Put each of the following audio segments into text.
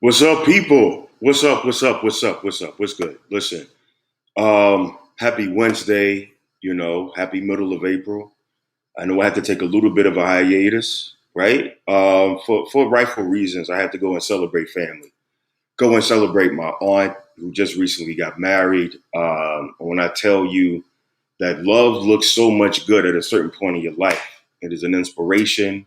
What's up, people? What's up? What's up? What's up? What's up? What's good? Listen, happy Wednesday. Happy middle of April. I know I had to take a little bit of a hiatus, right? For rightful reasons, I had to go and celebrate family. Go and celebrate my aunt who just recently got married. When I tell you that love looks so much good at a certain point in your life, it is an inspiration.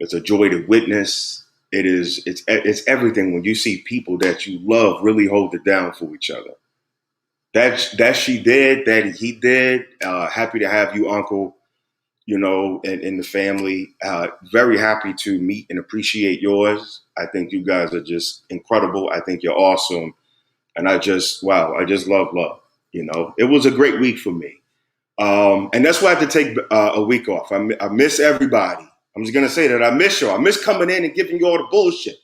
It's a joy to witness. It's everything when you see people that you love really hold it down for each other. That she did, that he did. Happy to have you, Uncle. And the family. Very happy to meet and appreciate yours. I think you guys are just incredible. I think you're awesome, and I just love. It was a great week for me. And that's why I had to take a week off. I miss everybody. I'm just gonna say that I miss you. I miss coming in and giving you all the bullshit.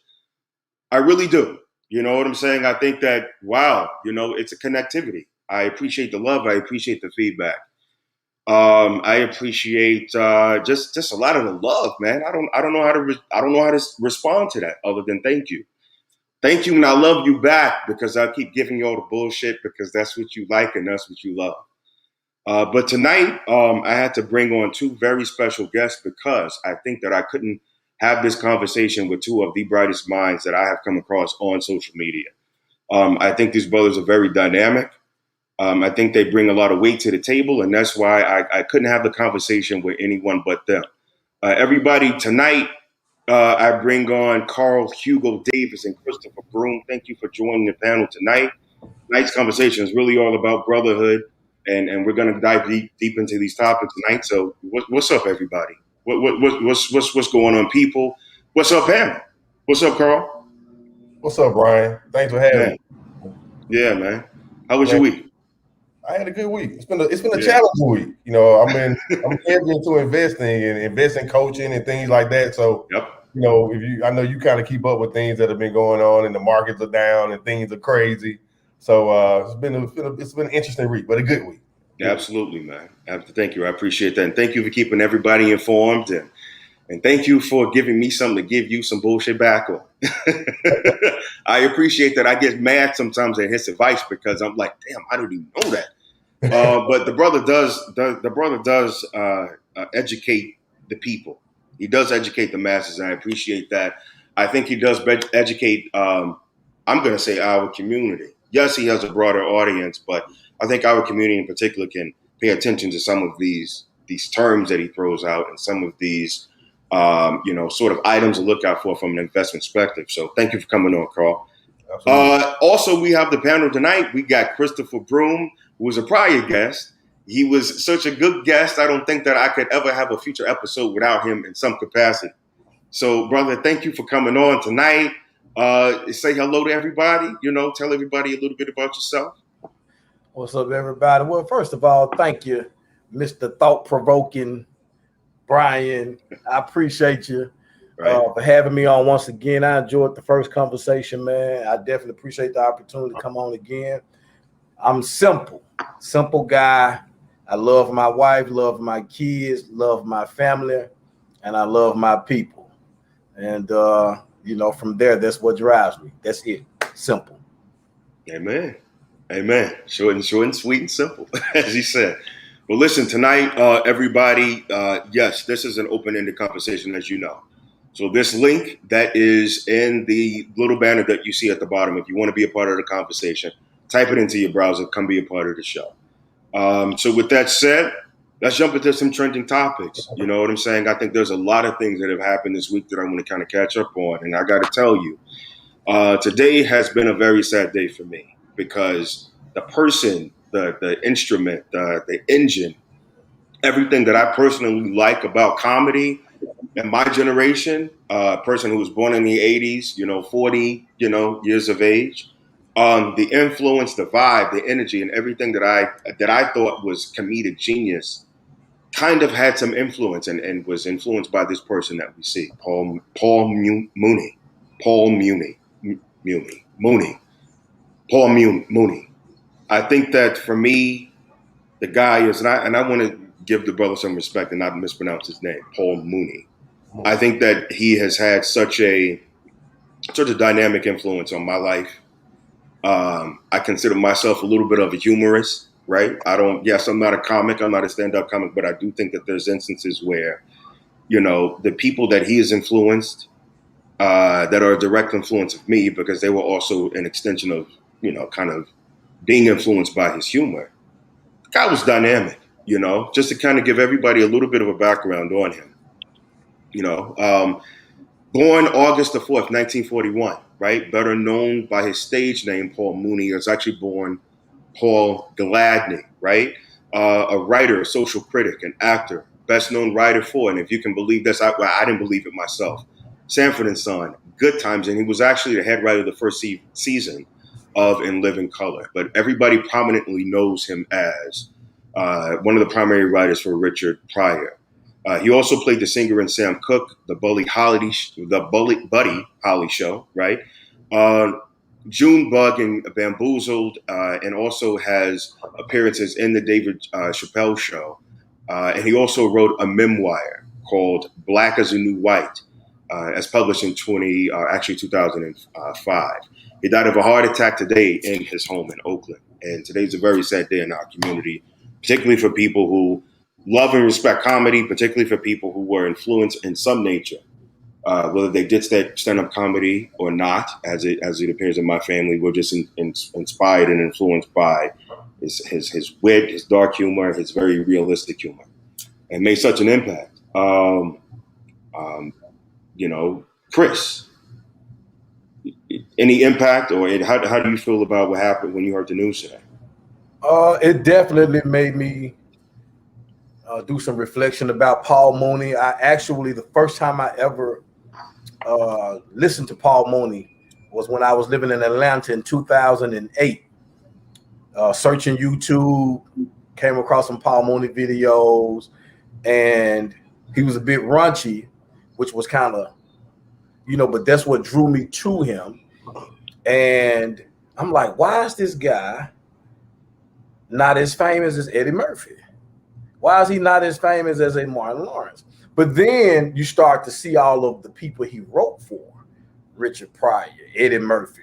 I really do. You know what I'm saying? I think that it's a connectivity. I appreciate the love. I appreciate the feedback. I appreciate just a lot of the love, man. I don't know how to respond to that other than thank you, and I love you back because I keep giving you all the bullshit because that's what you like and that's what you love. But tonight, I had to bring on two very special guests because I think that I couldn't have this conversation with two of the brightest minds that I have come across on social media. I think these brothers are very dynamic. I think they bring a lot of weight to the table, and that's why I couldn't have the conversation with anyone but them. Everybody, tonight, I bring on Carl Hugo Davis and Christopher Broom. Thank you for joining the panel tonight. Tonight's conversation is really all about brotherhood, and we're going to dive deep into these topics tonight. So, what's up, everybody? What's going on, people? What's up, Pam? What's up, Carl? What's up, Brian? Thanks for having Man, me. yeah, man. How was your week? I had a good week. It's been a challenging week. I'm heavy into investing and investing coaching and things like that. So, Yep. I know you kind of keep up with things that have been going on and the markets are down and things are crazy. So it's been an interesting week, but a good week. Yeah, absolutely, man. Thank you. I appreciate that. And thank you for keeping everybody informed. And thank you for giving me something to give you some bullshit back on. I appreciate that. I get mad sometimes at his advice because I'm like, damn, how did he know that? But the brother does educate the people. He does educate the masses, and I appreciate that. I think he does educate. I'm going to say our community. Yes, he has a broader audience, but I think our community in particular can pay attention to some of these terms that he throws out and some of these sort of items to look out for from an investment perspective. So thank you for coming on, Carl. Also, we have the panel tonight. We got Christopher Broom, who was a prior guest. He was such a good guest. I don't think that I could ever have a future episode without him in some capacity. So, brother, thank you for coming on tonight. Say hello to everybody. Tell everybody a little bit about yourself. What's up, everybody? Well, first of all, thank you, Mr. Thought-Provoking Brian. I appreciate you for having me on once again. I enjoyed the first conversation, man. I definitely appreciate the opportunity to come on again. I'm simple guy. I love my wife, love my kids, love my family, and I love my people. And, from there, that's what drives me. That's it. Simple. Amen. Short and sweet and simple, as he said. Well, listen, tonight, everybody, yes, this is an open-ended conversation, as you know. So this link that is in the little banner that you see at the bottom, if you want to be a part of the conversation, type it into your browser, come be a part of the show. So with that said, let's jump into some trending topics. You know what I'm saying? I think there's a lot of things that have happened this week that I want to kind of catch up on. And I got to tell you, today has been a very sad day for me because the person, the instrument, the engine, everything that I personally like about comedy in my generation, a person who was born in the 80s, 40, years of age, the influence, the vibe, the energy, and everything that I thought was comedic genius kind of had some influence and was influenced by this person that we see, Paul Mooney. I think that for me, the guy is, and I want to give the brother some respect and not mispronounce his name, Paul Mooney. I think that he has had such a such a dynamic influence on my life. I consider myself a little bit of a humorist, right? I'm not a comic, I'm not a stand-up comic, but I do think that there's instances where, the people that he has influenced, that are a direct influence of me, because they were also an extension of, kind of being influenced by his humor. The guy was dynamic, just to kind of give everybody a little bit of a background on him. Born August the 4th, 1941, right? Better known by his stage name, Paul Mooney. He was actually born Paul Gladney, right? A writer, a social critic, an actor, best known writer for, and if you can believe this, I didn't believe it myself, Sanford and Son, Good Times, and he was actually the head writer of the first season of In Living Color. But everybody prominently knows him as one of the primary writers for Richard Pryor. He also played the singer in Sam Cooke, the Buddy Holly Show, right? Junebug and Bamboozled, and also has appearances in the David Chappelle Show. And he also wrote a memoir called Black as a New White, as published in 2005. He died of a heart attack today in his home in Oakland. And today's a very sad day in our community, particularly for people who love and respect comedy, particularly for people who were influenced in some nature, whether they did stand-up comedy or not, as it appears in my family. We're just inspired and influenced by his wit, his dark humor, his very realistic humor, and made such an impact. Chris, any impact, or how do you feel about what happened when you heard the news today? It definitely made me do some reflection about Paul Mooney. The first time I ever listened to Paul Mooney was when I was living in Atlanta in 2008. Searching YouTube, came across some Paul Mooney videos, and he was a bit raunchy, which was kind of, but that's what drew me to him. And I'm like, why is this guy not as famous as Eddie Murphy? Why is he not as famous as a Martin Lawrence? But then you start to see all of the people he wrote for: Richard Pryor, Eddie Murphy,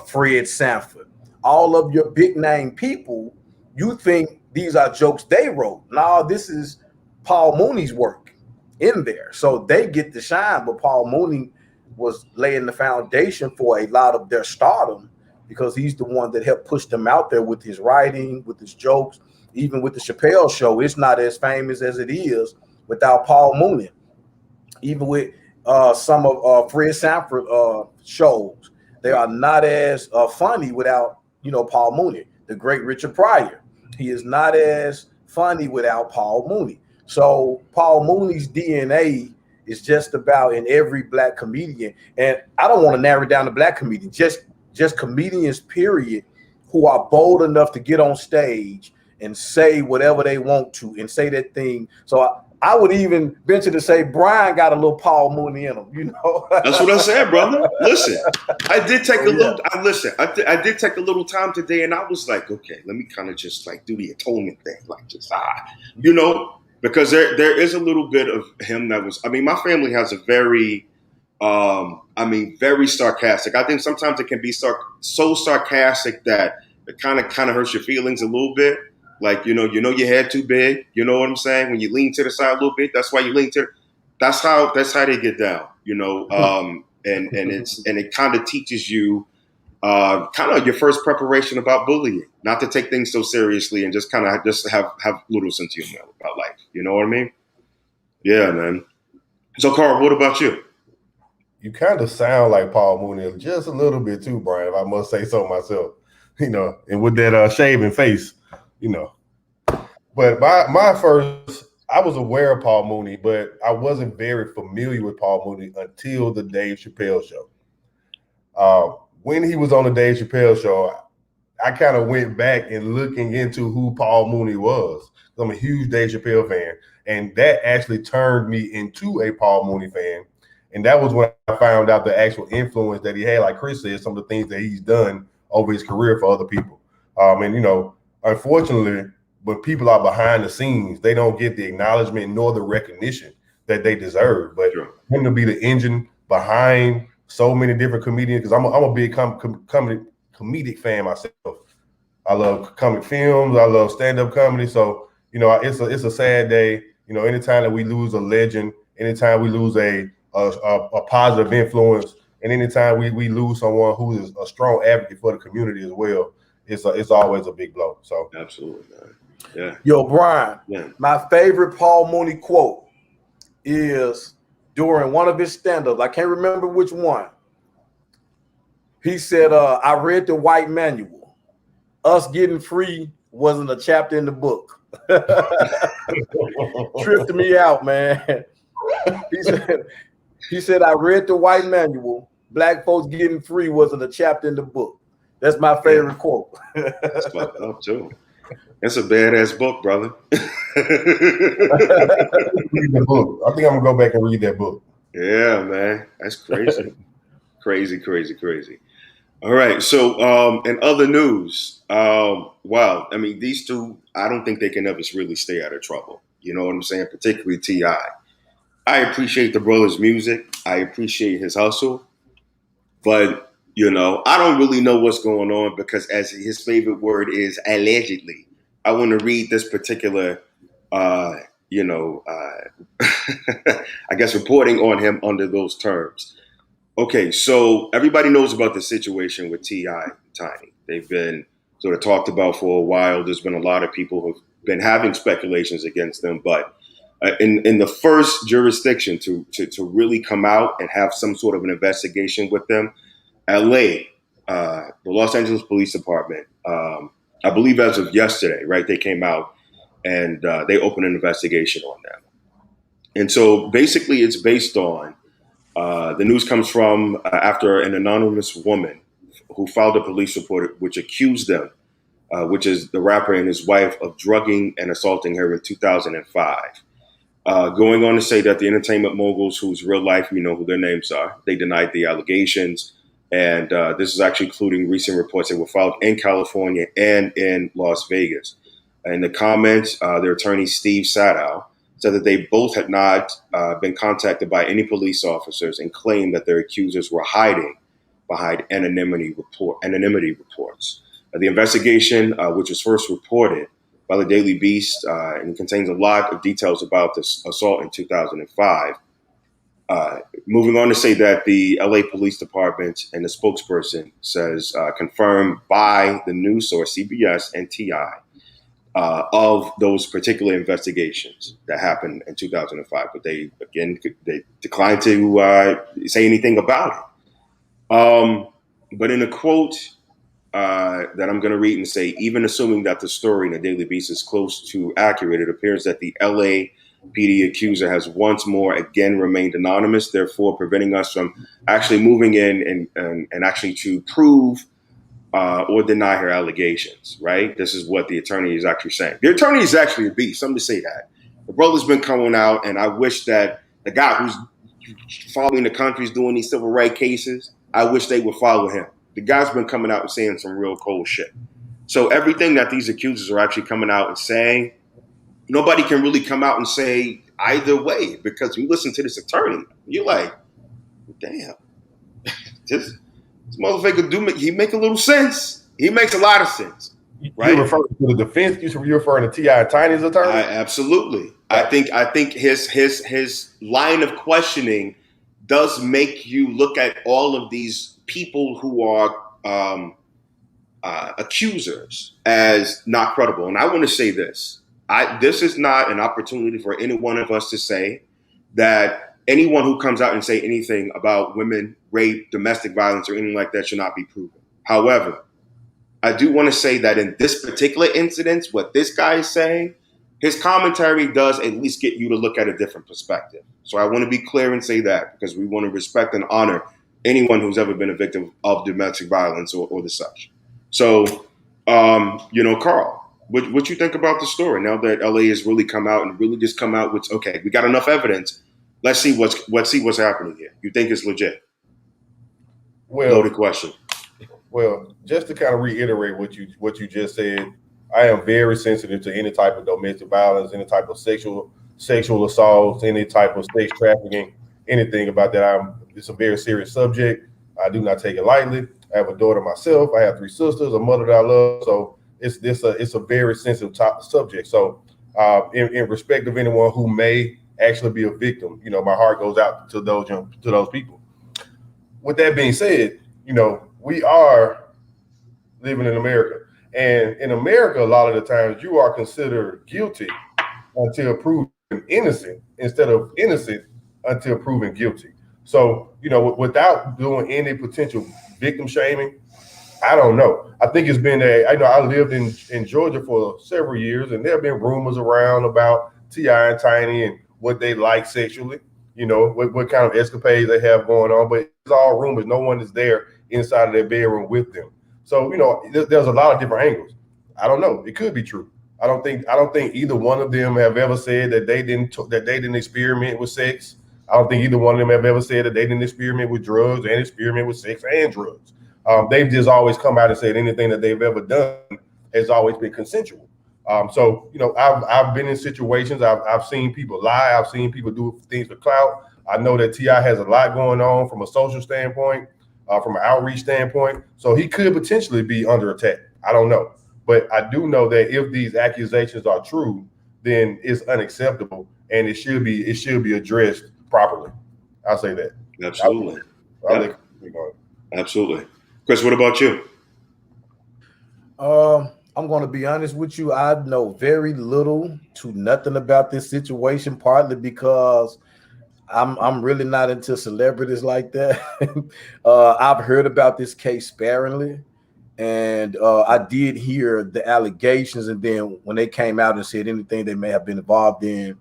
Fred Sanford, all of your big name people. You think these are jokes they wrote. No, this is Paul Mooney's work in there. So they get to shine, but Paul Mooney was laying the foundation for a lot of their stardom, because he's the one that helped push them out there with his writing, with his jokes. Even with the Chappelle Show, it's not as famous as it is without Paul Mooney. Even with some of Fred Sanford shows, they are not as funny without, Paul Mooney. The great Richard Pryor, he is not as funny without Paul Mooney. So Paul Mooney's DNA is just about in every black comedian. And I don't want to narrow down to black comedians, just comedians, period, who are bold enough to get on stage and say whatever they want to and say that thing. So I would even venture to say Brian got a little Paul Mooney in him, That's what I said, brother. Listen, I did take I did take a little time today, and I was like, okay, let me kind of just like do the atonement thing, like just because there is a little bit of him that was. I mean, my family has a very very sarcastic. I think sometimes it can be so sarcastic that it kind of hurts your feelings a little bit. Like, your head too big. You know what I'm saying? When you lean to the side a little bit, that's why you lean to. That's how they get down. And it kind of teaches you kind of your first preparation about bullying, not to take things so seriously and just kind of just have little sense of humor about life. You know what I mean? Yeah, man. So, Carl, what about you? You kind of sound like Paul Mooney just a little bit too, Brian, if I must say so myself. And with that shaven face. But my first, I was aware of Paul Mooney, but I wasn't very familiar with Paul Mooney until the Dave Chappelle Show. When he was on the Dave Chappelle Show, I kind of went back and looking into who Paul Mooney was. I'm a huge Dave Chappelle fan, and that actually turned me into a Paul Mooney fan. And that was when I found out the actual influence that he had, like Chris said, some of the things that he's done over his career for other people. Unfortunately, when people are behind the scenes, they don't get the acknowledgement nor the recognition that they deserve. But him to be the engine behind so many different comedians, because I'm a big comedic fan myself. I love comic films. I love stand-up comedy. So, you know, it's a sad day. You know, anytime that we lose a legend, anytime we lose a positive influence, and anytime we lose someone who is a strong advocate for the community as well, it's always a big blow. So absolutely, man. Yeah. Yo, Brian, Yeah. my favorite Paul Mooney quote is during one of his stand-ups. I can't remember which one. He said, I read the white manual. Us getting free wasn't a chapter in the book. Tripped me out, man. He said, I read the white manual. Black folks getting free wasn't a chapter in the book. That's my favorite quote. That's fucked up too. That's a badass book, brother. read the book. I think I'm gonna go back and read that book. Yeah, man. That's crazy. Crazy. All right. So in other news, wow, I mean, these two, I don't think they can ever really stay out of trouble. You know what I'm saying? Particularly T.I. I appreciate the brother's music. I appreciate his hustle. But, you know, I don't really know what's going on because as his favorite word is allegedly, I want to read this particular, I guess reporting on him under those terms. Okay, so everybody knows about the situation with T.I. and Tiny. They've been sort of talked about for a while. There's been a lot of people who've been having speculations against them, but in the first jurisdiction to really come out and have some sort of an investigation with them, L.A., the Los Angeles Police Department, I believe as of yesterday, right, they came out and they opened an investigation on them. And so basically it's based on the news comes from after an anonymous woman who filed a police report which accused them, which is the rapper and his wife, of drugging and assaulting her in 2005. Going on to say that the entertainment moguls, whose real life, we know who their names are, they denied the allegations. And this is actually including recent reports that were filed in California and in Las Vegas. In the comments, their attorney, Steve Sadow, said that they both had not been contacted by any police officers and claimed that their accusers were hiding behind anonymity reports. The investigation, which was first reported by the Daily Beast, and contains a lot of details about this assault in 2005. Moving on to say that the LA Police Department and the spokesperson says confirmed by the news source CBS and TI of those particular investigations that happened in 2005, but they declined to say anything about it. But in a quote that I'm going to read and say, even assuming that the story in the Daily Beast is close to accurate, it appears that the LA PD accuser has once more again remained anonymous, therefore preventing us from actually moving in and actually to prove or deny her allegations, right? This is what the attorney is actually saying. The attorney is actually a beast. Somebody say that. The brother's been coming out, and I wish that the guy who's following the country's doing these civil rights cases, I wish they would follow him. The guy's been coming out and saying some real cold shit. So everything that these accusers are actually coming out and saying, nobody can really come out and say either way, because you listen to this attorney, you're like, damn, this motherfucker he make a little sense. He makes a lot of sense, right? You're referring to the defense. You're referring to T.I. and Tiny's attorney. Absolutely. I think his line of questioning does make you look at all of these people who are accusers as not credible. And I want to say this. This is not an opportunity for any one of us to say that anyone who comes out and say anything about women, rape, domestic violence, or anything like that should not be proven. However, I do want to say that in this particular incident, what this guy is saying, his commentary does at least get you to look at a different perspective. So I want to be clear and say that, because we want to respect and honor anyone who's ever been a victim of domestic violence or the such. So, Carl, what you think about the story now that LA has really come out and really just come out with, okay, we got enough evidence. Let's see what's happening here. You think it's legit? Well, loaded question. Well, just to kind of reiterate what you just said, I am very sensitive to any type of domestic violence, any type of sexual assaults, any type of sex trafficking, anything about that. I'm it's a very serious subject. I do not take it lightly. I have a daughter myself. I have 3 sisters, a mother that I love. So it's a very sensitive subject. So in respect of anyone who may actually be a victim, my heart goes out to those people. With that being said, we are living in America. And in America, a lot of the times you are considered guilty until proven innocent instead of innocent until proven guilty. So, without doing any potential victim shaming, I don't know. I think it's been I lived in Georgia for several years, and there have been rumors around about T.I. and Tiny and what they like sexually, what kind of escapades they have going on. But it's all rumors. No one is there inside of their bedroom with them. So, there's a lot of different angles. I don't know. It could be true. I don't think either one of them have ever said that they didn't experiment with sex. I don't think either one of them have ever said that they didn't experiment with drugs and experiment with sex and drugs. They've just always come out and said anything that they've ever done has always been consensual. So I've been in situations. I've seen people lie. I've seen people do things for clout. I know that T.I. has a lot going on from a social standpoint, from an outreach standpoint. So he could potentially be under attack. I don't know. But I do know that if these accusations are true, then it's unacceptable and it should be addressed properly. I'll say that. Absolutely. Absolutely. Chris, what about you? I'm going to be honest with you. I know very little to nothing about this situation, partly because I'm really not into celebrities like that. I've heard about this case sparingly, and I did hear the allegations, and then when they came out and said anything they may have been involved in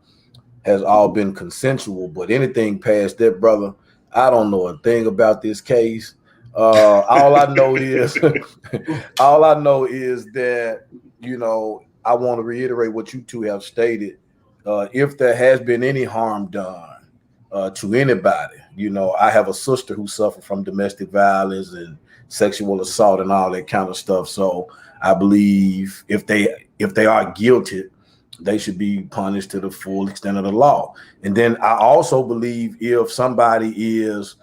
has all been consensual. But anything past that, brother, I don't know a thing about this case. All I know is that, I want to reiterate what you two have stated. If there has been any harm done to anybody, I have a sister who suffered from domestic violence and sexual assault and all that kind of stuff. So I believe if they are guilty, they should be punished to the full extent of the law. And then I also believe if somebody is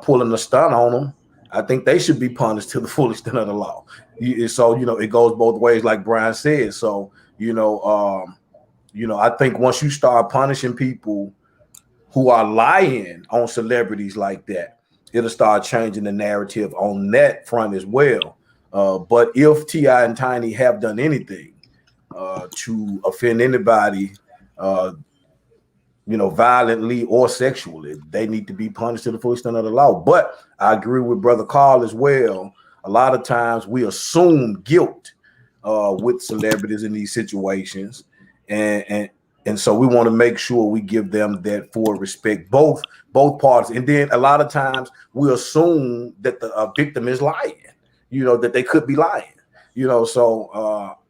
pulling a stunt on them, I think they should be punished to the full extent of the law. So, it goes both ways, like Brian said. So, I think once you start punishing people who are lying on celebrities like that, it'll start changing the narrative on that front as well. But if T.I. and Tiny have done anything to offend anybody, violently or sexually, they need to be punished to the full extent of the law. But I agree with Brother Carl as well. A lot of times we assume guilt with celebrities in these situations, and so we want to make sure we give them that full respect, both parties. And then a lot of times we assume that the victim is lying, that they could be lying, So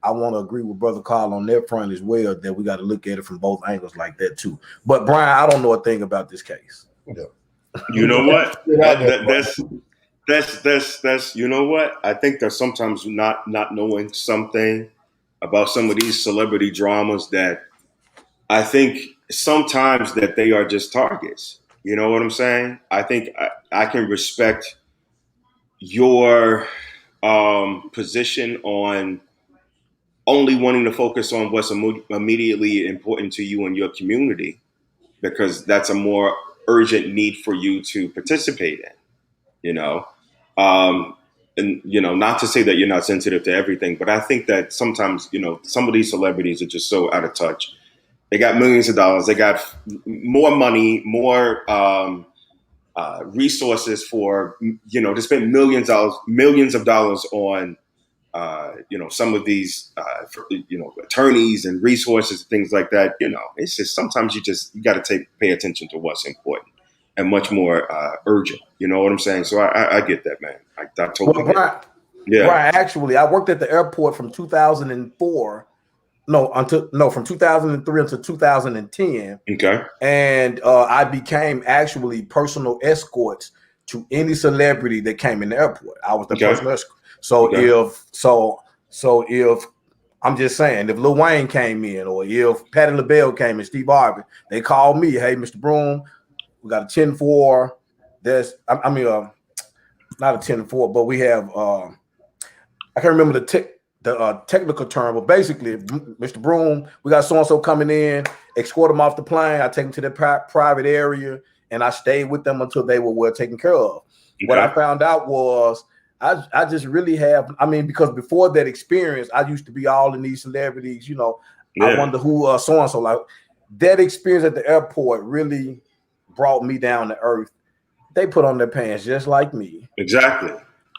I want to agree with Brother Carl on that front as well, that we got to look at it from both angles like that too. But Brian, I don't know a thing about this case. Yeah. You know what? That's you know what? I think that sometimes not knowing something about some of these celebrity dramas, that I think sometimes that they are just targets. You know what I'm saying? I think I can respect your position on only wanting to focus on what's immediately important to you and your community, because that's a more urgent need for you to participate in, and, not to say that you're not sensitive to everything, but I think that sometimes, some of these celebrities are just so out of touch. They got millions of dollars. They got more money, more resources for, to spend millions of dollars on, some of these, attorneys and resources, things like that. It's just sometimes you got to pay attention to what's important and much more urgent. You know what I'm saying? So I get that, man. I totally get it. Yeah. Brian, actually, I worked at the airport from 2003 until 2010. Okay. And I became actually personal escorts to any celebrity that came in the airport. I was the personal escort. So if I'm just saying, if Lil Wayne came in, or if Patti LaBelle came in, Steve Harvey, they called me, hey, Mr. Broom, we got a 10-4 there's, I mean, not a 10 and 4, but we have, I can't remember the technical term, but basically, Mr. Broom, we got so-and-so coming in, escort them off the plane. I take them to the private area, and I stayed with them until they were well taken care of. Okay. What I found out was I just really have, I mean, because before that experience, I used to be all in these celebrities, you know, I wonder who so-and-so, like that experience at the airport really brought me down to earth. They put on their pants just like me. Exactly.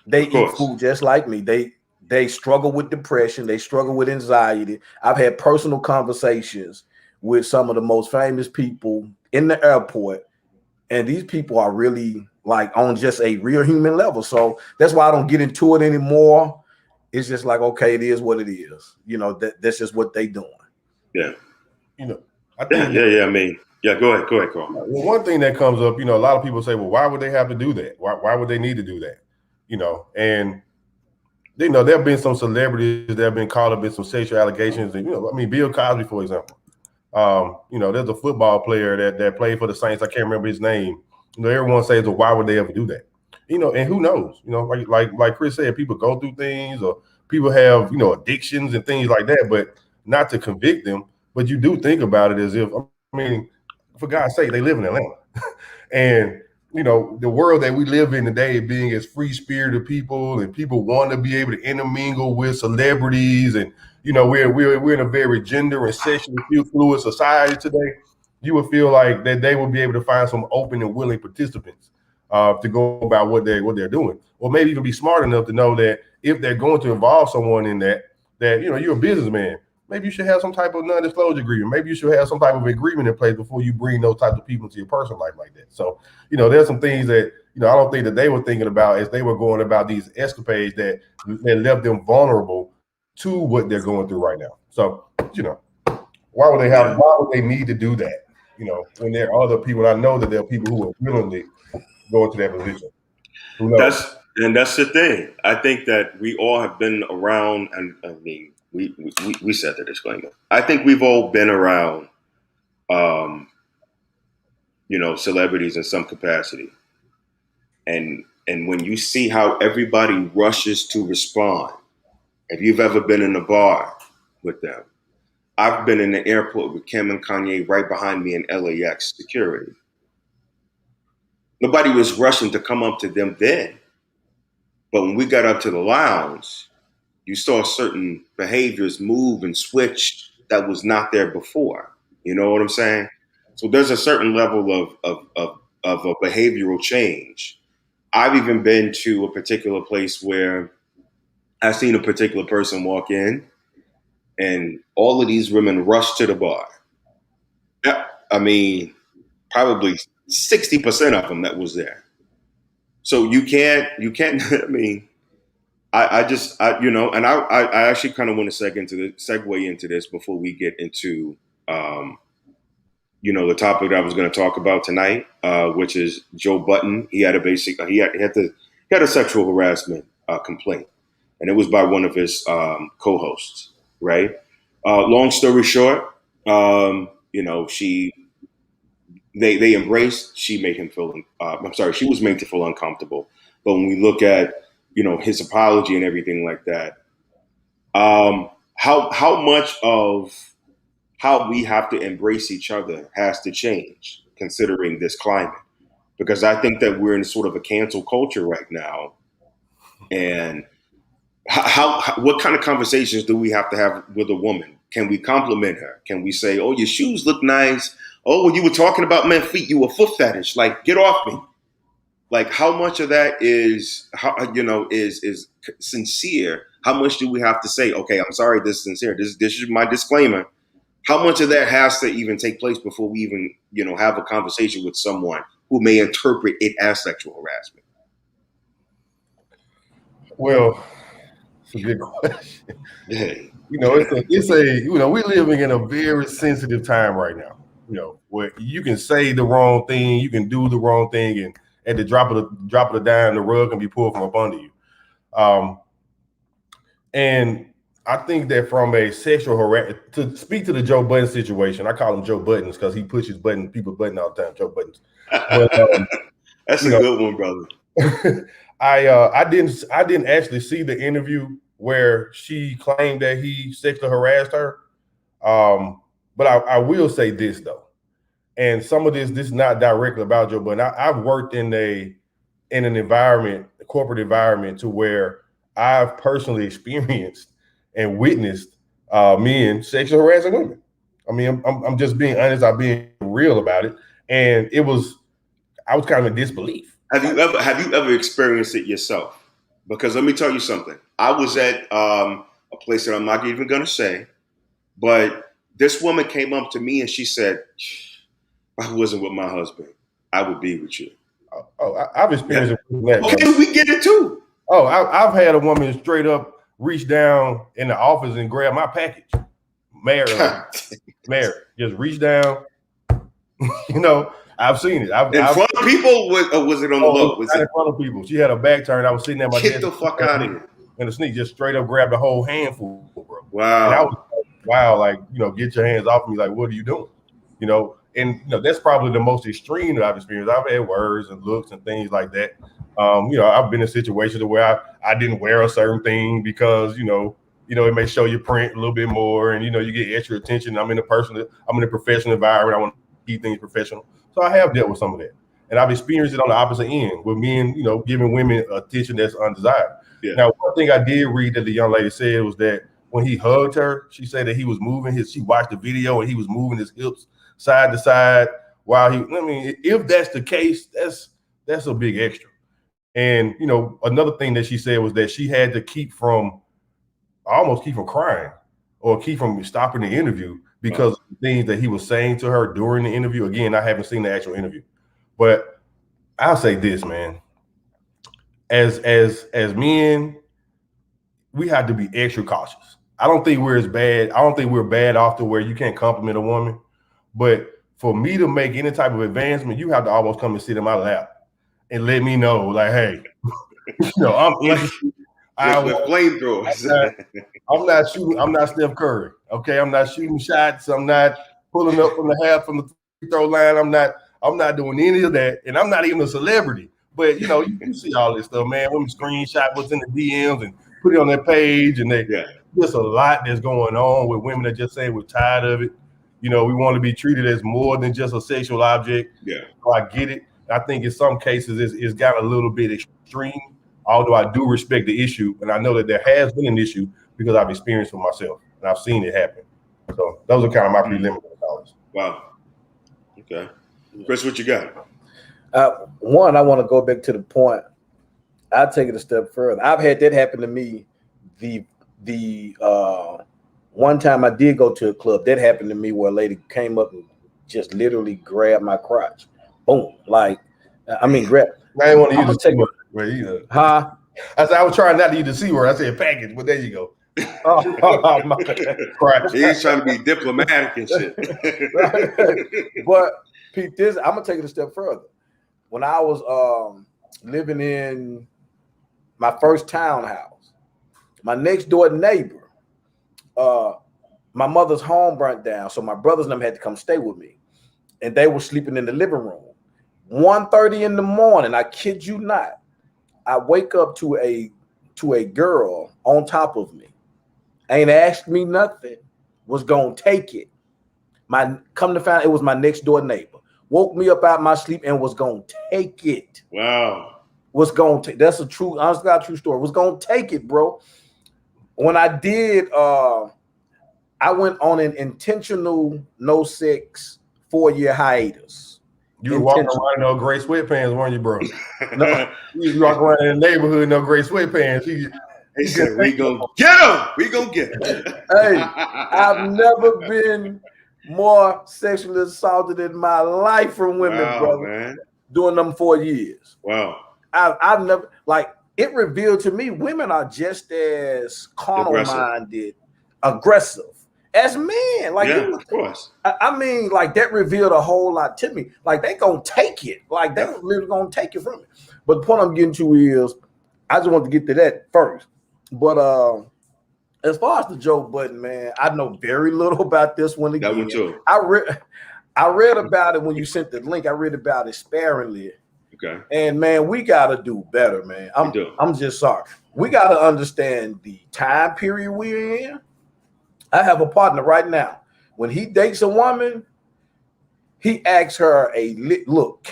They eat food just like me. They struggle with depression. They struggle with anxiety. I've had personal conversations with some of the most famous people in the airport, and these people are really like on just a real human level. So that's why I don't get into it anymore. It's just like, okay, it is what it is. You know, that's just what they doing. Yeah. You know, I think I mean, go ahead, Carl. Well, one thing that comes up, you know, a lot of people say, well, why would they have to do that? Why would they need to do that? You know, and you know, there have been some celebrities that have been caught up in some sexual allegations, and you know, I mean, Bill Cosby, for example. You know, there's a football player that played for the Saints. I can't remember his name. You know, everyone says, well, why would they ever do that? You know, and who knows? You know, like Chris said, people go through things, or people have, you know, addictions and things like that, but not to convict them. But you do think about it as if, I mean, for God's sake, they live in Atlanta. And, you know, the world that we live in today, being as free-spirited people, and people want to be able to intermingle with celebrities, and, you know, we're in a very gender and sexually fluid society today. You would feel like that they would be able to find some open and willing participants to go about what they're doing, or maybe even be smart enough to know that if they're going to involve someone in that you know, you're a businessman. Maybe you should have some type of non-disclosure agreement. Maybe you should have some type of agreement in place before you bring those types of people into your personal life like that. So, you know, there's some things that, you know, I don't think that they were thinking about as they were going about these escapades that left them vulnerable to what they're going through right now. So, you know, why would they need to do that? You know, when there are other people, I know that there are people who are willingly go into that position. Who knows? That's the thing. I think that we all have been around, and I mean, we said the disclaimer. I think we've all been around, you know, celebrities in some capacity, and when you see how everybody rushes to respond, if you've ever been in a bar with them, I've been in the airport with Kim and Kanye right behind me in LAX security. Nobody was rushing to come up to them then, but when we got up to the lounge, you saw certain behaviors move and switch that was not there before. You know what I'm saying? So there's a certain level of a behavioral change. I've even been to a particular place where I've seen a particular person walk in, and all of these women rushed to the bar. I mean, probably 60% of them that was there. So you can't, I mean, I you know, and I actually kind of want to segue into this before we get into, you know, the topic that I was going to talk about tonight, which is Joe Budden. He had he had a sexual harassment complaint, and it was by one of his co-hosts, right? Long story short, you know, they embraced. She made him feel. She was made to feel uncomfortable. But when we look at, you know, his apology and everything like that, how much of how we have to embrace each other has to change considering this climate? Because I think that we're in sort of a cancel culture right now, and what kind of conversations do we have to have with a woman? Can we compliment her? Can we say, "Oh, your shoes look nice"? "Oh, when you were talking about men's feet, you were foot fetish. Like, get off me." Like, how much of that is, you know, is sincere? How much do we have to say, "Okay, I'm sorry, this is sincere. This is my disclaimer." How much of that has to even take place before we even, you know, have a conversation with someone who may interpret it as sexual harassment? Well, it's a good question. Yeah. You know, it's a you know, we're living in a very sensitive time right now. You know, where you can say the wrong thing, you can do the wrong thing, and at the drop of a dime, the rug can be pulled from up under you. And I think that from a sexual harassment, to speak to the Joe Budden situation, I call him Joe Buttons because he pushes people's button all the time, Joe Buttons. But That's a good one, brother. I didn't actually see the interview where she claimed that he sexually harassed her. But I will say this though, and some of this is not directly about Joe, but I've worked in an environment, a corporate environment, to where I've personally experienced and witnessed men sexually harassing women. I mean, I'm just being honest. I'm being real about it, and I was kind of in disbelief. Have you ever experienced it yourself? Because let me tell you something. I was at a place that I'm not even going to say, but this woman came up to me and she said, "If I wasn't with my husband, I would be with you." I've experienced it. Okay, we get it too. Oh, I've had a woman straight up reach down in the office and grab my package. Mary, just reach down. I've seen it. In front of people, or was it on the low? Was it in front of people? She had her back turned. I was sitting at my desk. Get the fuck out of here! And the sneak just straight up grabbed a whole handful, bro. Wow. And I was like, wow, like, get your hands off me. Like, what are you doing? And that's probably the most extreme that I've experienced. I've had words and looks and things like that. I've been in situations where I didn't wear a certain thing because, it may show your print a little bit more, and you get extra attention. I'm in a professional environment. I want to keep things professional. So I have dealt with some of that. And I've experienced it on the opposite end with men, giving women attention that's undesired. Yeah. Now, one thing I did read that the young lady said was that when he hugged her, she said that he was moving she watched the video and he was moving his hips side to side while if that's the case, that's a big extra. And, another thing that she said was that she had to almost keep from crying or keep from stopping the interview because of the things that he was saying to her during the interview. Again, I haven't seen the actual interview, but I'll say this, man, as men, we have to be extra cautious. I don't think we're as bad. I don't think we're bad off to where you can't compliment a woman, but for me to make any type of advancement, you have to almost come and sit in my lap and let me know, like, hey, I'm with flamethrowers. I'm not shooting. I'm not Steph Curry. Okay, I'm not shooting shots. I'm not pulling up from the free throw line. I'm not doing any of that, and I'm not even a celebrity. But you see all this stuff, man. Women screenshot what's in the DMs and put it on their page, and there's a lot that's going on with women that just say we're tired of it. We want to be treated as more than just a sexual object. Yeah, so I get it. I think in some cases it's got a little bit extreme. Although I do respect the issue, and I know that there has been an issue because I've experienced it myself and I've seen it happen. So those are kind of my preliminary thoughts. Wow. Okay, Chris, what you got? One, I want to go back to the point. I'll take it a step further. I've had that happen to me. The one time I did go to a club, that happened to me where a lady came up and just literally grabbed my crotch. Boom. Like, grab. I didn't want to use the C word either. Huh? I said I was trying not to use the C word. I said package, but there you go. My crotch. He's trying to be diplomatic and shit. But Pete, I'm gonna take it a step further. When I was living in my first townhouse, my next door neighbor, my mother's home burnt down, so my brothers and them had to come stay with me, and they were sleeping in the living room. 1:30 in the morning, I kid you not, I wake up to a girl on top of me, ain't asked me nothing, was gonna take it. Come to find it was my next door neighbor. Woke me up out my sleep and was gonna take it. Wow. Was gonna take. That's a true, honest God, true story. Was gonna take it, bro. When I did, I went on an intentional no sex 4-year hiatus. You were walking around in no gray sweatpants, weren't you, bro? No, you walking around in the neighborhood in no gray sweatpants. He said, "We gonna get him. We gonna get him." Hey, I've never been more sexually assaulted in my life from women, brother. Man. Doing them 4 years. Wow. I've never, like, it revealed to me women are just as carnal-minded, aggressive as men. Like, yeah, of course. Like, that revealed a whole lot to me. Like, they gonna take it. Like, they literally gonna take it from me. But the point I'm getting to is, I just want to get to that first. But as far as the Joe Budden, man, I know very little about this one again. That one too. I read about it when you sent the link. I read about it sparingly. Okay. And man, we gotta do better, man. I'm just sorry. We gotta understand the time period we're in. I have a partner right now. When he dates a woman, he asks her look,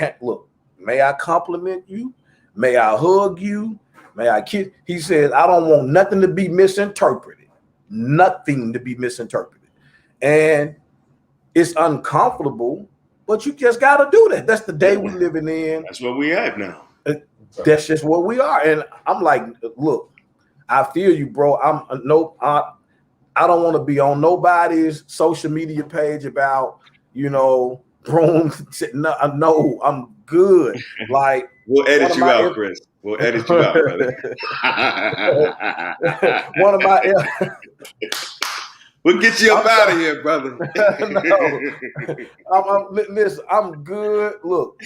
may I compliment you? May I hug you? May I kiss? He says, I don't want nothing to be misinterpreted. Nothing to be misinterpreted. And it's uncomfortable, but you just got to do that. That's the day we're living in. That's what we at now. That's just what we are. And I'm like, look, I feel you, bro. I don't want to be on nobody's social media page about, brooms. No, I'm good. Like, we'll edit you out, Chris. We'll edit you out, brother. One of my we'll get you up out of here, brother. Listen, I'm good. Look,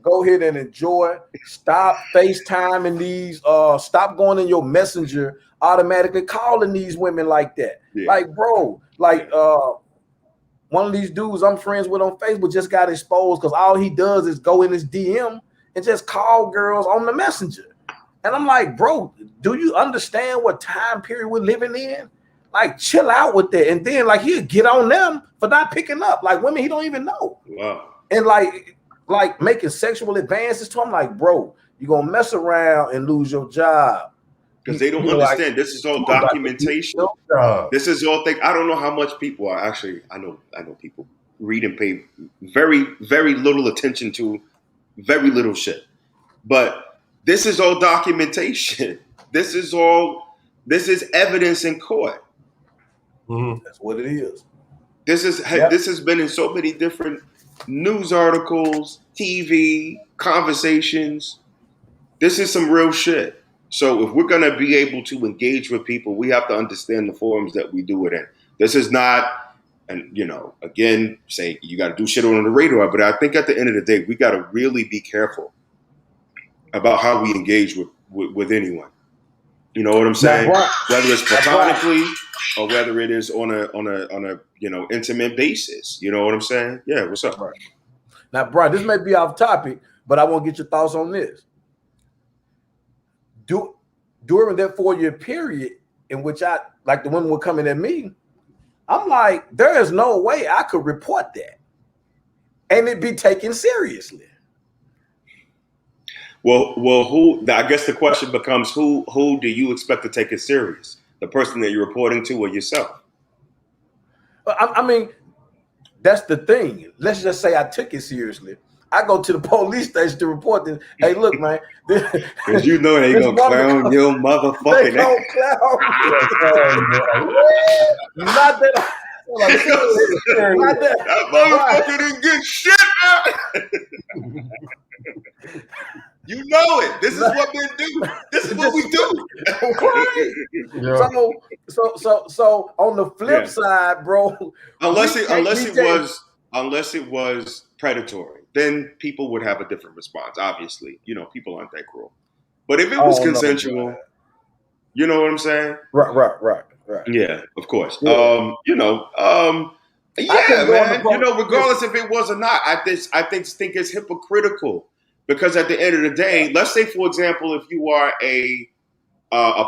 go ahead and enjoy. Stop FaceTiming these. Stop going in your messenger, automatically calling these women like that. Yeah. Like, bro, one of these dudes I'm friends with on Facebook just got exposed because all he does is go in his DM and just call girls on the messenger. And I'm like, bro, do you understand what time period we're living in? Like, chill out with that. And then, like, he'll get on them for not picking up. Like, women he don't even know. Wow. And, like making sexual advances to him. Like, bro, you're going to mess around and lose your job. Because they don't understand. This is all documentation. This is all thing. I don't know how much people are actually, I know people read and pay very, very little attention to very little shit. But this is all documentation. This is evidence in court. Mm-hmm. That's what it is. This has been in so many different news articles, TV, conversations. This is some real shit. So if we're going to be able to engage with people, we have to understand the forums that we do it in. This is not, and again, say you got to do shit on the radar, but I think at the end of the day, we got to really be careful about how we engage with anyone. You know what I'm saying? Whether it's platonically or whether it is on a intimate basis. You know what I'm saying? Yeah. What's up? Right. Now, Brian, this may be off topic, but I want to get your thoughts on this. During that 4-year period in which the women were coming at me, I'm like, there is no way I could report that and it be taken seriously. Well, who? I guess the question becomes, who do you expect to take it serious? The person that you're reporting to or yourself? I mean, that's the thing. Let's just say I took it seriously. I go to the police station to report this. Hey, look, man. Because you know they gonna clown your motherfucking. They gonna clown. Not that. That motherfucker didn't get shit out. You know it. This is what men do. This is what we do. Right. Yeah. So on the flip side, bro. Unless it was predatory, then people would have a different response. Obviously, people aren't that cruel. But if it was consensual, you know what I'm saying? Right. Yeah, of course. Yeah. Man. Regardless if it was or not, I think it's hypocritical. Because at the end of the day, let's say, for example, if you are a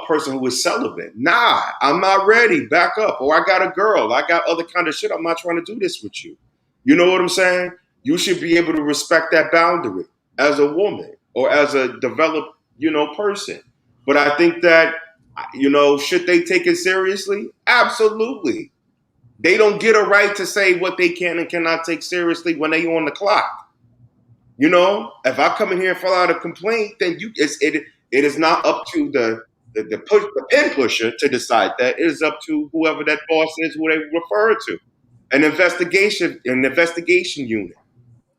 person who is celibate, nah, I'm not ready, back up. Or I got a girl, I got other kind of shit. I'm not trying to do this with you. You know what I'm saying? You should be able to respect that boundary as a woman or as a developed, person. But I think that, should they take it seriously? Absolutely. They don't get a right to say what they can and cannot take seriously when they on the clock. If I come in here and fill out a complaint, then it is not up to the pin pusher to decide that. It is up to whoever that boss is, who they refer to, an investigation unit.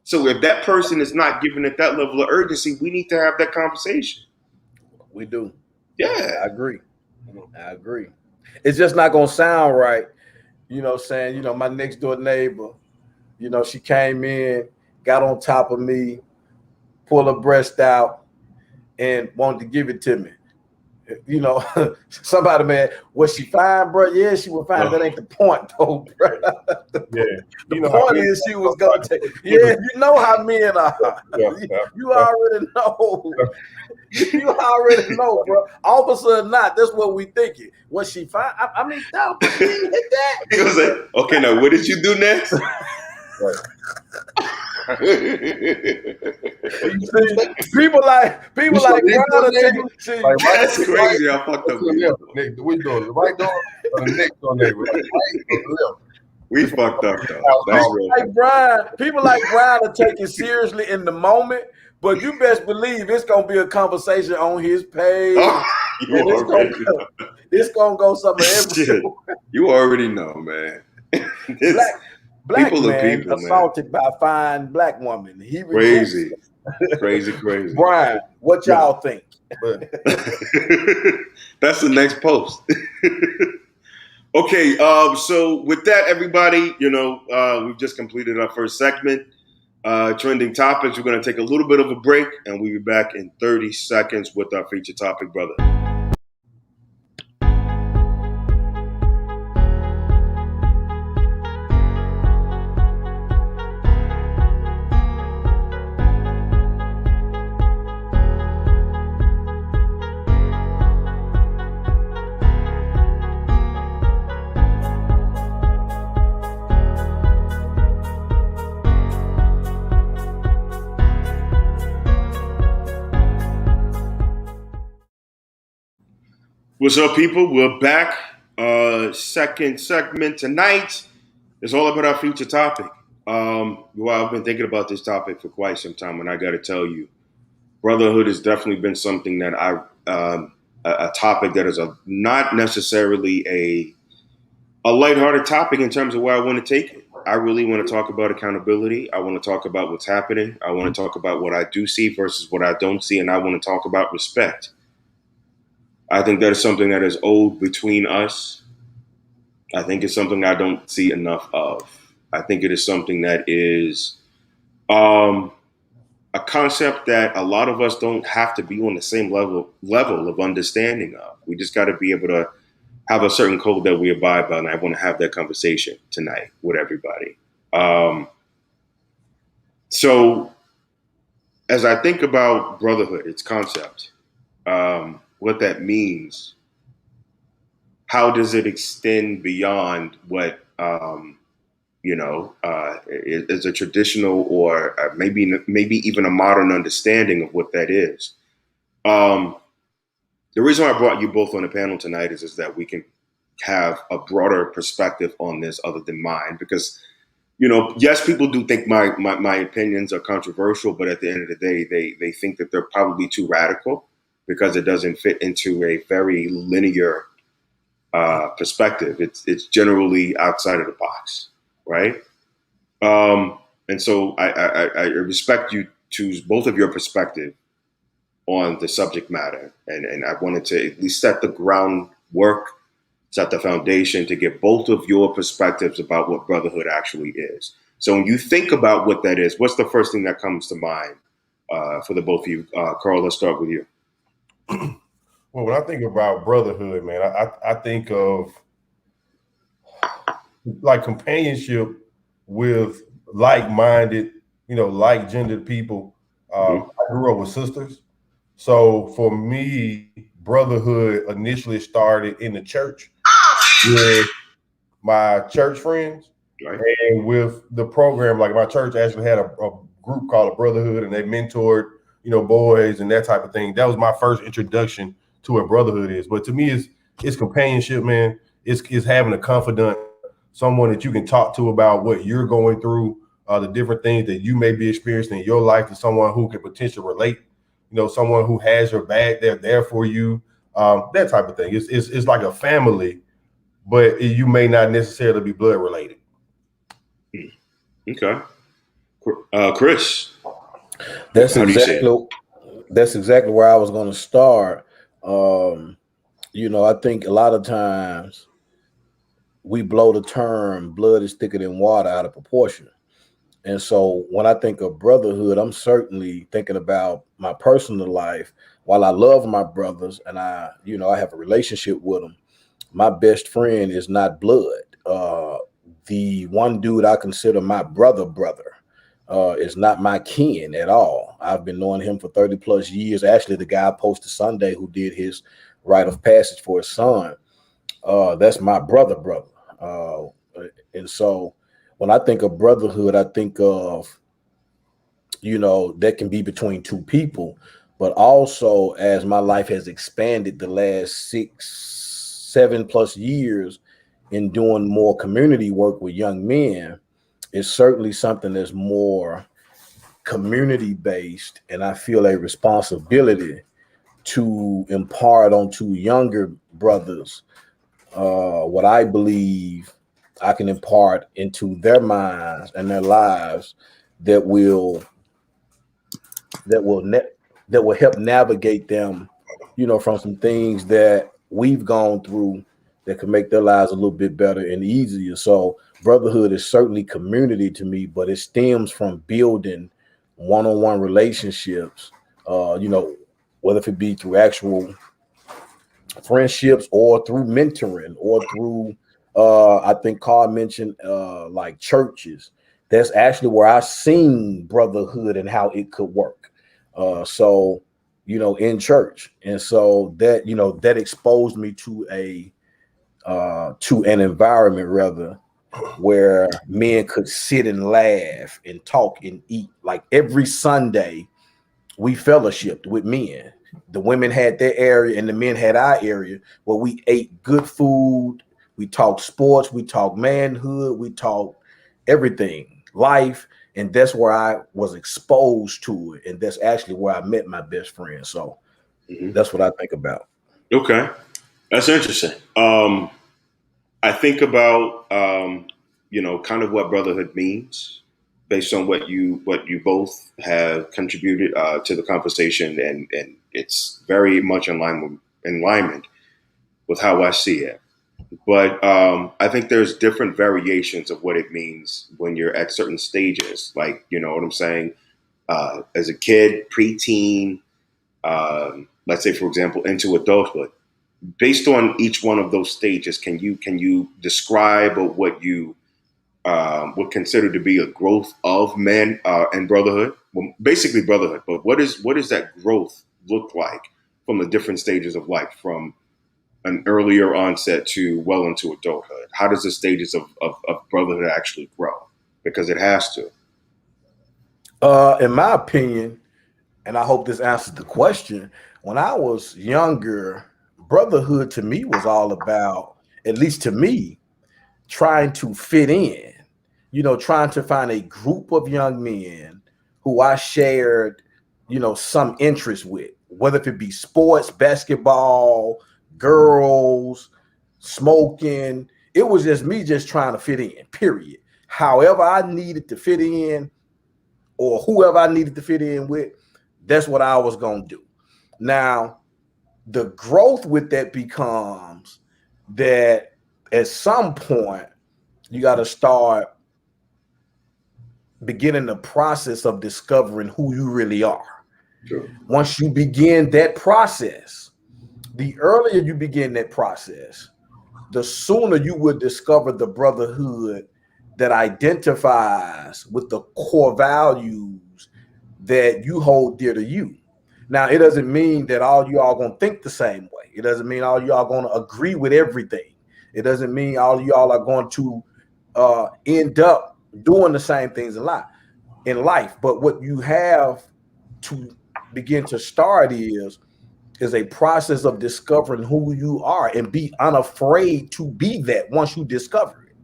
So if that person is not giving it that level of urgency, we need to have that conversation. We do. Yeah, I agree. It's just not gonna sound right. Saying, my next door neighbor, she came in, got on top of me, pulled her breast out, and wanted to give it to me. you know, somebody, man, was she fine, bro? Yeah, she was fine. That ain't the point, though, bro. The point is she was gonna take. Yeah, you know how men are. You already know. You already know, bro. Officer or not, that's what we thinking. Was she fine? I mean, no, but she didn't hit that. He was like, okay, now what did you do next? People like Brown take. That's crazy. I fucked up. We doing the right door or the next door neighbor? Right or the left? We fucked up though. That's real. People like Brian are taking seriously in the moment, but you best believe it's gonna be a conversation on his page. It's gonna go somewhere everywhere. You already know, man. Black man assaulted by a fine black woman. He crazy. Brian, what y'all think? That's the next post. Okay, so with that, everybody, we've just completed our first segment. Trending topics. We're going to take a little bit of a break, and we'll be back in 30 seconds with our feature topic, brother. What's up, people? We're back. Second segment tonight is all about our future topic. I've been thinking about this topic for quite some time, and I got to tell you, brotherhood has definitely been something that a topic that is not necessarily a lighthearted topic in terms of where I want to take it. I really want to talk about accountability. I want to talk about what's happening. I want to talk about what I do see versus what I don't see, and I want to talk about respect. I think that is something that is owed between us. I think it's something I don't see enough of. I think it is something that is a concept that a lot of us don't have to be on the same level of understanding of. We just got to be able to have a certain code that we abide by, and I want to have that conversation tonight with everybody. So as I think about brotherhood, its concept, what that means, how does it extend beyond what is a traditional or maybe even a modern understanding of what that is. The reason why I brought you both on the panel tonight is that we can have a broader perspective on this other than mine, because yes, people do think my opinions are controversial, but at the end of the day, they think that they're probably too radical, because it doesn't fit into a very linear perspective. It's generally outside of the box, right? And so I respect you to both of your perspective on the subject matter, and I wanted to at least set the groundwork, set the foundation to get both of your perspectives about what brotherhood actually is. So when you think about what that is, what's the first thing that comes to mind for the both of you? Carl, let's start with you. Well, when I think about brotherhood, man, I think of like companionship with like-minded, like-gendered people. I grew up with sisters. So for me, brotherhood initially started in the church with my church friends. Right. And with the program, like my church actually had a group called a Brotherhood, and they mentored, boys and that type of thing. That was my first introduction to what brotherhood is. But to me, it's companionship, man. It's having a confidant, someone that you can talk to about what you're going through, the different things that you may be experiencing in your life, to someone who can potentially relate, someone who has your back, they're there for you, that type of thing. It's like a family, but you may not necessarily be blood related. Okay. Chris. That's exactly where I was going to start. I think a lot of times we blow the term blood is thicker than water out of proportion. And so when I think of brotherhood, I'm certainly thinking about my personal life. while I love my brothers and I have a relationship with them, my best friend is not blood. The one dude I consider my brother is not my kin at all. I've been knowing him for 30 plus years. Actually, the guy I posted Sunday who did his rite of passage for his son, that's my brother. Uh, and so when I think of brotherhood, I think of, that can be between two people, but also as my life has expanded the last 7 plus years in doing more community work with young men, it's certainly something that's more community based. And I feel a responsibility to impart onto younger brothers what I believe I can impart into their minds and their lives that will help navigate them, from some things that we've gone through that can make their lives a little bit better and easier. So brotherhood is certainly community to me, but it stems from building one-on-one relationships, whether it be through actual friendships or through mentoring or through I think Carl mentioned like churches. That's actually where I seen brotherhood and how it could work. So in church. And so that that exposed me to an environment rather where men could sit and laugh and talk and eat. Like every Sunday we fellowshipped with men. The women had their area and the men had our area where we ate good food. We talked sports, we talked manhood, we talked everything, life. And that's where I was exposed to it. And that's actually where I met my best friend. So that's what I think about. Okay. That's interesting. I think about, kind of what brotherhood means based on what you both have contributed to the conversation. And it's very much in alignment with how I see it. But I think there's different variations of what it means when you're at certain stages. Like, you know what I'm saying? As a kid, preteen, let's say, for example, into adulthood. Based on each one of those stages, can you describe what you would consider to be a growth of men and brotherhood? Well, basically brotherhood. But what does that growth look like from the different stages of life, from an earlier onset to well into adulthood? How does the stages of brotherhood actually grow? Because it has to. In my opinion, and I hope this answers the question, when I was younger, brotherhood to me was all about, at least to me, trying to fit in, trying to find a group of young men who I shared, some interest with, whether it be sports, basketball, girls, smoking. It was just me just trying to fit in, period. However I needed to fit in or whoever I needed to fit in with, that's what I was going to do. Now, the growth with that becomes that at some point, you got to start beginning the process of discovering who you really are. Sure. Once you begin that process, the earlier you begin that process, the sooner you would discover the brotherhood that identifies with the core values that you hold dear to you. Now, it doesn't mean that all you all going to think the same way. It doesn't mean all you all going to agree with everything. It doesn't mean all you all are going to end up doing the same things in life. But what you have to begin to start is a process of discovering who you are and be unafraid to be that once you discover it.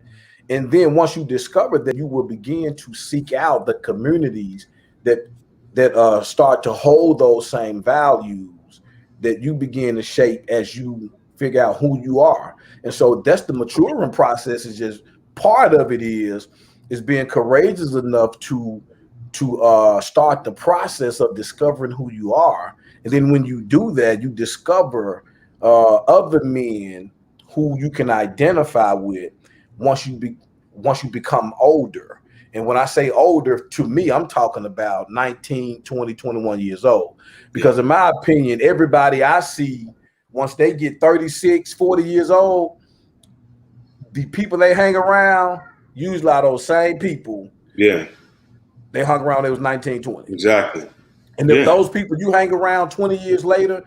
And then once you discover that, you will begin to seek out the communities that start to hold those same values that you begin to shape as you figure out who you are. And so that's the maturing process. Is just part of it is being courageous enough to start the process of discovering who you are. And then when you do that, you discover other men who you can identify with once you become older. And when I say older, to me, I'm talking about 19, 20, 21 years old. Because in my opinion, everybody I see, once they get 36, 40 years old, the people they hang around, usually are those same people. Yeah. They hung around when they was 19, 20. Exactly. And if those people you hang around 20 years later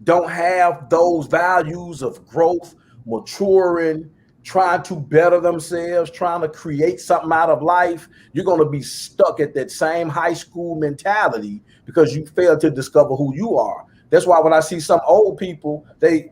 don't have those values of growth, maturing, trying to better themselves, trying to create something out of life, you're going to be stuck at that same high school mentality because you failed to discover who you are. That's why when I see some old people, they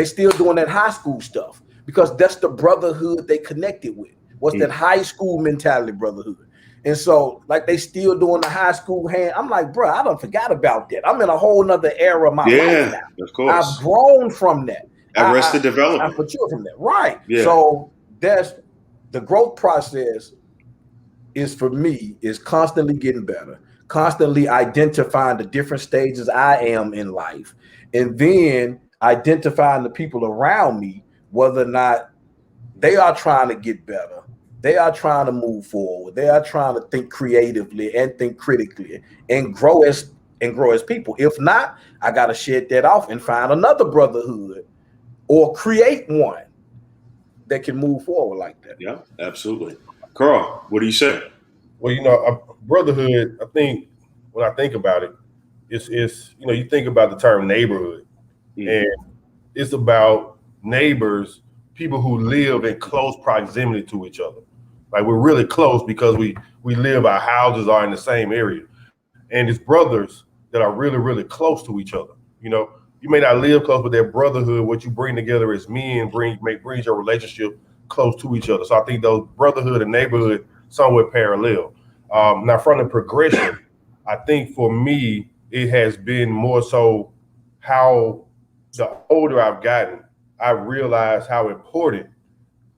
still doing that high school stuff because that's the brotherhood they connected with. What's that high school mentality brotherhood? And so, like, they still doing the high school hand. I'm like, bro, I done forgot about that. I'm in a whole nother era of my life now. Of course. I've grown from that. Arrested development. I've matured from that. Right. Yeah. So that's the growth process is, for me, is constantly getting better, constantly identifying the different stages I am in life, and then identifying the people around me, whether or not they are trying to get better. They are trying to move forward. They are trying to think creatively and think critically and grow as people. If not, I got to shed that off and find another brotherhood or create one that can move forward like that. Yeah, absolutely. Carl, what do you say? Well, you know, brotherhood, I think when I think about it, it's you know, you think about the term neighborhood, and it's about neighbors, people who live in close proximity to each other. Like, we're really close because we live, our houses are in the same area. And it's brothers that are really, really close to each other. You know, you may not live close, but that brotherhood, what you bring together as men, brings your relationship close to each other. So I think those brotherhood and neighborhood somewhat parallel. Now, from the progression, I think for me, it has been more so how the older I've gotten, I realize how important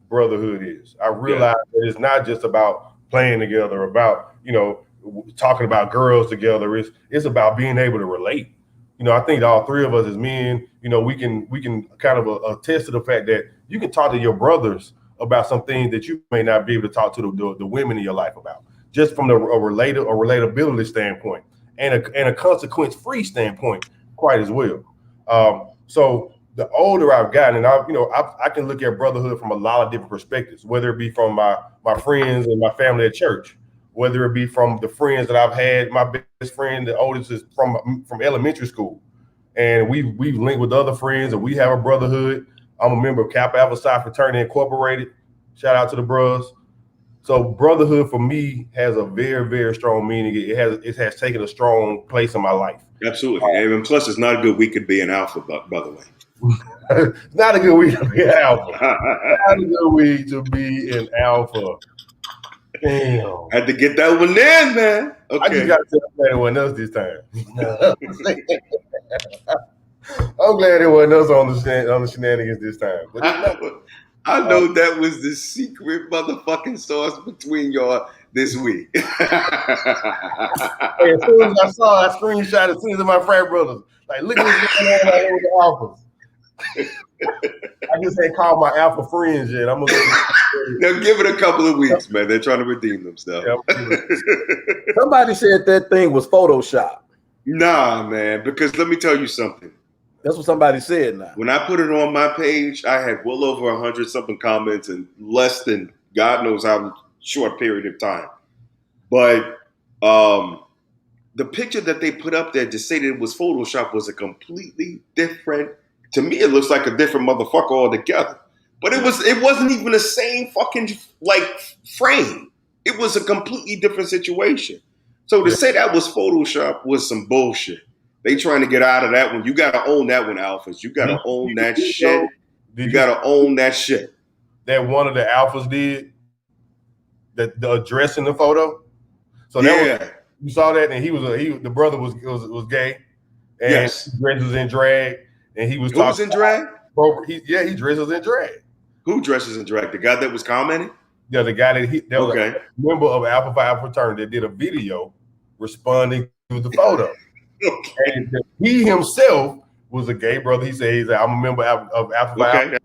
brotherhood is. I realize that it's not just about playing together, about, you know, talking about girls together. It's about being able to relate. You know, I think all three of us as men, you know, we can kind of attest to the fact that you can talk to your brothers about some things that you may not be able to talk to the women in your life about, just from a relatability standpoint and a consequence-free standpoint quite as well. So the older I've gotten, and I can look at brotherhood from a lot of different perspectives, whether it be from my friends and my family at church, whether it be from the friends that I've had. My best friend, the oldest, is from elementary school, and we've linked with other friends, and we have a brotherhood. I'm a member of Kappa Alpha Psi Fraternity Incorporated. Shout out to the bros. So brotherhood for me has a very, very strong meaning. It has taken a strong place in my life. Absolutely, and plus, it's not a good week to be an alpha, by the way. It's not a good week to be an alpha. Not a good week to be an alpha. Damn. Had to get that one in, man. Okay. I just got to tell everyone else this time. I'm glad everyone else on the shenanigans this time. But I know that was the secret motherfucking sauce between y'all this week. Hey, as soon as I saw it, I screenshot as soon as my frat brothers. Like, look at what's going on out here with the alphas. I just ain't called my alpha friends yet. I'm gonna now give it a couple of weeks, man. They're trying to redeem themselves. Somebody said that thing was Photoshop. Nah, man, because let me tell you something. That's what somebody said now. When I put it on my page, I had well over 100 something comments in less than God knows how short period of time. But the picture that they put up there to say that it was Photoshop was a completely different. To me, it looks like a different motherfucker altogether. But it wasn't even the same fucking like frame. It was a completely different situation. So to say that was Photoshop was some bullshit. They trying to get out of that one. You got to own that one, alphas. You got to own that shit. You got to own that shit. That one of the alphas did the address in the photo. So that was, you saw that, and the brother was gay, and yes, dresses in drag, and he was talking. Who's in drag? He dresses in drag. Who dresses in drag? The guy that was commenting? Yeah, the guy that was a member of Alpha Phi Fraternity that did a video responding to the photo. Okay. And he himself was a gay brother. He said, I'm a member of Alpha Phi,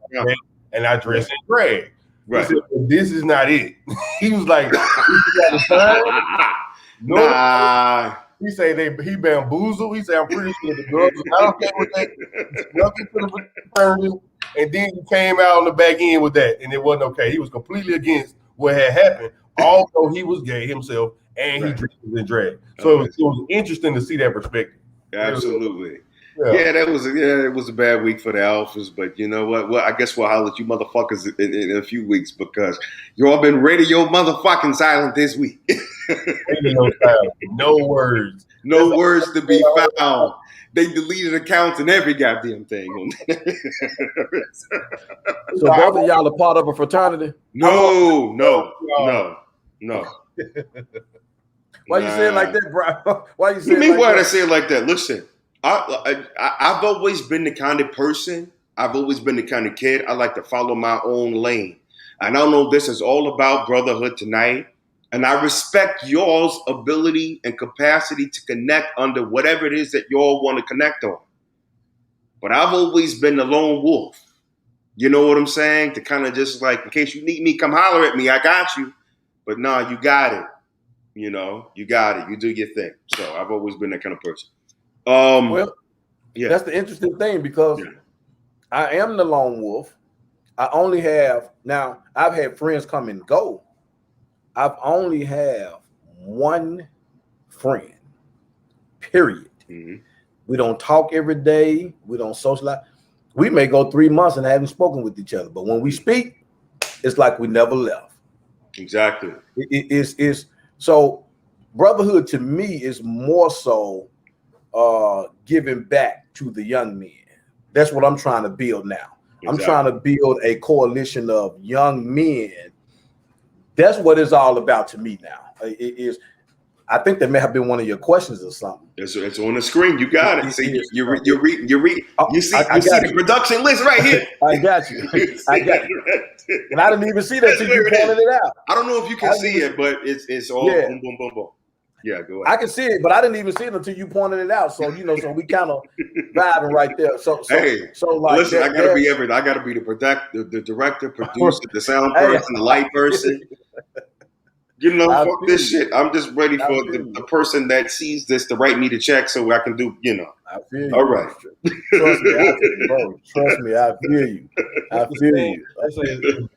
and I dress in drag. Right. He said, this is not it. He was like, nah. He said he bamboozled. He said, I'm pretty sure the girls was not okay with that. He snuck into the fraternity, and then he came out on the back end with that, and it wasn't okay. He was completely against what had happened, although he was gay himself and he was in drag. So it was interesting to see that perspective. Absolutely. Yeah, it was a bad week for the alphas, but you know what? Well, I guess we'll holler at you motherfuckers in a few weeks because you all been radio motherfucking silent this week. Radio silent. No words. No words to be found. They deleted accounts and every goddamn thing. So both of y'all are part of a fraternity? No. Why you say it like that, bro? Why you say it like that? Why did I say it like that? Listen, I've always been the kind of person, I've always been the kind of kid, I like to follow my own lane. And I know this is all about brotherhood tonight. And I respect y'all's ability and capacity to connect under whatever it is that y'all want to connect on. But I've always been the lone wolf. You know what I'm saying? To kind of just like, in case you need me, come holler at me. I got you. But no, you got it. You know, you got it. You do your thing. So I've always been that kind of person. Well, that's the interesting thing because I am the lone wolf. I only have, now I've had friends come and go. I've only have one friend, period. Mm-hmm. We don't talk every day. We don't socialize. We may go 3 months and haven't spoken with each other. But when we speak, it's like we never left. Exactly. It's so brotherhood to me is more so giving back to the young men. That's what I'm trying to build now. Exactly. I'm trying to build a coalition of young men. That's what it's all about to me now. It is. I think that may have been one of your questions or something. It's on the screen. You got it. See, you're reading. You see the production list right here. I got you. I got you. And I didn't even see that till you pointed it out. I don't know if you can see it, but it's all boom, boom, boom, boom. Yeah, go ahead. I can see it, but I didn't even see it until you pointed it out. So so we kind of vibing right there. So like, listen, I gotta be everything. I gotta be the director, producer, the sound person, the light person. You know, fuck this shit. I'm just ready for the person that sees this to write me the check so I can do, you know. I feel you. All right. Trust me, Trust me, I feel you. I feel you.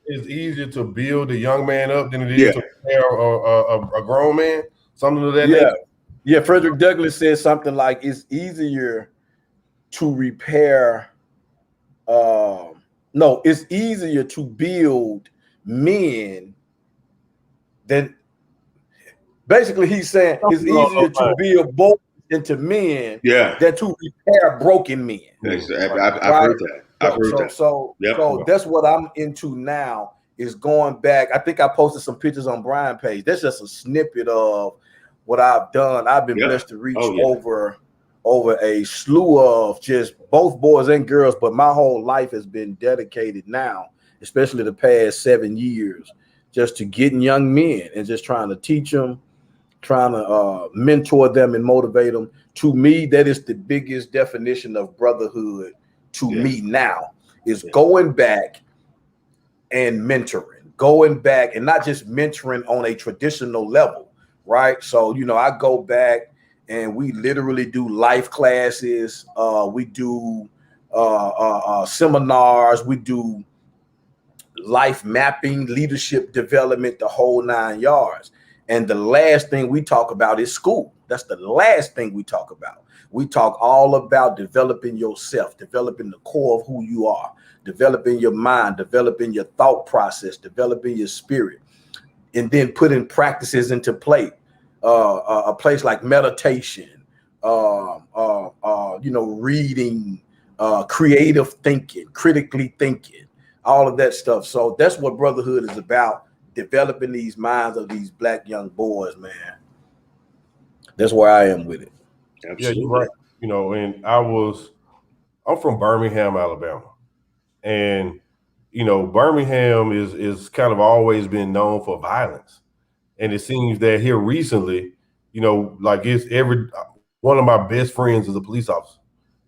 It's easier to build a young man up than it is to prepare a grown man. Something of that nature. Yeah, Frederick Douglass said something like it's easier to repair. It's easier to build men than. Basically, he's saying it's easier to build boys into men than to repair broken men. I've heard that. I've heard that. So that's what I'm into now. Is going back. I think I posted some pictures on Brian's page. That's just a snippet of what I've done. I've been blessed to reach over a slew of just both boys and girls, but my whole life has been dedicated now, especially the past 7 years, just to getting young men and just trying to teach them, trying to mentor them and motivate them. To me, that is the biggest definition of brotherhood to me now, is going back and going back and not just mentoring on a traditional level, right? So, I go back and we literally do life classes. We do seminars. We do life mapping, leadership development, the whole 9 yards. And the last thing we talk about is school. That's the last thing we talk about. We talk all about developing yourself, developing the core of who you are, developing your mind, developing your thought process, developing your spirit, and then putting practices into play. A place like meditation, reading, creative thinking, critically thinking, all of that stuff. So that's what brotherhood is about, developing these minds of these black young boys, man. That's where I am with it. Absolutely. Yeah, you're right. And I'm from Birmingham, Alabama. And, Birmingham is kind of always been known for violence. And it seems that here recently, like one of my best friends is a police officer.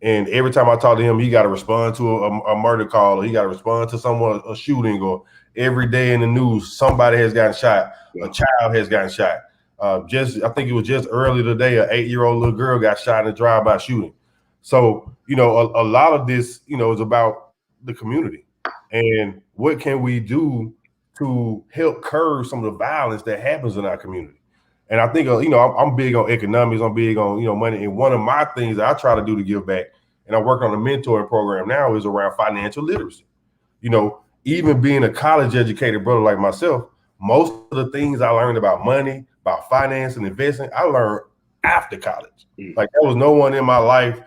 And every time I talk to him, he got to respond to a murder call, or he got to respond to someone, a shooting, or every day in the news, somebody has gotten shot, a child has gotten shot. I think it was just early today, an 8-year-old little girl got shot in a drive-by shooting. So, a lot of this, is about the community and what can we do to help curb some of the violence that happens in our community. And I think, I'm big on economics. I'm big on, money. And one of my things that I try to do to give back, and I work on a mentoring program now, is around financial literacy. Even being a college educated brother like myself, most of the things I learned about money, about finance and investing, I learned after college. Like, there was no one in my life.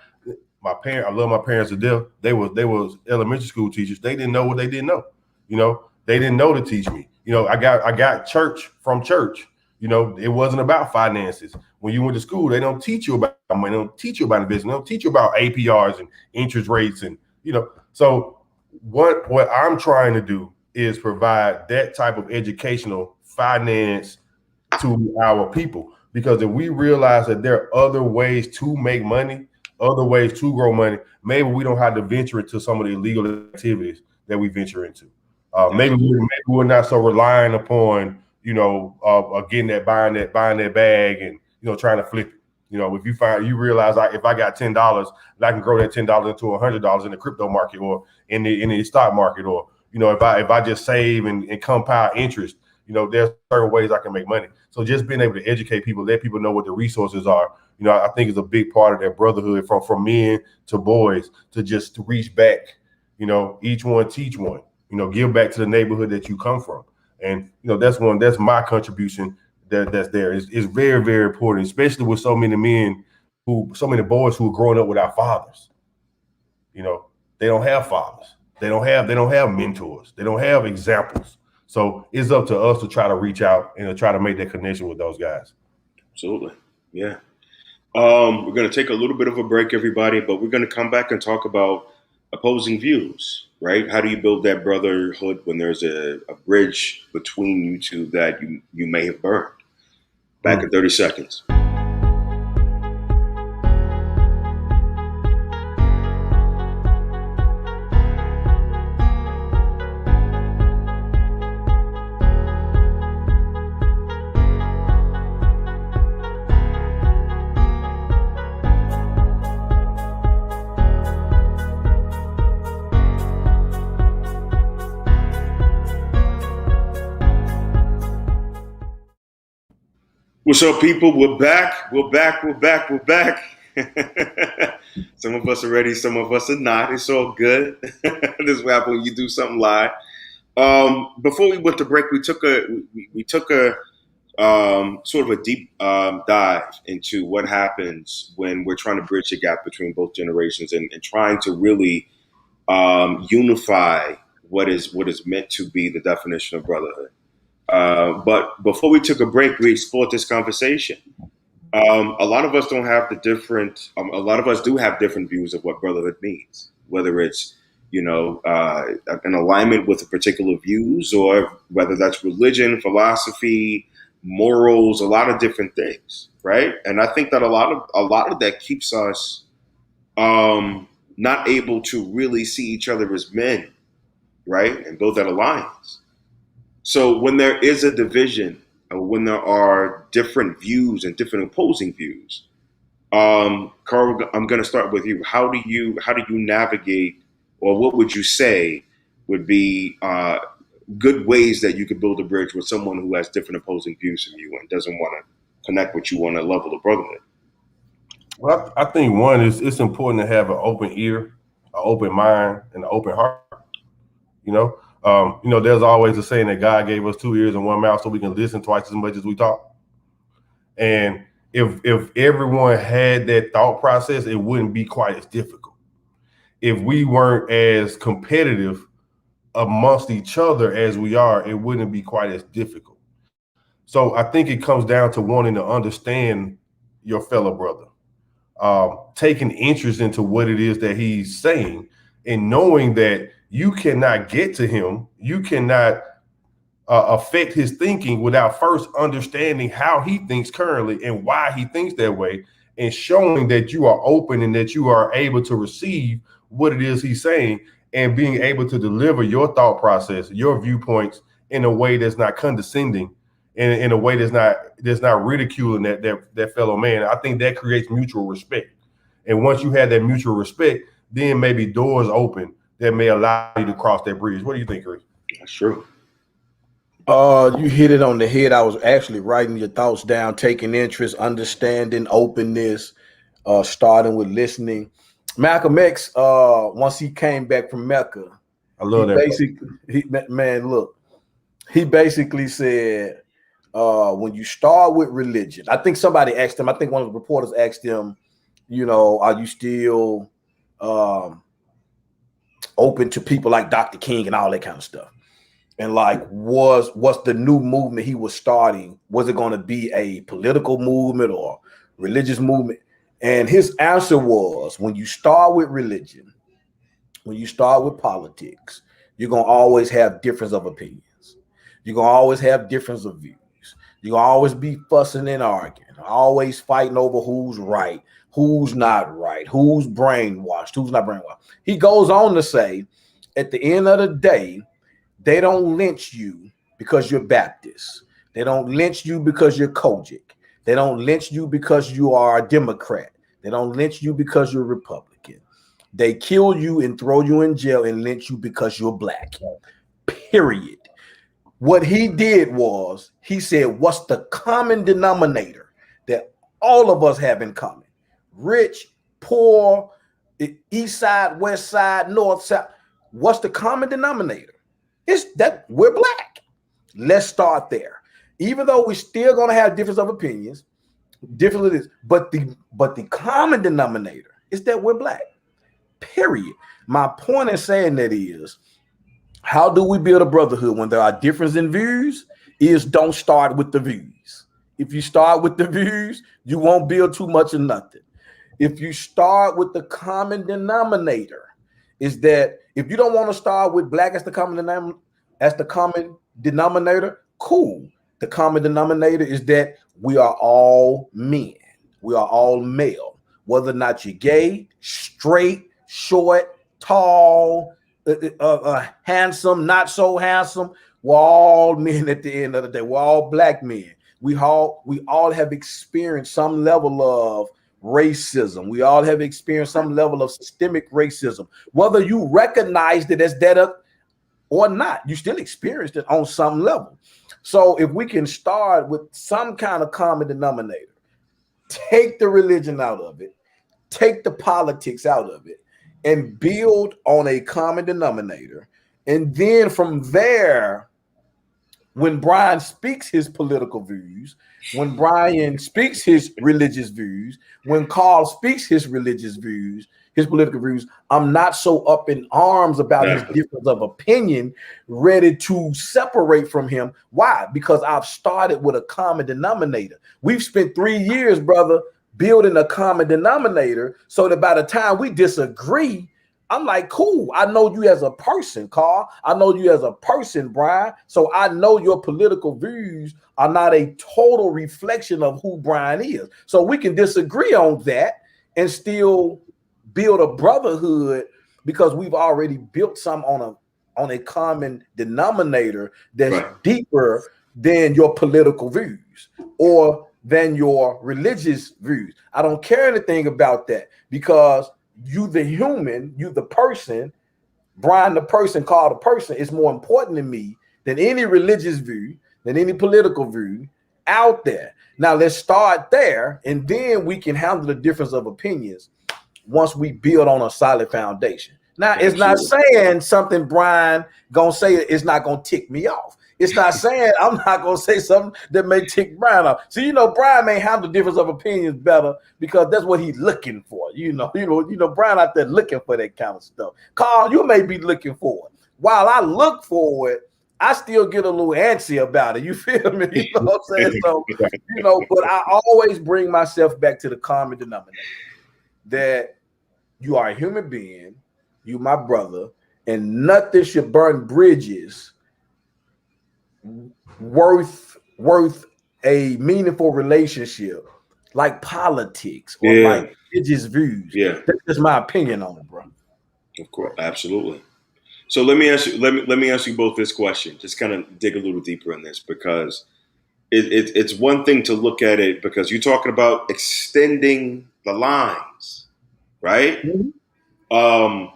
I love my parents to death. They was elementary school teachers. They didn't know what they didn't know. They didn't know to teach me. I got church from church. It wasn't about finances. When you went to school, they don't teach you about money. They don't teach you about investing. They don't teach you about APRs and interest rates. And, so what I'm trying to do is provide that type of educational finance to our people. Because if we realize that there are other ways to make money, other ways to grow money, maybe we don't have to venture into some of the illegal activities that we venture into. Maybe we're not so relying upon, buying that bag and, trying to flip it. If you realize if I got $10, I can grow that $10 into $100 in the crypto market or in the stock market, or, if I just save and compound interest, there's certain ways I can make money. So just being able to educate people, let people know what the resources are, I think is a big part of that brotherhood from men to boys, to just to reach back, each one teach one, give back to the neighborhood that you come from. And, that's my contribution that's there. It's very, very important, especially with so many boys who are growing up without fathers. They don't have fathers. They don't have mentors. They don't have examples. So it's up to us to try to reach out and to try to make that connection with those guys. Absolutely. Yeah. We're going to take a little bit of a break, everybody, but we're going to come back and talk about opposing views, right? How do you build that brotherhood when there's a bridge between you two that you may have burned? Back in 30 seconds. What's up, people? We're back. Some of us are ready, some of us are not. It's all good. This is what happens when you do something live. Before we went to break, we took a sort of a deep dive into what happens when we're trying to bridge the gap between both generations and trying to really unify what is meant to be the definition of brotherhood. But before we took a break, we explored this conversation. A lot of us don't have a lot of us do have different views of what brotherhood means, whether it's, an alignment with the particular views, or whether that's religion, philosophy, morals, a lot of different things. Right. And I think that a lot of that keeps us not able to really see each other as men. Right. And build that alliance. So when there is a division, or when there are different views and different opposing views, Carl, I'm going to start with you. How do you navigate, or what would you say would be good ways that you could build a bridge with someone who has different opposing views from you and doesn't want to connect with you on a level of brotherhood? Well, I think one is it's important to have an open ear, an open mind, and an open heart. There's always a saying that God gave us 2 ears and 1 mouth so we can listen twice as much as we talk. And if everyone had that thought process, it wouldn't be quite as difficult. If we weren't as competitive amongst each other as we are, it wouldn't be quite as difficult. So I think it comes down to wanting to understand your fellow brother, taking interest into what it is that he's saying, and knowing that you cannot get to him, you cannot affect his thinking without first understanding how he thinks currently and why he thinks that way, and showing that you are open and that you are able to receive what it is he's saying, and being able to deliver your thought process, your viewpoints in a way that's not condescending, in a way that's not ridiculing that fellow man. I think that creates mutual respect. And once you have that mutual respect, then maybe doors open that may allow you to cross that bridge. What do you think, Chris? That's true. You hit it on the head. I was actually writing your thoughts down, taking interest, understanding, openness, starting with listening. Malcolm X, once he came back from Mecca, I love that. He basically said, when you start with religion, I think somebody asked him, I think one of the reporters asked him, are you still open to people like Dr. King and all that kind of stuff? And like, what's the new movement he was starting? Was it going to be a political movement or religious movement? And his answer was, when you start with religion, when you start with politics, you're going to always have difference of opinions. You're going to always have difference of views. You're going to always be fussing and arguing, always fighting over who's right, who's not right, who's brainwashed, who's not brainwashed. He goes on to say, at the end of the day, they don't lynch you because you're Baptist. They don't lynch you because you're Kojic. They don't lynch you because you are a Democrat. They don't lynch you because you're Republican. They kill you and throw you in jail and lynch you because you're black. Period. What he did was, he said, what's the common denominator that all of us have in common? Rich, poor, east side, west side, north, south. What's the common denominator? It's that we're black. Let's start there. Even though we're still going to have difference of opinions, differences, but the common denominator is that we're black. Period. My point in saying that is, how do we build a brotherhood when there are differences in views? Is don't start with the views. If you start with the views, you won't build too much of nothing. If you start with the common denominator, is that if you don't want to start with black as the common denominator, cool. The common denominator is that we are all men. We are all male. Whether or not you're gay, straight, short, tall, handsome, not so handsome, we're all men at the end of the day. We're all black men. We all have experienced some level of racism. We all have experienced some level of systemic racism. Whether you recognized it as that or not, you still experienced it on some level. So if we can start with some kind of common denominator, take the religion out of it, take the politics out of it, and build on a common denominator. And then from there, when Brian speaks his political views, when Brian speaks his religious views, when Carl speaks his religious views, his political views, I'm not so up in arms about his difference of opinion, ready to separate from him. Why? Because I've started with a common denominator. We've spent 3 years, brother, building a common denominator so that by the time we disagree, I'm like, cool. I know you as a person, Carl. I know you as a person, Brian. So I know your political views are not a total reflection of who Brian is. So we can disagree on that and still build a brotherhood because we've already built some on a common denominator that's deeper than your political views or than your religious views. I don't care anything about that because you, the human, you, the person, Brian, the person, Carl, the person, is more important to me than any religious view, than any political view out there. Now let's start there, and then we can handle the difference of opinions once we build on a solid foundation. Now, it's not saying something Brian gonna say is not gonna tick me off. It's not saying I'm not gonna say something that may tick Brian off. So Brian may handle difference of opinions better because that's what he's looking for. Brian out there looking for that kind of stuff. Carl, you may be looking for it. While I look for it, I still get a little antsy about it. You feel me? You know what I'm saying? So, but I always bring myself back to the common denominator that you are a human being, you my brother, and nothing should burn bridges worth a meaningful relationship like politics or like religious views. Yeah. That's just my opinion on it, bro. Of course, absolutely. So let me ask you. Let me ask you both this question. Just kind of dig a little deeper in this because it's one thing to look at it because you're talking about extending the lines, right? Mm-hmm.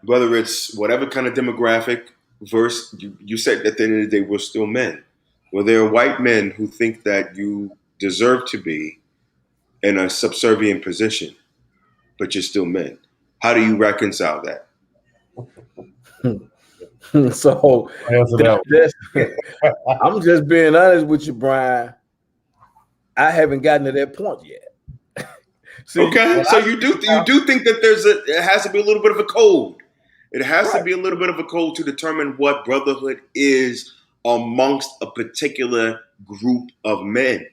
Whether it's whatever kind of demographic, versus you said at the end of the day we're still men. Well, there are white men who think that you deserve to be in a subservient position, but you're still men. How do you reconcile that? So I'm just being honest with you, Brian. I haven't gotten to that point yet. See, okay, so you do think that it has to be a little bit of a code. It has to be a little bit of a code to determine what brotherhood is amongst a particular group of men.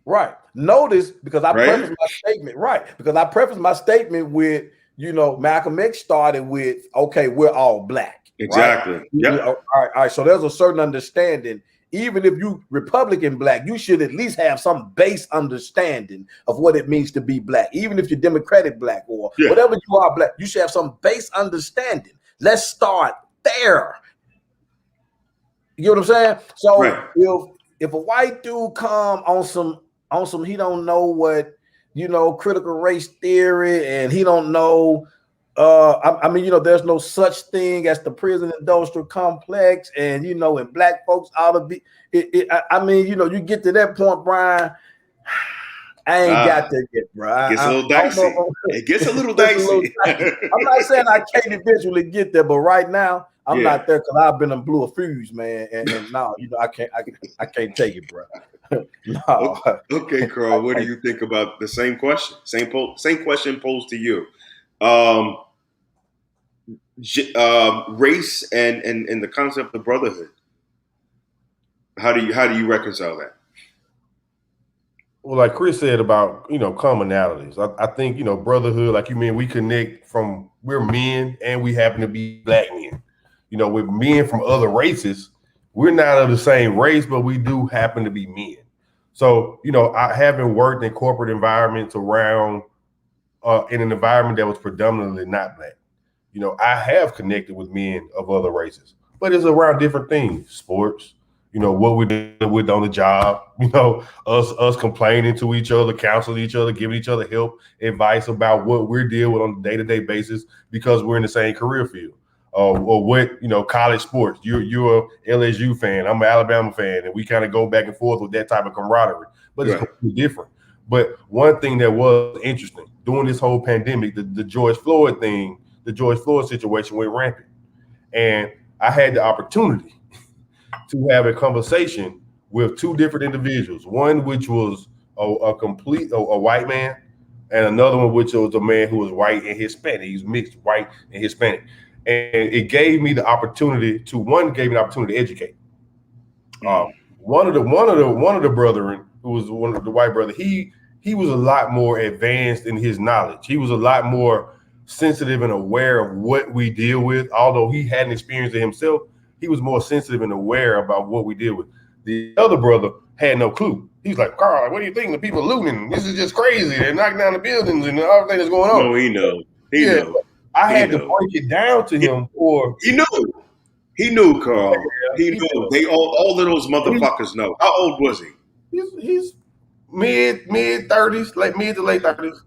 Right. Notice because I prefaced my statement. Right. Because I prefaced my statement with, Malcolm X started with, okay, we're all black. Exactly. Right? Yeah. All right. So there's a certain understanding. Even if you Republican black, you should at least have some base understanding of what it means to be black. Even if you're Democratic black or whatever you are black, you should have some base understanding. Let's start there. You know what I'm saying? So if a white dude come on some he don't know what, critical race theory, and he don't know there's no such thing as the prison industrial complex, and and black folks ought to be you get to that point, Brian. I ain't got that yet, bro. It gets a little dicey. It gets a little dicey. I'm not saying I can't eventually get there, but right now I'm not there because I've been and blew a fuse, man. And no, I can't take it, bro. No. Okay, Carl. What do you think about the same question? Same question posed to you. Race and the concept of brotherhood. How do you reconcile that? Well, like Chris said about, commonalities. I think, brotherhood, like you mean, we connect we're men and we happen to be black men. With men from other races, we're not of the same race, but we do happen to be men. So, I haven't worked in corporate environments around in an environment that was predominantly not black. I have connected with men of other races, but it's around different things, sports, what we're dealing with on the job, us complaining to each other, counseling each other, giving each other help, advice about what we're dealing with on a day-to-day basis because we're in the same career field. Or what, college sports. You're a LSU fan, I'm an Alabama fan, and we kind of go back and forth with that type of camaraderie, but it's completely different. But one thing that was interesting during this whole pandemic, the George Floyd thing, the George Floyd situation went rampant. And I had the opportunity to have a conversation with two different individuals, one which was a white man, and another one which was a man who was white and Hispanic. He's mixed white and Hispanic. And it gave me the opportunity to educate. One of the brethren, who was one of the white brother, he was a lot more advanced in his knowledge. He was a lot more sensitive and aware of what we deal with. Although he hadn't experienced it himself, he was more sensitive and aware about what we deal with. The other brother had no clue. He's like, Carl, what do you think? The people looting? This is just crazy. They're knocking down the buildings and everything that's going on. No, he know. He know. I had to break it down to him He knew. He knew, Carl. He knew. They all of those motherfuckers know. How old was he? He's mid 30s, mid to late 30s.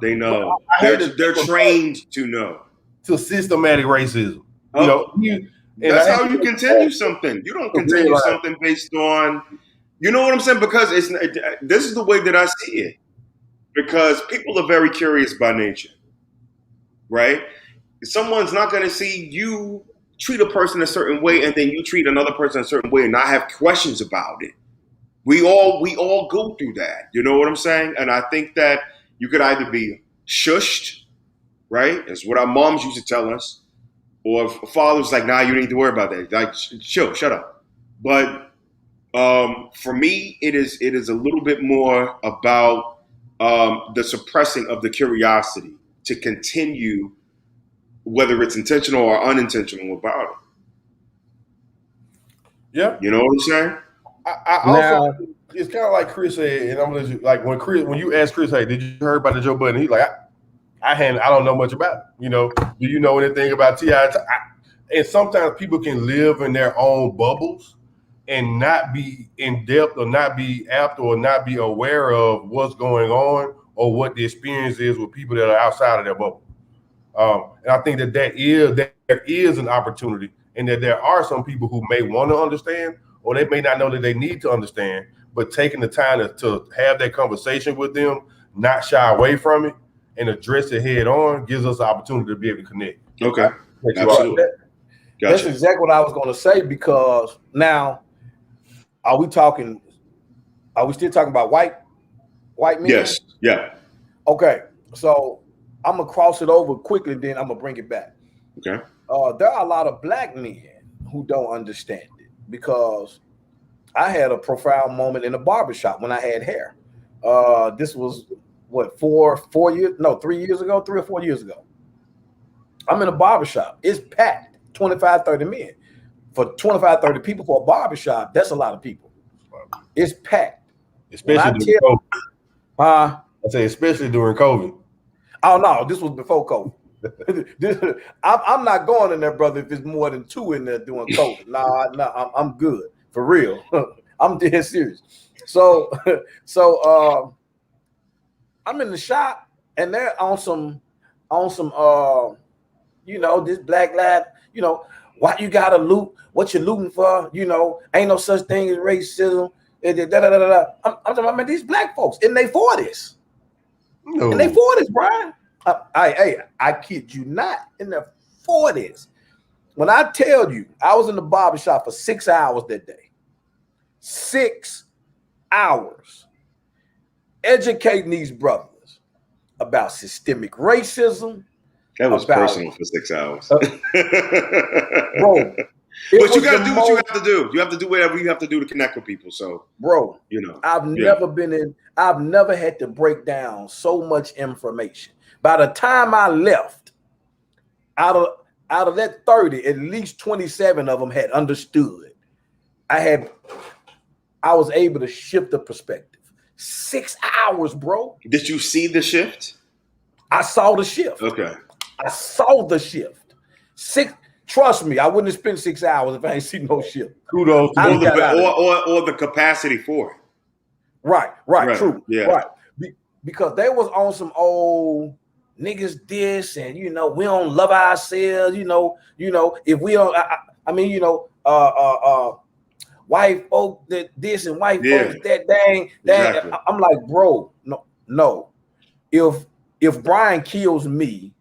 They know. They're trained to know. To systematic racism. That's how you continue something. You don't continue something based on, you know what I'm saying? Because this is the way that I see it. Because people are very curious by nature, right? Someone's not going to see you treat a person a certain way and then you treat another person a certain way and not have questions about it. We all go through that. You know what I'm saying? And I think that you could either be shushed, right? That's what our moms used to tell us. Or father's like, nah, you don't need to worry about that. Like, shut up. But for me, it is a little bit more about the suppressing of the curiosity to continue, whether it's intentional or unintentional about it. Yeah. You know what I'm saying? I also it's kind of like Chris said, and I'm gonna let you, like when you ask Chris, hey, did you heard about the Joe Budden? He's like, I don't know much about it. You know, do you know anything about T.I.? And sometimes people can live in their own bubbles and not be in depth or not be apt or not be aware of what's going on or what the experience is with people that are outside of their bubble. And I think that there is an opportunity, and that there are some people who may want to understand, or they may not know that they need to understand, but taking the time to have that conversation with them, not shy away from it, and address it head on, gives us the opportunity to be able to connect. Okay, absolutely. That's exactly what I was going to say, because now, are we still talking about white men? Yes. Yeah. Okay. So I'm going to cross it over quickly, then I'm going to bring it back. Okay. There are a lot of black men who don't understand it, because I had a profound moment in a barbershop when I had hair. This was what, 3 or 4 years ago. I'm in a barbershop. It's packed, 25, 30 men. For 25, 30 people for a barbershop, that's a lot of people. It's packed. Especially during COVID. I say especially during COVID. Oh, no, this was before COVID. I'm not going in there, brother, if it's more than 2 in there doing COVID. Nah, I'm good. For real. I'm dead serious. So I'm in the shop, and they're on some this black lad, why you gotta loot, what you looting for, ain't no such thing as racism. I'm talking about, man, these black folks in their 40s. No. In their 40s, Brian. I kid you not, in their 40s. When I tell you, I was in the barbershop for 6 hours that day. 6 hours educating these brothers about systemic racism. That was personal for 6 hours. Bro, but you gotta do what you have to do. You have to do whatever you have to do to connect with people. So, bro, I've never had to break down so much information. By the time I left, out of that 30, at least 27 of them had understood. I was able to shift the perspective. 6 hours, bro. Did you see the shift? I saw the shift. Okay. I saw the shift. Trust me, I wouldn't have spent 6 hours if I ain't seen no shift. Kudos. Or the capacity for it. Right. True. Yeah. Right. Because they was on some old niggas this, and we don't love ourselves. If we don't, white folk that this and white folks that dang. Exactly. I'm like, bro, no. If Brian kills me,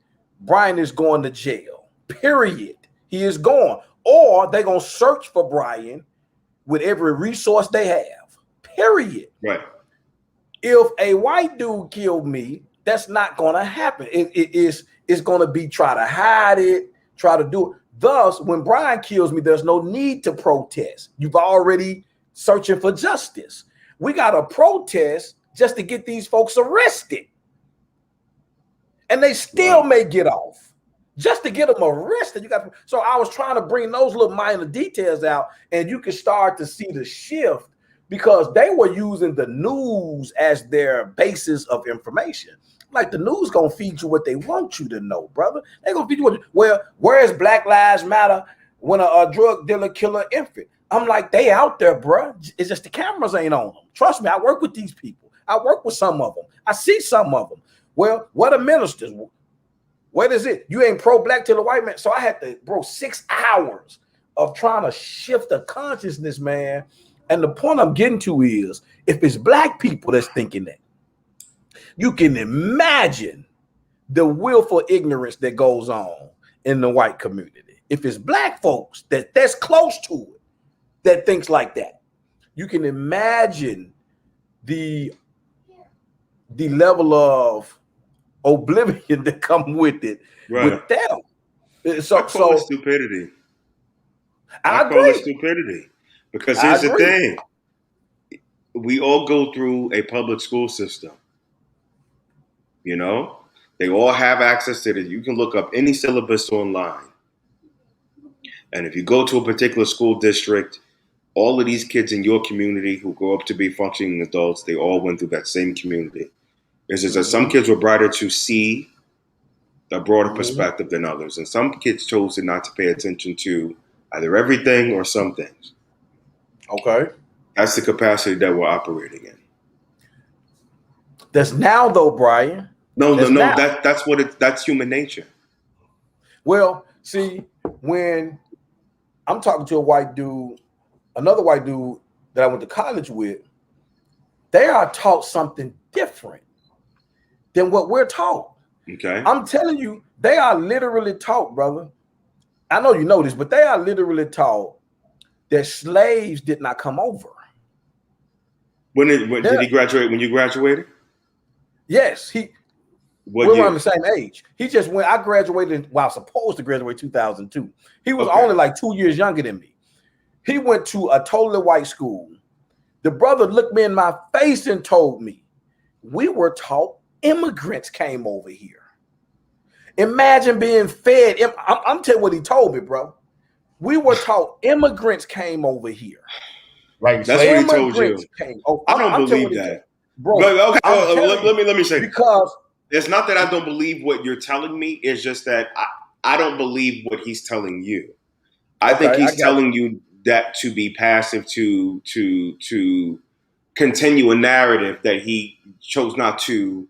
Brian is going to jail. Period. He is gone. Or they're gonna search for Brian with every resource they have. Period. Right. If a white dude killed me, that's not gonna happen. It's gonna be try to hide it, try to do it. Thus, when Brian kills me, there's no need to protest. You've already searching for justice. We got to protest just to get these folks arrested. And they still may get off. Just to get them arrested, so I was trying to bring those little minor details out, and you can start to see the shift, because they were using the news as their basis of information. Like, the news gonna feed you what they want you to know, brother. They gonna feed you where is Black Lives Matter when a drug dealer kill an infant? I'm like, they out there, bro. It's just the cameras ain't on them. Trust me, I work with these people. I work with some of them. I see some of them. Well, what are ministers? What is it? You ain't pro-black till the white man. So I had to, 6 hours of trying to shift the consciousness, man. And the point I'm getting to is, if it's black people that's thinking that, you can imagine the willful ignorance that goes on in the white community. If it's black folks that's close to it, that thinks like that, you can imagine the level of oblivion that come with it. Right. With them. So I call it stupidity. I call it stupidity. Because here's the thing. We all go through a public school system. They all have access to it. You can look up any syllabus online. And if you go to a particular school district, all of these kids in your community who grow up to be functioning adults, they all went through that same community. It's just that some kids were brighter to see a broader perspective than others. And some kids chose not to pay attention to either everything or some things. Okay. That's the capacity that we're operating in. That's now though, Brian. No. That's human nature. Well, see, when I'm talking to a white dude, another white dude that I went to college with, they are taught something different than what we're taught. Okay. I'm telling you, they are literally taught, brother. I know you know this, but they are literally taught that slaves did not come over. When did he graduate? When you graduated? Yes, What we're around the same age. He just went. I graduated. Well, I was supposed to graduate 2002. He was only like 2 years younger than me. He went to a totally white school. The brother looked me in my face and told me, "We were taught immigrants came over here." Imagine being fed. I'm telling you what he told me, bro. We were taught immigrants came over here. Like that's what he told you. I don't believe that, bro. Okay, let me say because it's not that I don't believe what you're telling me. It's just that I don't believe what he's telling you. I think he's telling you that to be passive, to continue a narrative that he chose not to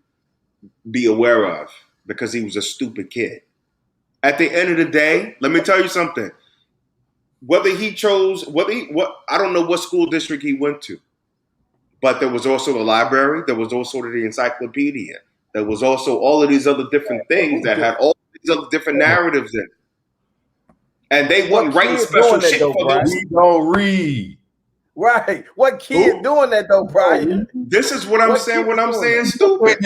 be aware of because he was a stupid kid. At the end of the day, let me tell you something. Whether he chose, I don't know what school district he went to, but there was also the library. There was also the encyclopedia. There was also all of these other different things that had all these other different narratives in it. And they wasn't writing special shit for them. We don't read. Right. What kid doing that though, Brian? This is what I'm saying when I'm saying stupid.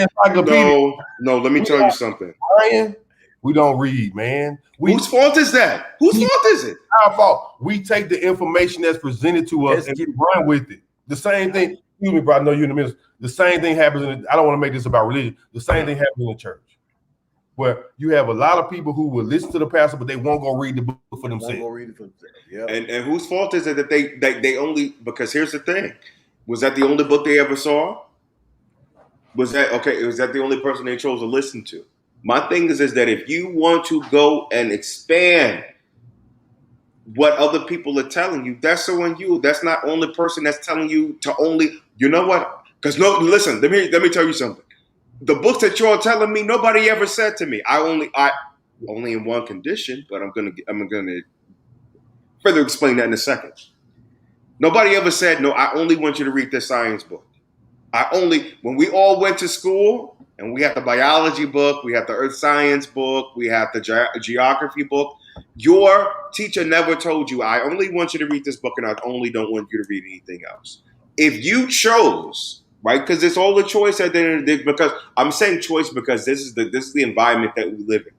No, let me tell you something. Brian, we don't read, man. Whose fault is that? Whose fault is it? Our fault. We take the information that's presented to us and run with it. The same thing, excuse me, bro, I know you in the middle. The same thing happens I don't want to make this about religion. The same thing happens in the church. Where you have a lot of people who will listen to the pastor, but they won't go read the book for themselves. Yeah. And whose fault is it that they only, because here's the thing. Was that the only book they ever saw? Was that the only person they chose to listen to? My thing is that if you want to go and expand what other people are telling you, that's on you. That's not the only person that's telling you to only, you know what? Because listen, let me tell you something. The books that you're telling me, nobody ever said to me. I only in one condition, but I'm gonna further explain that in a second. Nobody ever said, no, I only want you to read this science book. When we all went to school and we had the biology book, we had the earth science book, we had the geography book, your teacher never told you, I only want you to read this book and I only don't want you to read anything else. If you chose, right, because it's all a choice at the end of the day, because I'm saying choice because this is the environment that we live in.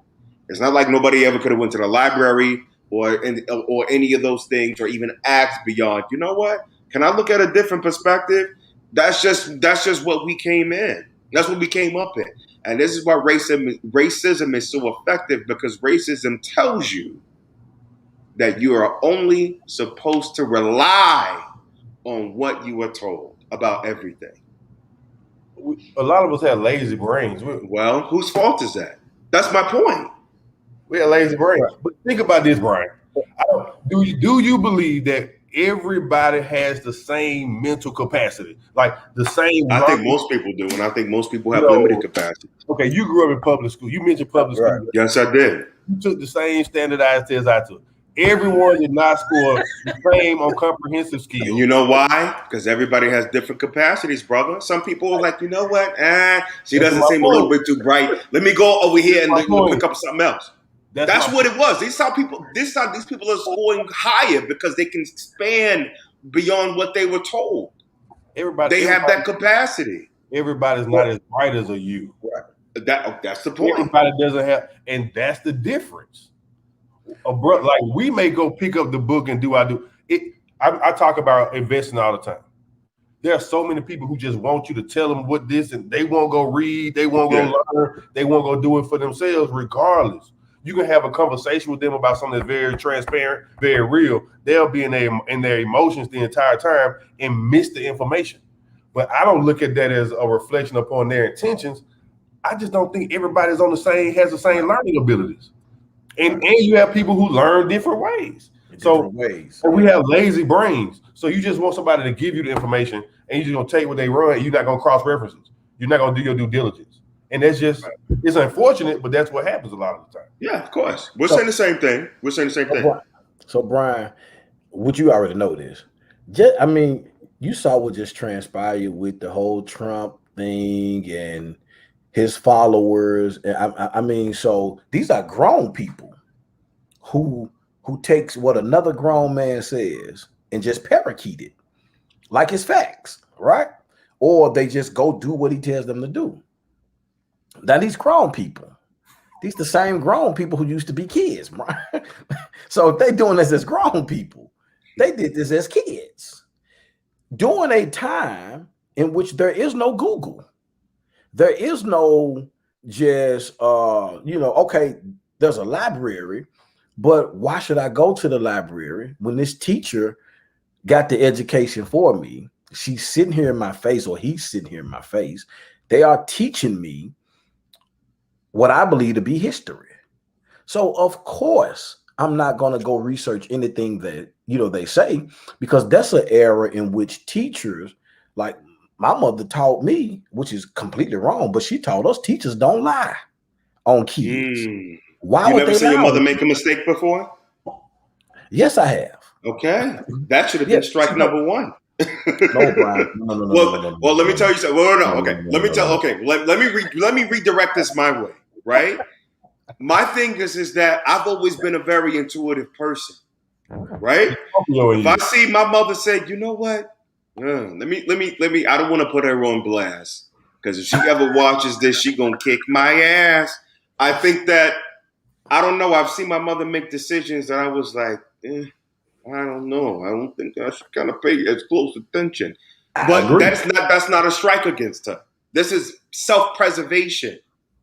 It's not like nobody ever could have went to the library or any of those things or even asked beyond, you know what? Can I look at a different perspective? That's just what we came in. That's what we came up in. And this is why racism is so effective, because racism tells you that you are only supposed to rely on what you were told about everything. A lot of us have lazy brains. Well, whose fault is that? That's my point. We have lazy brains. But think about this, Brian. Do you believe that everybody has the same mental capacity? Like the same? I think most people do, and I think most people have limited capacity. Okay, you grew up in public school. You mentioned public school. Yes, I did. You took the same standardized test I took. Everyone did not score the same on comprehensive skills. And you know why? Because everybody has different capacities, brother. Some people are like, you know what? She doesn't seem a little bit too bright. Let me go over here and pick up something else. That's what it was. These people are scoring higher because they can expand beyond what they were told. They have that capacity. Everybody's not as bright as you. Right. That's the point. Everybody doesn't have, and that's the difference. Like we may go pick up the book and do. I talk about investing all the time. There are so many people who just want you to tell them what this, and they won't go read, they won't go learn, they won't go do it for themselves, regardless. you can have a conversation with them about something that's very transparent, very real. They'll be in their emotions the entire time and miss the information. But I don't look at that as a reflection upon their intentions. I just don't think everybody's has the same learning abilities. And you have people who learn different ways. And we have lazy brains. So you just want somebody to give you the information and you're just gonna take what they run, and you're not gonna cross references. You're not gonna do your due diligence. And that's just it's unfortunate, but that's what happens a lot of the time. Yeah, of course. We're saying the same thing. So Brian, would you already know this? You saw what just transpired with the whole Trump thing and his followers. So these are grown people who takes what another grown man says and just parakeet it like it's facts, right? Or they just go do what he tells them to do. Now these grown people, these the same grown people who used to be kids, right? So if they doing this as grown people, they did this as kids during a time in which there is no Google. There is no just, okay, there's a library, but why should I go to the library when this teacher got the education for me? She's sitting here in my face, or he's sitting here in my face. They are teaching me what I believe to be history. So of course, I'm not going to go research anything that, they say, because that's an era in which teachers, like my mother taught me, which is completely wrong, but she taught us teachers don't lie on kids. Why you would never they seen your lie mother make a mistake before? Yes, I have. Okay. That should have been strike number one. No, Brian. No. Well, let me tell you something. Let me redirect this my way, right? My thing is that I've always been a very intuitive person, right? If I see my mother say, you know what? Let me. I don't want to put her on blast, because if she ever watches this, she gonna kick my ass. I think that, I don't know. I've seen my mother make decisions that I was like, I don't know. I don't think I should kind of pay as close attention. But that's not a strike against her. This is self-preservation.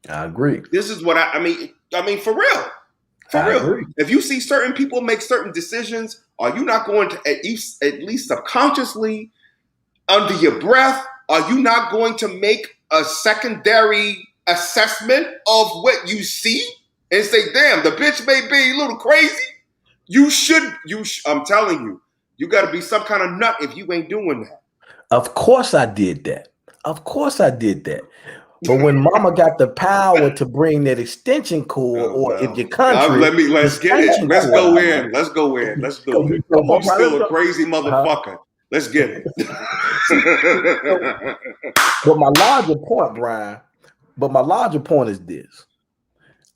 I agree. This is what I mean, for real. Agree. If you see certain people make certain decisions, are you not going to at least subconsciously, under your breath, are you not going to make a secondary assessment of what you see and say, damn, the bitch may be a little crazy? I'm telling you, you got to be some kind of nut if you ain't doing that. Of course I did that. But when mama got the power to bring that extension cord, if your country, let's get it. Let's go in. Let's do it. You still a crazy motherfucker. Let's get it. But my larger point, Brian, is this.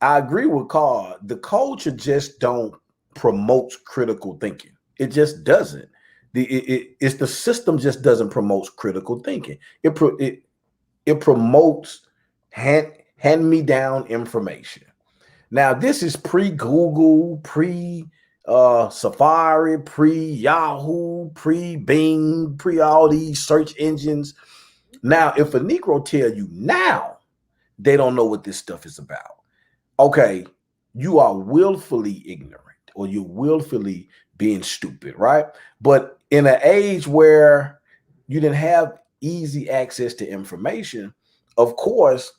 I agree with Carl. The culture just don't promote critical thinking. It just doesn't. It's the system just doesn't promote critical thinking. It promotes hand me down information. Now this is pre-Google, Safari, pre-Yahoo, pre-Bing, pre all these search engines. Now, if a Negro tell you now they don't know what this stuff is about, okay, you are willfully ignorant, or you're willfully being stupid, right? But in an age where you didn't have easy access to information, of course,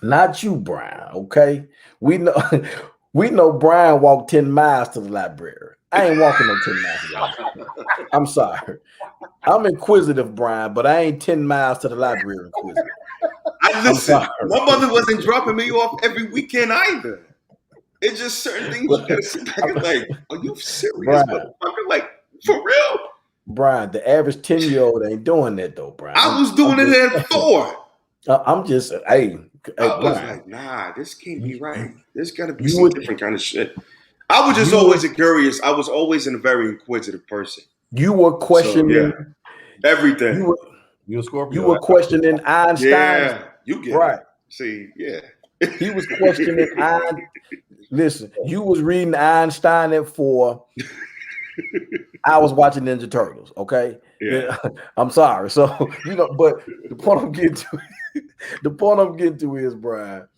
not you, Brian, okay? We know Brian walked 10 miles to the library. I ain't walking no 10 miles. I'm sorry. I'm inquisitive, Brian, but I ain't 10 miles to the library inquisitive. Listen, my mother wasn't dropping me off every weekend either. It's just certain things you gotta sit back and like, are you serious, motherfucker? Like, for real? Brian, the average 10-year-old ain't doing that though, Brian. I was doing it at 4. I'm just, I was like, nah, this can't be right. There's gotta be some different kind of shit. I was just always curious. I was always a very inquisitive person. You were questioning everything. You a Scorpio. You were questioning Einstein. Yeah, you get right. It. See, yeah. He was questioning Einstein. Listen, you was reading Einstein at 4. I was watching Ninja Turtles. Okay. Yeah. I'm sorry. So but the point I'm getting to is, Brian,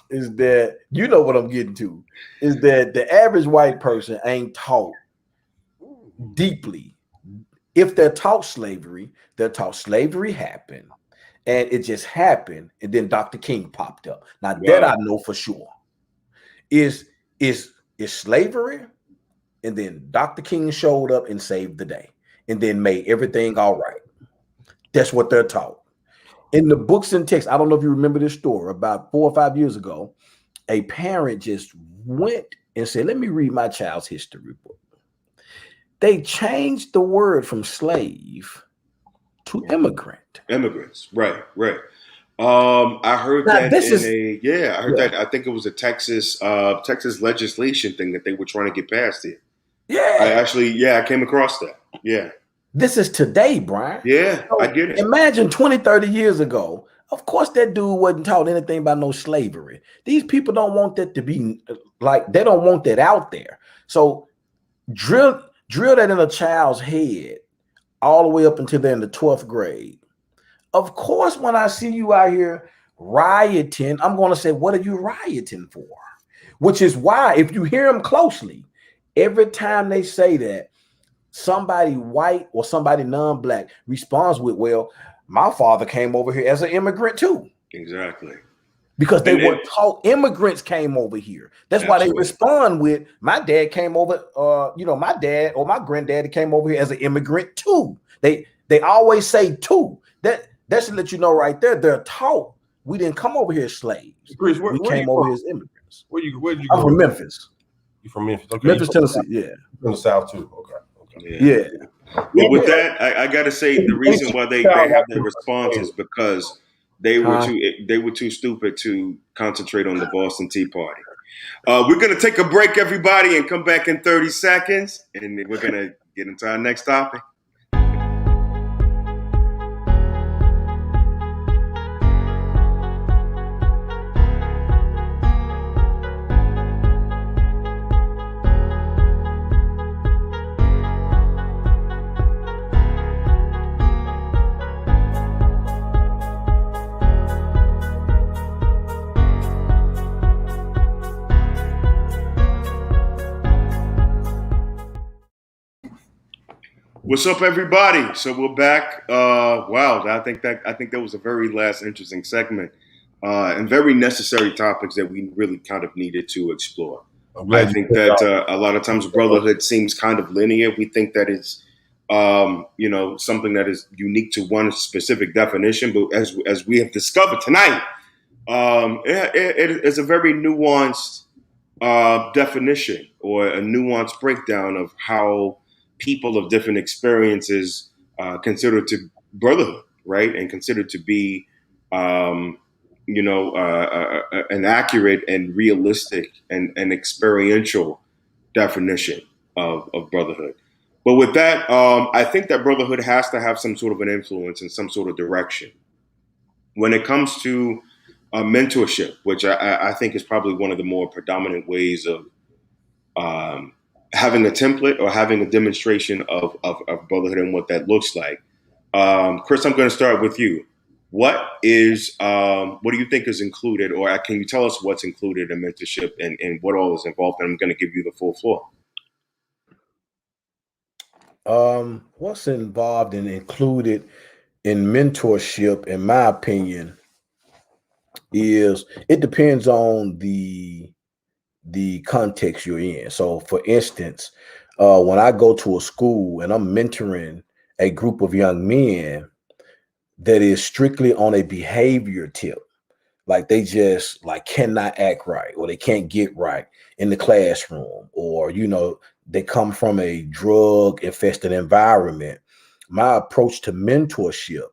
is that, you know what I'm getting to, is that the average white person ain't taught deeply. If they're taught slavery happened, and it just happened, and then Dr. King popped up. Now that I know for sure is slavery, and then Dr. King showed up and saved the day, and then made everything all right. That's what they're taught. In the books and texts, I don't know if you remember this story, about 4 or 5 years ago, a parent just went and said, let me read my child's history book. They changed the word from slave to immigrant. Immigrants, right. I heard Now, that I heard that. I think it was a Texas legislation thing that they were trying to get passed here. Yeah. I came across that. Yeah. This is today, Brian. Yeah, so I get it. Imagine 20, 30 years ago. Of course, that dude wasn't taught anything about no slavery. These people don't want that to be like, they don't want that out there. So drill that in a child's head all the way up until they're in the 12th grade. Of course, when I see you out here rioting, I'm going to say, what are you rioting for? Which is why, if you hear them closely, every time they say that, somebody white or somebody non-black responds with, well, my father came over here as an immigrant too. Exactly. Because they were taught immigrants came over here. That's why they respond with, my dad came over, my dad or my granddaddy came over here as an immigrant too. They always say too. That should let you know right there. They're taught we didn't come over here as slaves. Chris, we came over here as immigrants. Where did you I'm from Memphis. You from Memphis? Okay. Memphis, Tennessee. Yeah. From the South too. Okay. Yeah. But with that, I got to say the reason why they have that response is because they were too stupid to concentrate on the Boston Tea Party. We're going to take a break, everybody, and come back in 30 seconds, and we're going to get into our next topic. What's up, everybody? So we're back. Wow, I think that was a very last interesting segment and very necessary topics that we really kind of needed to explore. I think that a lot of times brotherhood seems kind of linear. We think that it's something that is unique to one specific definition, but as we have discovered tonight, it is a very nuanced definition or a nuanced breakdown of how people of different experiences considered to brotherhood, right? And considered to be, an accurate and realistic and experiential definition of brotherhood. But with that, I think that brotherhood has to have some sort of an influence and some sort of direction. When it comes to mentorship, which I think is probably one of the more predominant ways of having a template or having a demonstration of brotherhood and what that looks like. Chris, I'm going to start with you. What do you think is included, or can you tell us what's included in mentorship and what all is involved? And I'm going to give you the full floor. What's involved and included in mentorship, in my opinion, is it depends on the context you're in. So for instance, when I go to a school and I'm mentoring a group of young men that is strictly on a behavior tip, like they just cannot act right, or they can't get right in the classroom, or, they come from a drug infested environment, my approach to mentorship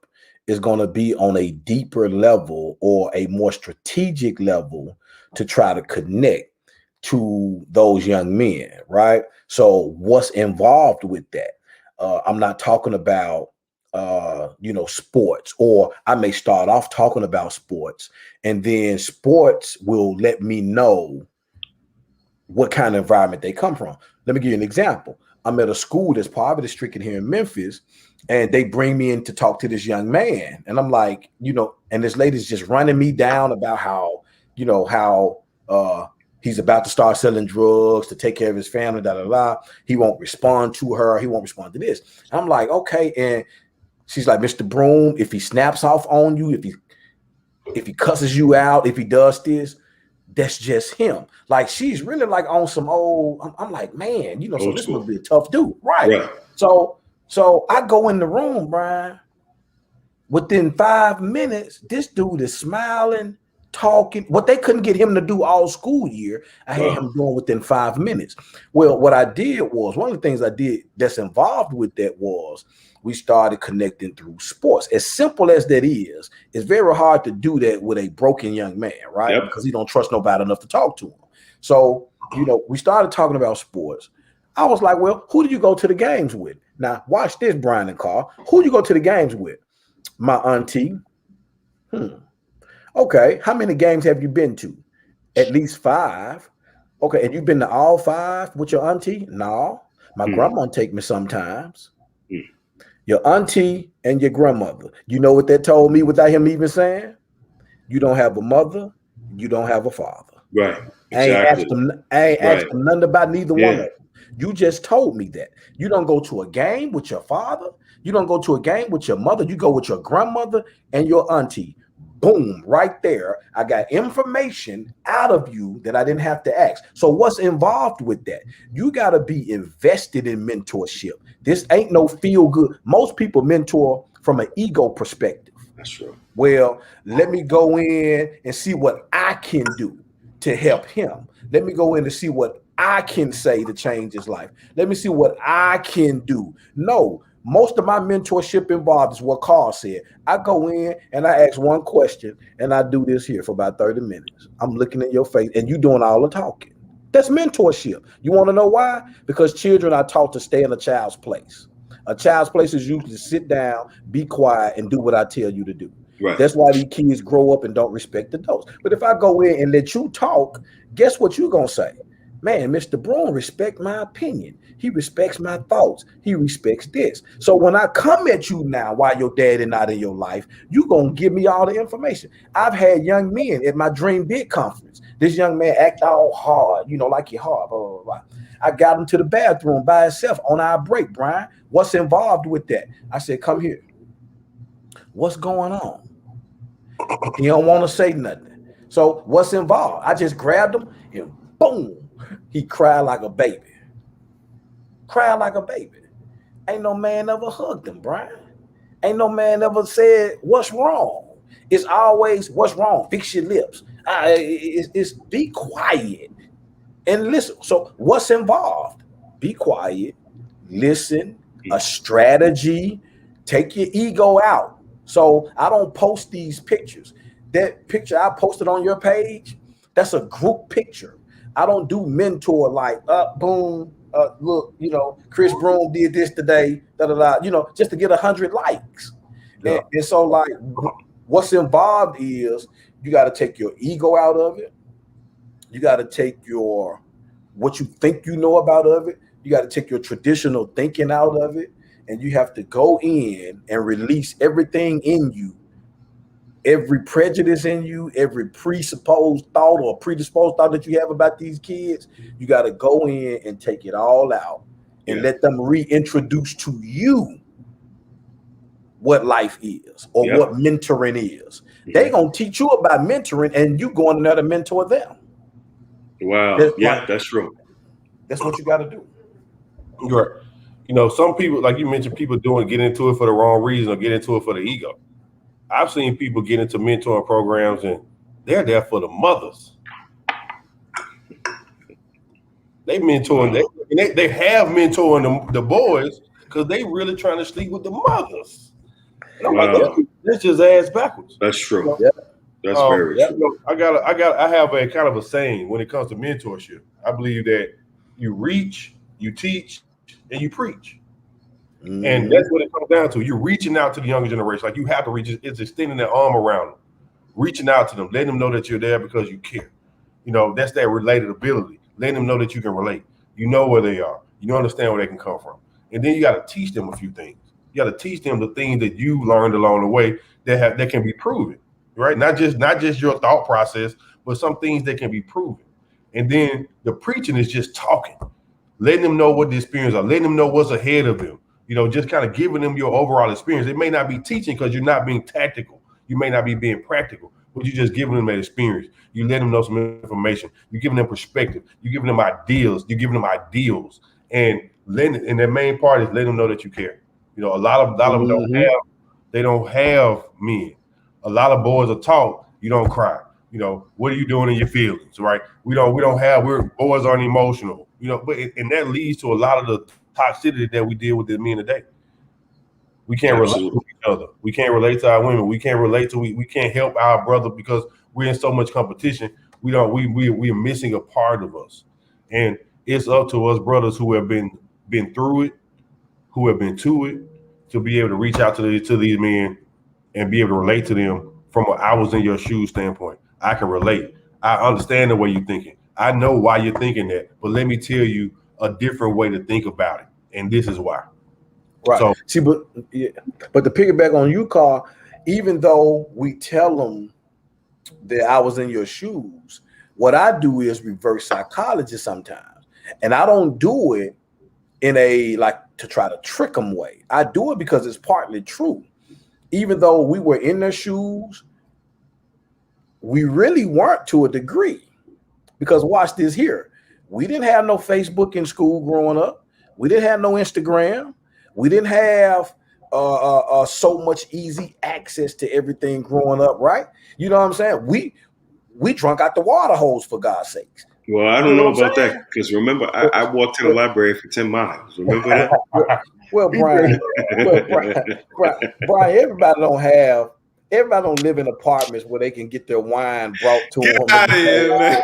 is going to be on a deeper level or a more strategic level to try to connect to those young men, right? So what's involved with that? I'm not talking about, sports, or I may start off talking about sports, and then sports will let me know what kind of environment they come from. Let me give you an example. I'm at a school that's poverty stricken here in Memphis, and they bring me in to talk to this young man. And I'm like, and this lady's just running me down about how how he's about to start selling drugs to take care of his family, he won't respond to her, he won't respond to this. I'm like, okay. And she's like, Mr. Broom, if he snaps off on you, if he cusses you out, if he does this, that's just him. Like, she's really like on some old, I'm like, man, so this must be a tough dude. Right. So I go in the room, Brian. Within 5 minutes, this dude is smiling, talking. What they couldn't get him to do all school year, I had him doing within 5 minutes. Well, what I did was, one of the things I did that's involved with that was, we started connecting through sports. As simple as that is, it's very hard to do that with a broken young man, right? Yep. Because he don't trust nobody enough to talk to him. So, we started talking about sports. I was like, well, who did you go to the games with? Now, watch this, Brian and Carl. Who did you go to the games with? My auntie. Okay, how many games have you been to? At least 5. Okay, and you've been to all 5 with your auntie? No. My grandma take me sometimes. Your auntie and your grandmother. You know what that told me without him even saying? You don't have a mother, you don't have a father. Right. Exactly. I ain't asked them nothing about neither one of them. You just told me that. You don't go to a game with your father. You don't go to a game with your mother. You go with your grandmother and your auntie. Boom, right there. I got information out of you that I didn't have to ask. So what's involved with that? You got to be invested in mentorship. This ain't no feel good. Most people mentor from an ego perspective. That's true. Well, let me go in and see what I can do to help him. Let me go in and see what I can say to change his life. Let me see what I can do. No, most of my mentorship involved is what Carl said. I go in and I ask one question, and I do this here for about 30 minutes. I'm looking at your face, and you doing all the talking. That's mentorship. You want to know why? Because children are taught to stay in a child's place. A child's place is usually to sit down, be quiet, and do what I tell you to do. Right. That's why these kids grow up and don't respect adults. But if I go in and let you talk, guess what you're going to say? Man, Mr. Brown respects my opinion. He respects my thoughts. He respects this. So when I come at you now while your daddy not in your life, you're going to give me all the information. I've had young men at my Dream Big conference. This young man act all hard, like he hard, blah, blah, blah. I got him to the bathroom by himself on our break, Brian. What's involved with that? I said, come here. What's going on? He don't want to say nothing. So what's involved? I just grabbed him and boom. He cried like a baby. Cried like a baby. Ain't no man ever hugged him, Brian. Ain't no man ever said, what's wrong? It's always, what's wrong? Fix your lips. It's be quiet and listen. So what's involved? Be quiet, listen, a strategy, take your ego out. So I don't post these pictures. That picture I posted on your page, that's a group picture. I don't do mentor like boom, look, Chris Broom did this today, just to get 100 likes. Yeah. And so like what's involved is you got to take your ego out of it. You got to take what you think you know about of it. You got to take your traditional thinking out of it. And you have to go in and release everything in you, every prejudice in you, every presupposed thought or predisposed thought that you have about these kids. You got to go in and take it all out and let them reintroduce to you what life is or what mentoring is. They're going to teach you about mentoring and you going in there to mentor them. Wow. That's true. That's what you got to do. Right. Some people, like you mentioned, people get into it for the wrong reason or get into it for the ego. I've seen people get into mentoring programs and they're there for the mothers. They mentoring, they have mentoring the boys because they really trying to sleep with the mothers. And I'm like, that's just ass backwards. That's true. That's very true. I have a kind of a saying when it comes to mentorship. I believe that you reach, you teach, and you preach. Mm-hmm. And that's what it comes down to. You're reaching out to the younger generation. Like you have to reach, it's extending that arm around them, reaching out to them, letting them know that you're there because you care. That's that related ability. Letting them know that you can relate. You know where they are. You understand where they can come from. And then you got to teach them a few things. You got to teach them the things that you learned along the way that can be proven, right? Not just your thought process, but some things that can be proven. And then the preaching is just talking, letting them know what the experience are, letting them know what's ahead of them. Just kind of giving them your overall experience. It may not be teaching because you're not being tactical. You may not be being practical, but you're just giving them that experience. You let them know some information. You're giving them perspective. You're giving them ideas. You're giving them ideals. And the main part is letting them know that you care. A lot of them don't have men. A lot of boys are taught you don't cry. What are you doing in your feelings, right? We're boys aren't emotional, and that leads to a lot of the toxicity that we deal with the men today. We can't relate to each other. We can't relate to our women. We can't relate to we can't help our brother because we're in so much competition. We're missing a part of us. And it's up to us brothers who have been through it, who have been to it, to be able to reach out to these men and be able to relate to them from I was in your shoes standpoint. I can relate. I understand the way you're thinking. I know why you're thinking that, but let me tell you a different way to think about it. And this is why. Right. So, see, but to piggyback on you, Carl, even though we tell them that I was in your shoes, what I do is reverse psychology sometimes. And I don't do it in a to try to trick them way. I do it because it's partly true. Even though we were in their shoes, we really weren't to a degree. Because watch this here. We didn't have no Facebook in school growing up. We didn't have no Instagram. We didn't have so much easy access to everything growing up, right? You know what I'm saying? We drunk out the water hose, for God's sakes. Well, I don't know about that because remember, I walked to the library for 10 miles. Remember that? Well, Brian, everybody don't live in apartments where they can get their wine brought to them. Get out of here, man.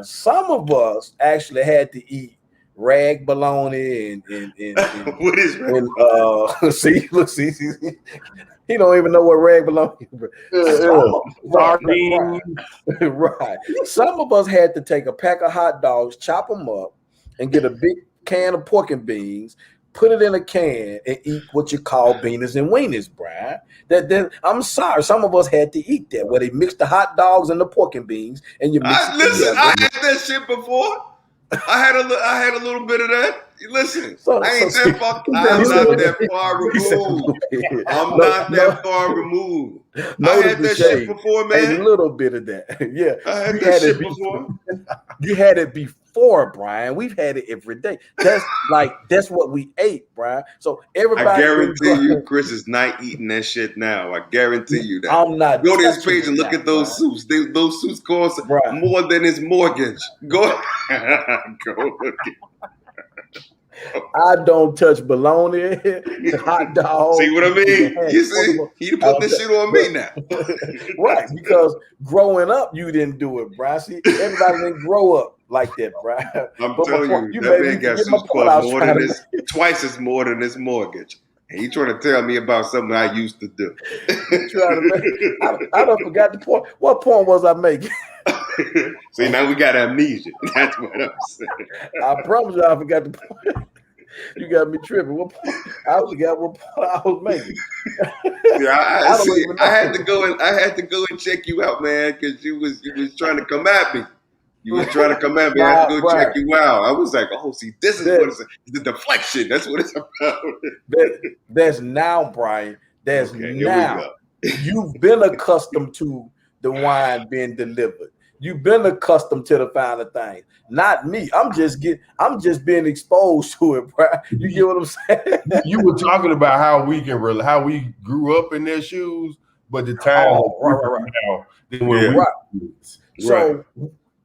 Some of us actually had to eat rag bologna and what is rag? See, he don't even know what rag bologna is. Right. Some of us had to take a pack of hot dogs, chop them up, and get a big can of pork and beans, put it in a can, and eat what you call beanies and weenies, Brian. I'm sorry, some of us had to eat that, where they mix the hot dogs and the pork and beans, and you mix it together. I had that shit before. I had a little bit of that. Listen, I ain't that far. I'm not that far removed. I'm not that far removed. I had that shit before, man. A little bit of that. Yeah. I had that shit before. You had it before, Brian. We've had it every day. That's what we ate, Brian. So everybody, I guarantee you, Chris is not eating that shit now. I guarantee you that. I'm not. Go to his page and look at those suits. Those suits cost more than his mortgage. Go look at. I don't touch bologna, hot dogs. See what I mean? You see, he put this shit on me now. Right, because growing up, you didn't do it, Brian. See, everybody didn't grow up like that, Brian. I'm telling you, that man got suits cost more than this, twice as more than his mortgage. And he trying to tell me about something I used to do. I don't forgot the point. What point was I making? See, now we got amnesia. That's what I'm saying. I promise you I forgot the point. You got me tripping. What point? I forgot what point I was making. I had to go and check you out, man, because you was trying to come at me. You was trying to come at me. I had to go check you out. I was like, oh, see, this is what it's the deflection. That's what it's about. That's now, Brian. That's okay, now. You've been accustomed to the wine being delivered. You've been accustomed to the finer things. Not me. I'm just being exposed to it, bro. You get what I'm saying? You were talking about how we grew up in their shoes, but the time So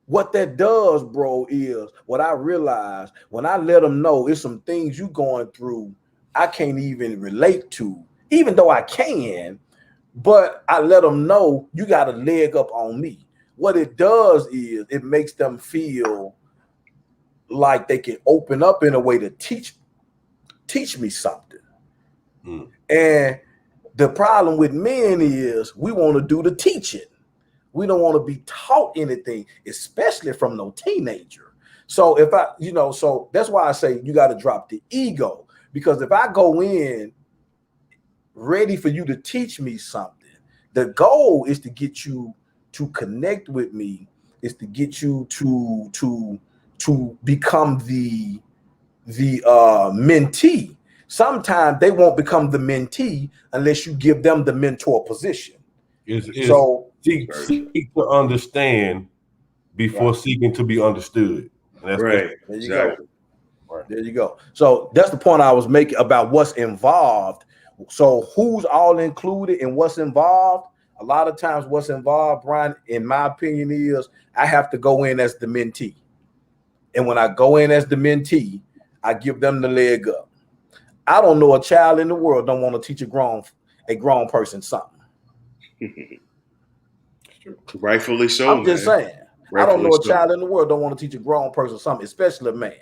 what that does, bro, is what I realized when I let them know it's some things you going through I can't even relate to, even though I can, but I let them know you got a leg up on me. What it does is it makes them feel like they can open up in a way to teach me something. And the problem with men is we want to do the teaching. We don't want to be taught anything, especially from no teenager. So so that's why I say you got to drop the ego, because if I go in ready for you to teach me something, The goal is to get you to connect with me, is to get you to become the mentee. Sometimes they won't become the mentee unless you give them the mentor position. So seek to understand before seeking to be understood. Right. There you Exactly. go. Right. There you go. So that's the point I was making about what's involved. So who's all included and what's involved? A lot of times what's involved, Brian, in my opinion, is I have to go in as the mentee. And when I go in as the mentee, I give them the leg up. I don't know a child in the world don't want to teach a grown person something. Rightfully so. I'm just saying. I don't know a child in the world don't want to teach a grown person something, especially a man.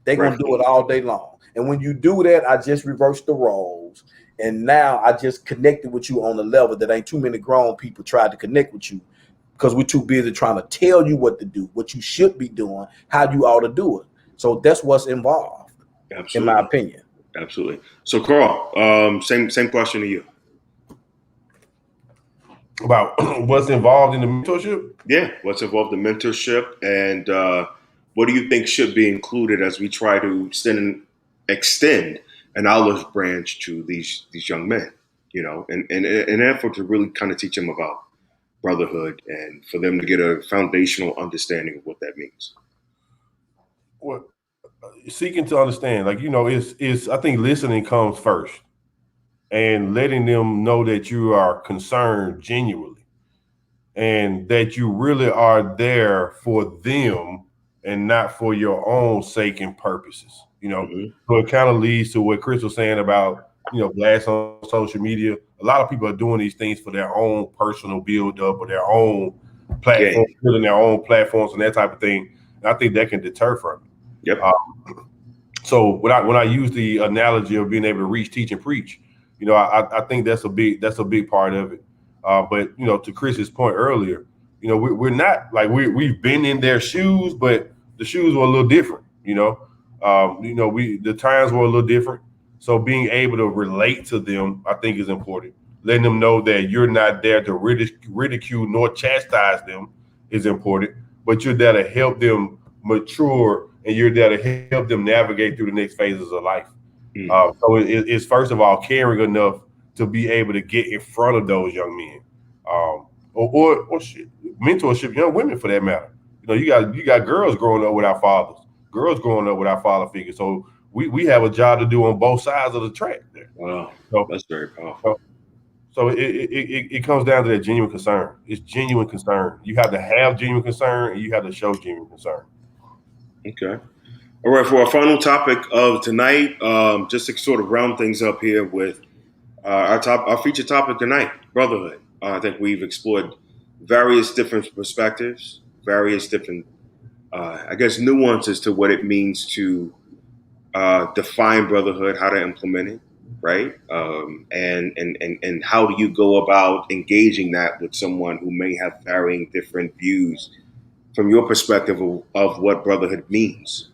They're going to do it all day long. And when you do that, I just reverse the roles. And now I just connected with you on a level that ain't too many grown people tried to connect with you because we're too busy trying to tell you what to do, what you should be doing, how you ought to do it. So that's what's involved, in my opinion. Absolutely. So, Carl, same question to you. About what's involved in the mentorship? Yeah, what's involved in mentorship, and what do you think should be included as we try to extend an olive branch to these young men, you know, in an effort to really kind of teach them about brotherhood and for them to get a foundational understanding of what that means? Well, seeking to understand, like, you know, it's I think listening comes first, and letting them know that you are concerned genuinely and that you really are there for them and not for your own sake and purposes, you know. So it kind of leads to what Chris was saying about, you know, blasts on social media. A lot of people are doing these things for their own personal build up or their own platform, building their own platforms and that type of thing. And I think that can deter from it. Yep. So when I use the analogy of being able to reach, teach, and preach, you know, I think that's a big part of it. But, you know, to Chris's point earlier, you know, we're not like we've been in their shoes, but the shoes were a little different. You know, the times were a little different. So being able to relate to them, I think, is important. Letting them know that you're not there to ridicule nor chastise them is important, but you're there to help them mature, and you're there to help them navigate through the next phases of life. So it's first of all caring enough to be able to get in front of those young men, or shit, mentorship young women for that matter. You know, you got girls growing up without fathers, girls growing up without father figures. So we have a job to do on both sides of the track there. Wow, so, that's very powerful. So it comes down to that genuine concern. It's genuine concern. You have to have genuine concern, and you have to show genuine concern. Okay. All right, for our final topic of tonight, just to sort of round things up here with our feature topic tonight, brotherhood. I think we've explored various different perspectives, various different, I guess, nuances to what it means to define brotherhood, how to implement it, right? And how do you go about engaging that with someone who may have varying different views from your perspective of what brotherhood means.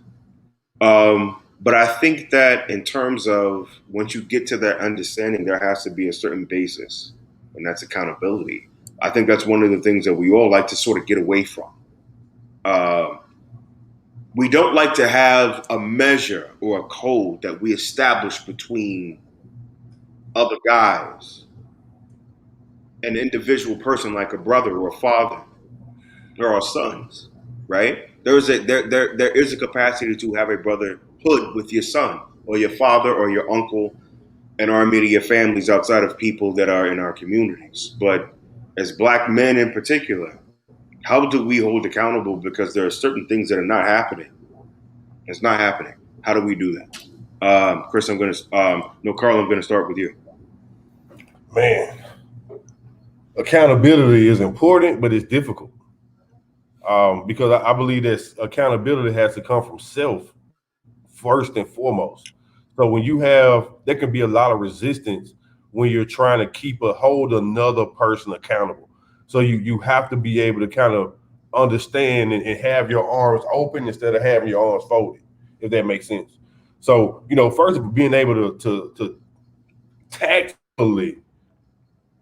But I think that in terms of once you get to that understanding, there has to be a certain basis, and that's accountability. I think that's one of the things that we all like to sort of get away from. We don't like to have a measure or a code that we establish between other guys, an individual person like a brother or a father or our sons, right? There is a capacity to have a brotherhood with your son or your father or your uncle and our immediate families outside of people that are in our communities. But as Black men in particular, how do we hold accountable? Because there are certain things that are not happening. It's not happening. How do we do that? Chris, Carl, I'm going to start with you. Man, accountability is important, but it's difficult. Because I believe that accountability has to come from self first and foremost. So when there can be a lot of resistance when you're trying to hold another person accountable. So you have to be able to kind of understand and have your arms open instead of having your arms folded, if that makes sense. So, you know, first being able to tactfully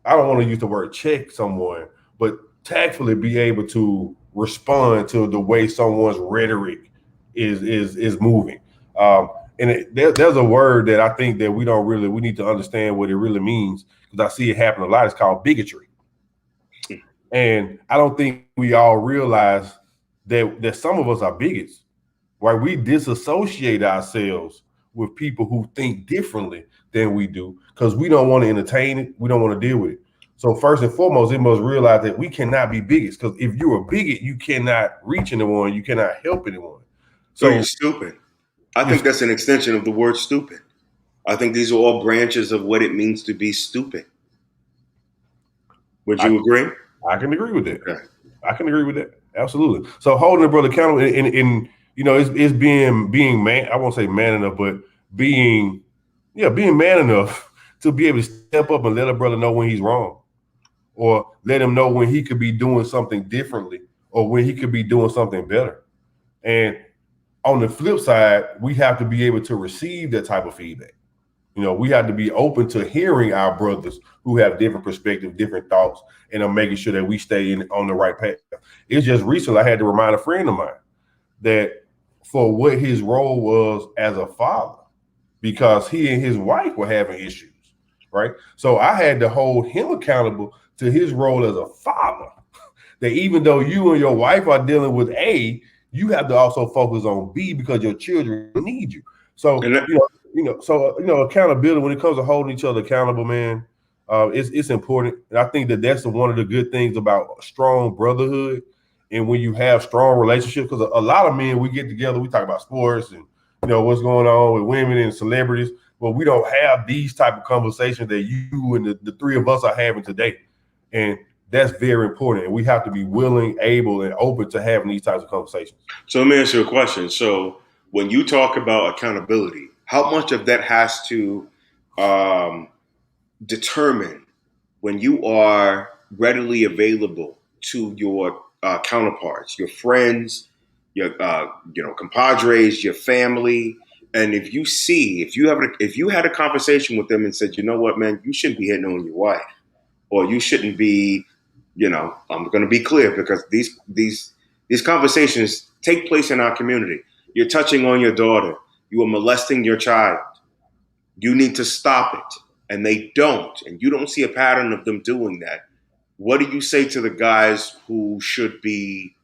I don't want to use the word check someone, but tactfully be able to respond to the way someone's rhetoric is moving. And there's a word that I think that we need to understand what it really means, because I see it happen a lot. It's called bigotry. And I don't think we all realize that some of us are bigots, right? We disassociate ourselves with people who think differently than we do because we don't want to entertain it. We don't want to deal with it. So first and foremost, it must realize that we cannot be bigots, because if you're a bigot, you cannot reach anyone. You cannot help anyone. So you're stupid. I think that's an extension of the word stupid. I think these are all branches of what it means to be stupid. Would you agree? I can agree with that. Okay. I can agree with that. Absolutely. So holding a brother accountable in it's being man, I won't say man enough, but being man enough to be able to step up and let a brother know when he's wrong, or let him know when he could be doing something differently, or when he could be doing something better. And on the flip side, we have to be able to receive that type of feedback. We have to be open to hearing our brothers who have different perspectives, different thoughts, and I'm making sure that we stay on the right path. It's just recently I had to remind a friend of mine that for what his role was as a father, because he and his wife were having issues, right? So I had to hold him accountable to his role as a father, that even though you and your wife are dealing with A, you have to also focus on B, because your children need you. So, accountability, when it comes to holding each other accountable, man, it's important. And I think that's one of the good things about strong brotherhood. And when you have strong relationships, because a lot of men, we get together, we talk about sports and what's going on with women and celebrities, but we don't have these type of conversations that you and the three of us are having today. And that's very important. And we have to be willing, able, and open to having these types of conversations. So let me ask you a question. So when you talk about accountability, how much of that has to determine when you are readily available to your counterparts, your friends, your compadres, your family, and if you had a conversation with them and said, you know what, man, you shouldn't be hitting on your wife, or you shouldn't be, I'm going to be clear, because these conversations take place in our community. You're touching on your daughter. You are molesting your child. You need to stop it. And they don't. And you don't see a pattern of them doing that. What do you say to the guys who should be,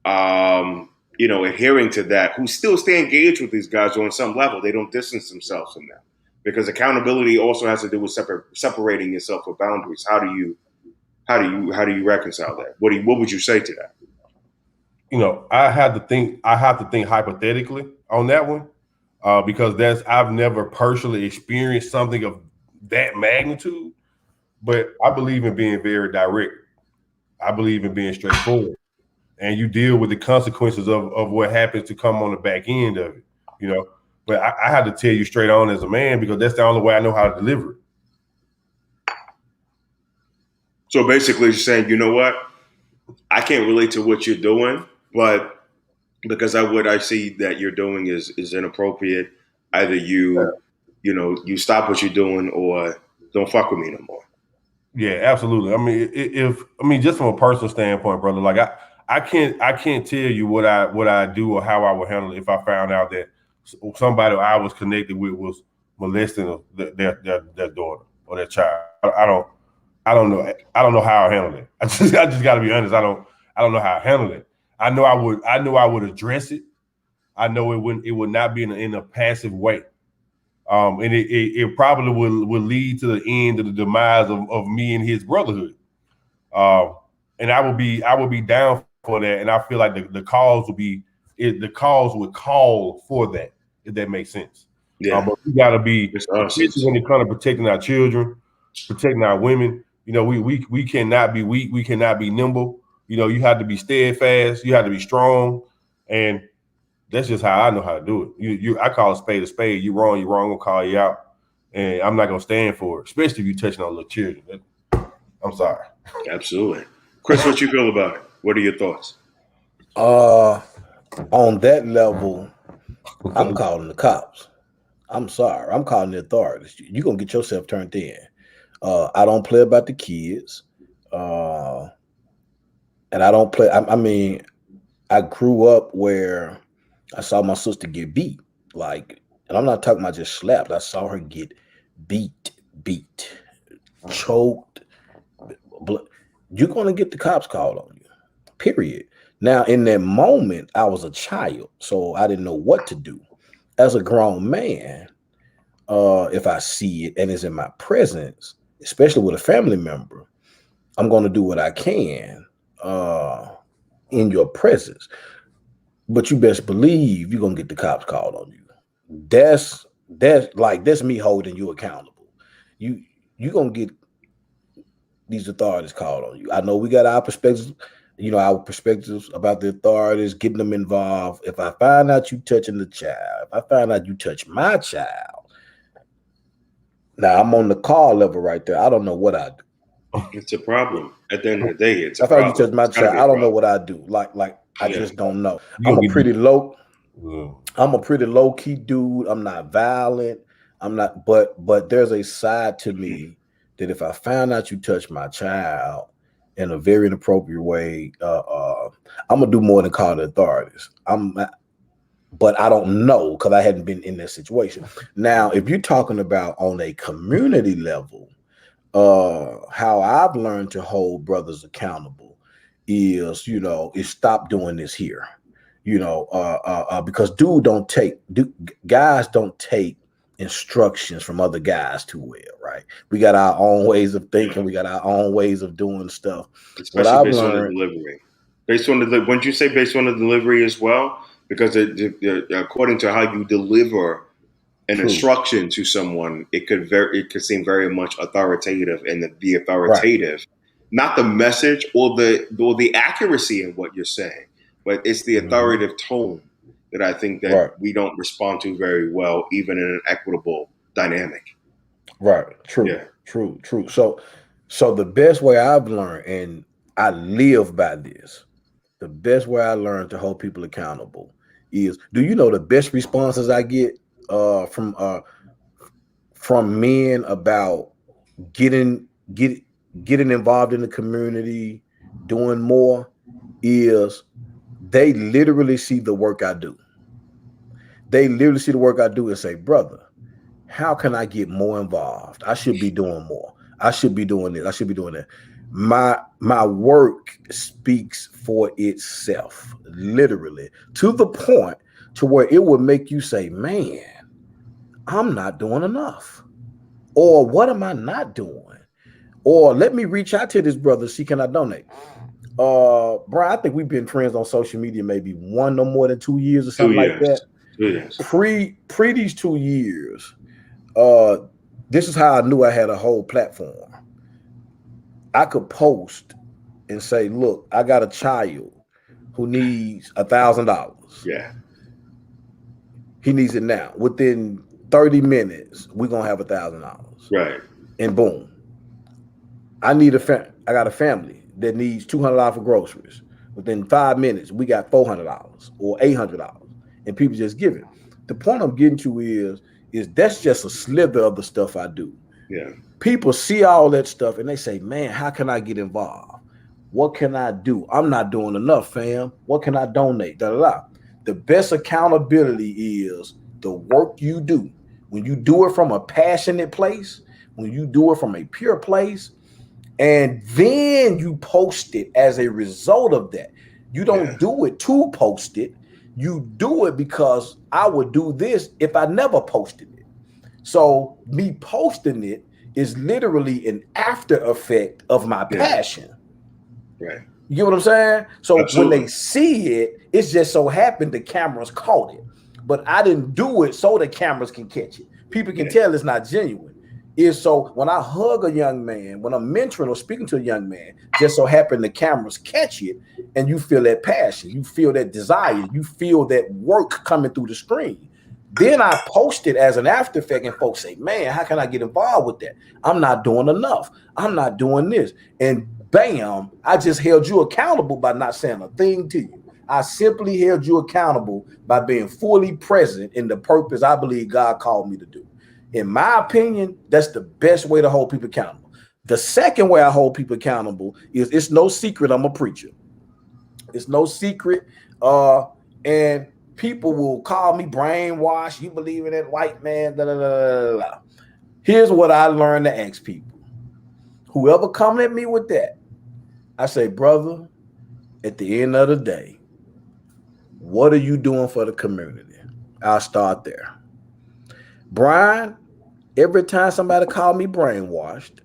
adhering to that, who still stay engaged with these guys on some level? They don't distance themselves from them, because accountability also has to do with separating yourself with boundaries. How do you reconcile that? What would you say to that? I have to think hypothetically on that one, because I've never personally experienced something of that magnitude, but I believe in being very direct. I believe in being straightforward, and you deal with the consequences of what happens to come on the back end of it, But I have to tell you straight on as a man, because that's the only way I know how to deliver it. So basically, you're saying, you know what? I can't relate to what you're doing, but because what I see that you're doing is inappropriate. Either you stop what you're doing, or don't fuck with me no more. Yeah, absolutely. I mean, just from a personal standpoint, brother, like I can't tell you what I do or how I would handle it if I found out that somebody I was connected with was molesting their daughter or their child. I don't know. I don't know how I handle it. I just got to be honest. I don't know how I handle it. I know I would address it. I know it would not be in a passive way. And it probably will lead to the end of the demise of me and his brotherhood. And I would be down for that. And I feel like the cause would call for that, if that makes sense. Yeah. But we gotta be, especially when it comes to protecting our children, protecting our women. We cannot be weak. We cannot be nimble. You have to be steadfast. You have to be strong. And that's just how I know how to do it. I call a spade a spade. You're wrong. I'm gonna call you out, and I'm not gonna stand for it, especially if you're touching on little children. I'm sorry. Absolutely, Chris. What you feel about it? What are your thoughts? On that level, I'm calling the cops. I'm sorry. I'm calling the authorities. You're gonna get yourself turned in. I don't play about the kids. And I don't play. I mean, I grew up where I saw my sister get beat. Like, and I'm not talking about just slapped. I saw her get beat, choked. You're going to get the cops called on you, period. Now, in that moment, I was a child, so I didn't know what to do. As a grown man, if I see it and it's in my presence, especially with a family member, I'm going to do what I can in your presence. But you best believe you're going to get the cops called on you. That's me holding you accountable. You're going to get these authorities called on you. I know we got our perspectives, our perspectives about the authorities, getting them involved. If I find out you touching the child, if I find out you touch my child, now I'm on the car level right there. I don't know what I do. It's a problem. At the end of the day, it's a problem. I thought you touched my child. I don't know what I do. Like I just don't know. I'm a pretty low key dude. I'm not violent. I'm not, but there's a side to me that if I found out you touched my child in a very inappropriate way, I'm gonna do more than call the authorities. But I don't know because I hadn't been in that situation. Now, if you're talking about on a community level, how I've learned to hold brothers accountable is, is stop doing this here. Because guys don't take instructions from other guys too well, right? We got our own ways of thinking. We got our own ways of doing stuff. Especially based on the delivery. Wouldn't you say based on the delivery as well? Because according to how you deliver an instruction to someone, it could seem very much authoritative, and the authoritative, not the message or the accuracy in what you're saying, but it's the authoritative tone that I think that we don't respond to very well, even in an equitable dynamic. Right. True. Yeah. True. So the best way I've learned, and I live by this, the best way I learned to hold people accountable is, do you know the best responses I get from men about getting involved in the community, doing more, is they literally see the work I do. They literally see the work I do and say, brother, how can I get more involved? I should be doing more. I should be doing this. I should be doing that. My work speaks for itself, literally, to the point to where it would make you say, man, I'm not doing enough. Or what am I not doing? Or let me reach out to this brother, see, can I donate? Brian, I think we've been friends on social media maybe no more than 2 years or something like that. 2 years. Pre these 2 years, this is how I knew I had a whole platform. I could post and say, look, I got a child who needs $1,000. Yeah. He needs it now. Within 30 minutes, we're going to have $1,000. Right. And boom. I got a family that needs $200 for groceries. Within 5 minutes, we got $400 or $800. And people just give it. The point I'm getting to is that's just a slither of the stuff I do. Yeah. People see all that stuff and they say, man, how can I get involved? What can I do? I'm not doing enough, fam. What can I donate? The best accountability is the work you do. When you do it from a passionate place, when you do it from a pure place, and then you post it as a result of that. You don't do it to post it. You do it because I would do this if I never posted it. So me posting it is literally an after effect of my passion. Right. You get what I'm saying? So Absolutely. When they see it, it's just so happened the cameras caught it. But I didn't do it so the cameras can catch it. People can tell it's not genuine. Is so when I hug a young man, when I'm mentoring or speaking to a young man, just so happen the cameras catch it, and you feel that passion, you feel that desire, you feel that work coming through the screen. Then I post it as an after effect, and folks say, man, how can I get involved with that? I'm not doing enough. I'm not doing this. And bam, I just held you accountable by not saying a thing to you. I simply held you accountable by being fully present in the purpose I believe God called me to do. In my opinion, that's the best way to hold people accountable. The second way I hold people accountable is it's no secret I'm a preacher. It's no secret. And people will call me brainwashed. You believe in that white man. Da, da, da, da, da. Here's what I learned to ask people. Whoever come at me with that, I say, brother, at the end of the day, what are you doing for the community? I'll start there. Brian, every time somebody call me brainwashed,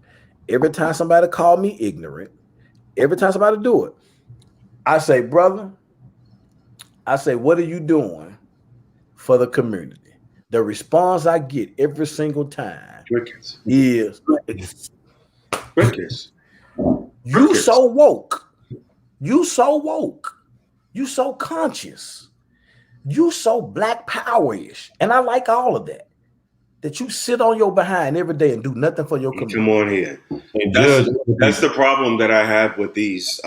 every time somebody call me ignorant, every time somebody do it, I say, brother, what are you doing for the community? The response I get every single time is Crickets. You so woke. You so woke. You so conscious. You so black power-ish. And I like all of that. That you sit on your behind every day and do nothing for your community. Come on here. That's the problem that I have with these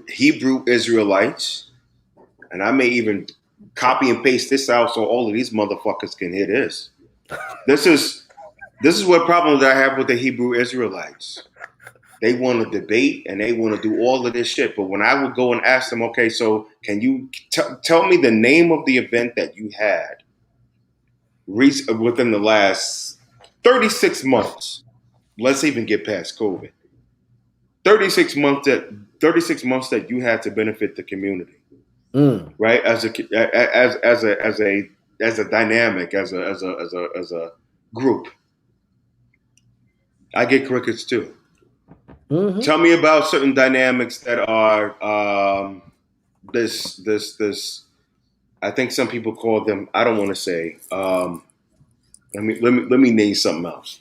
Hebrew Israelites. And I may even copy and paste this out so all of these motherfuckers can hear this. This is what problem that I have with the Hebrew Israelites. They want to debate and they want to do all of this shit. But when I would go and ask them, okay, so can you tell me the name of the event that you had within the last 36 months? Let's even get past COVID. 36 months that you had to benefit the community, right? As a dynamic, as a group. I get crickets too. Mm-hmm. Tell me about certain dynamics that are this. I think some people call them. I don't want to say. Let me name something else.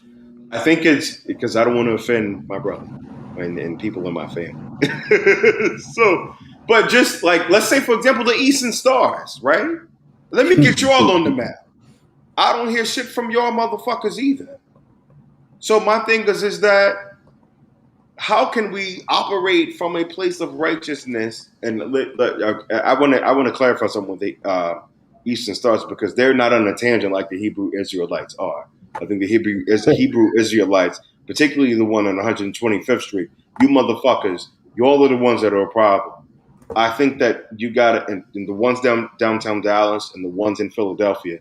I think it's because I don't want to offend my brother and people in my family. So, but just like let's say, for example, the Eastern Stars, right? Let me get you all on the map. I don't hear shit from y'all motherfuckers either. So my thing is that. How can we operate from a place of righteousness? And I want to clarify something with the Eastern Stars because they're not on a tangent like the Hebrew Israelites are. I think the Hebrew Israelites, particularly the one on 125th Street, you motherfuckers, you all are the ones that are a problem. I think that you got it, and the ones downtown Dallas and the ones in Philadelphia.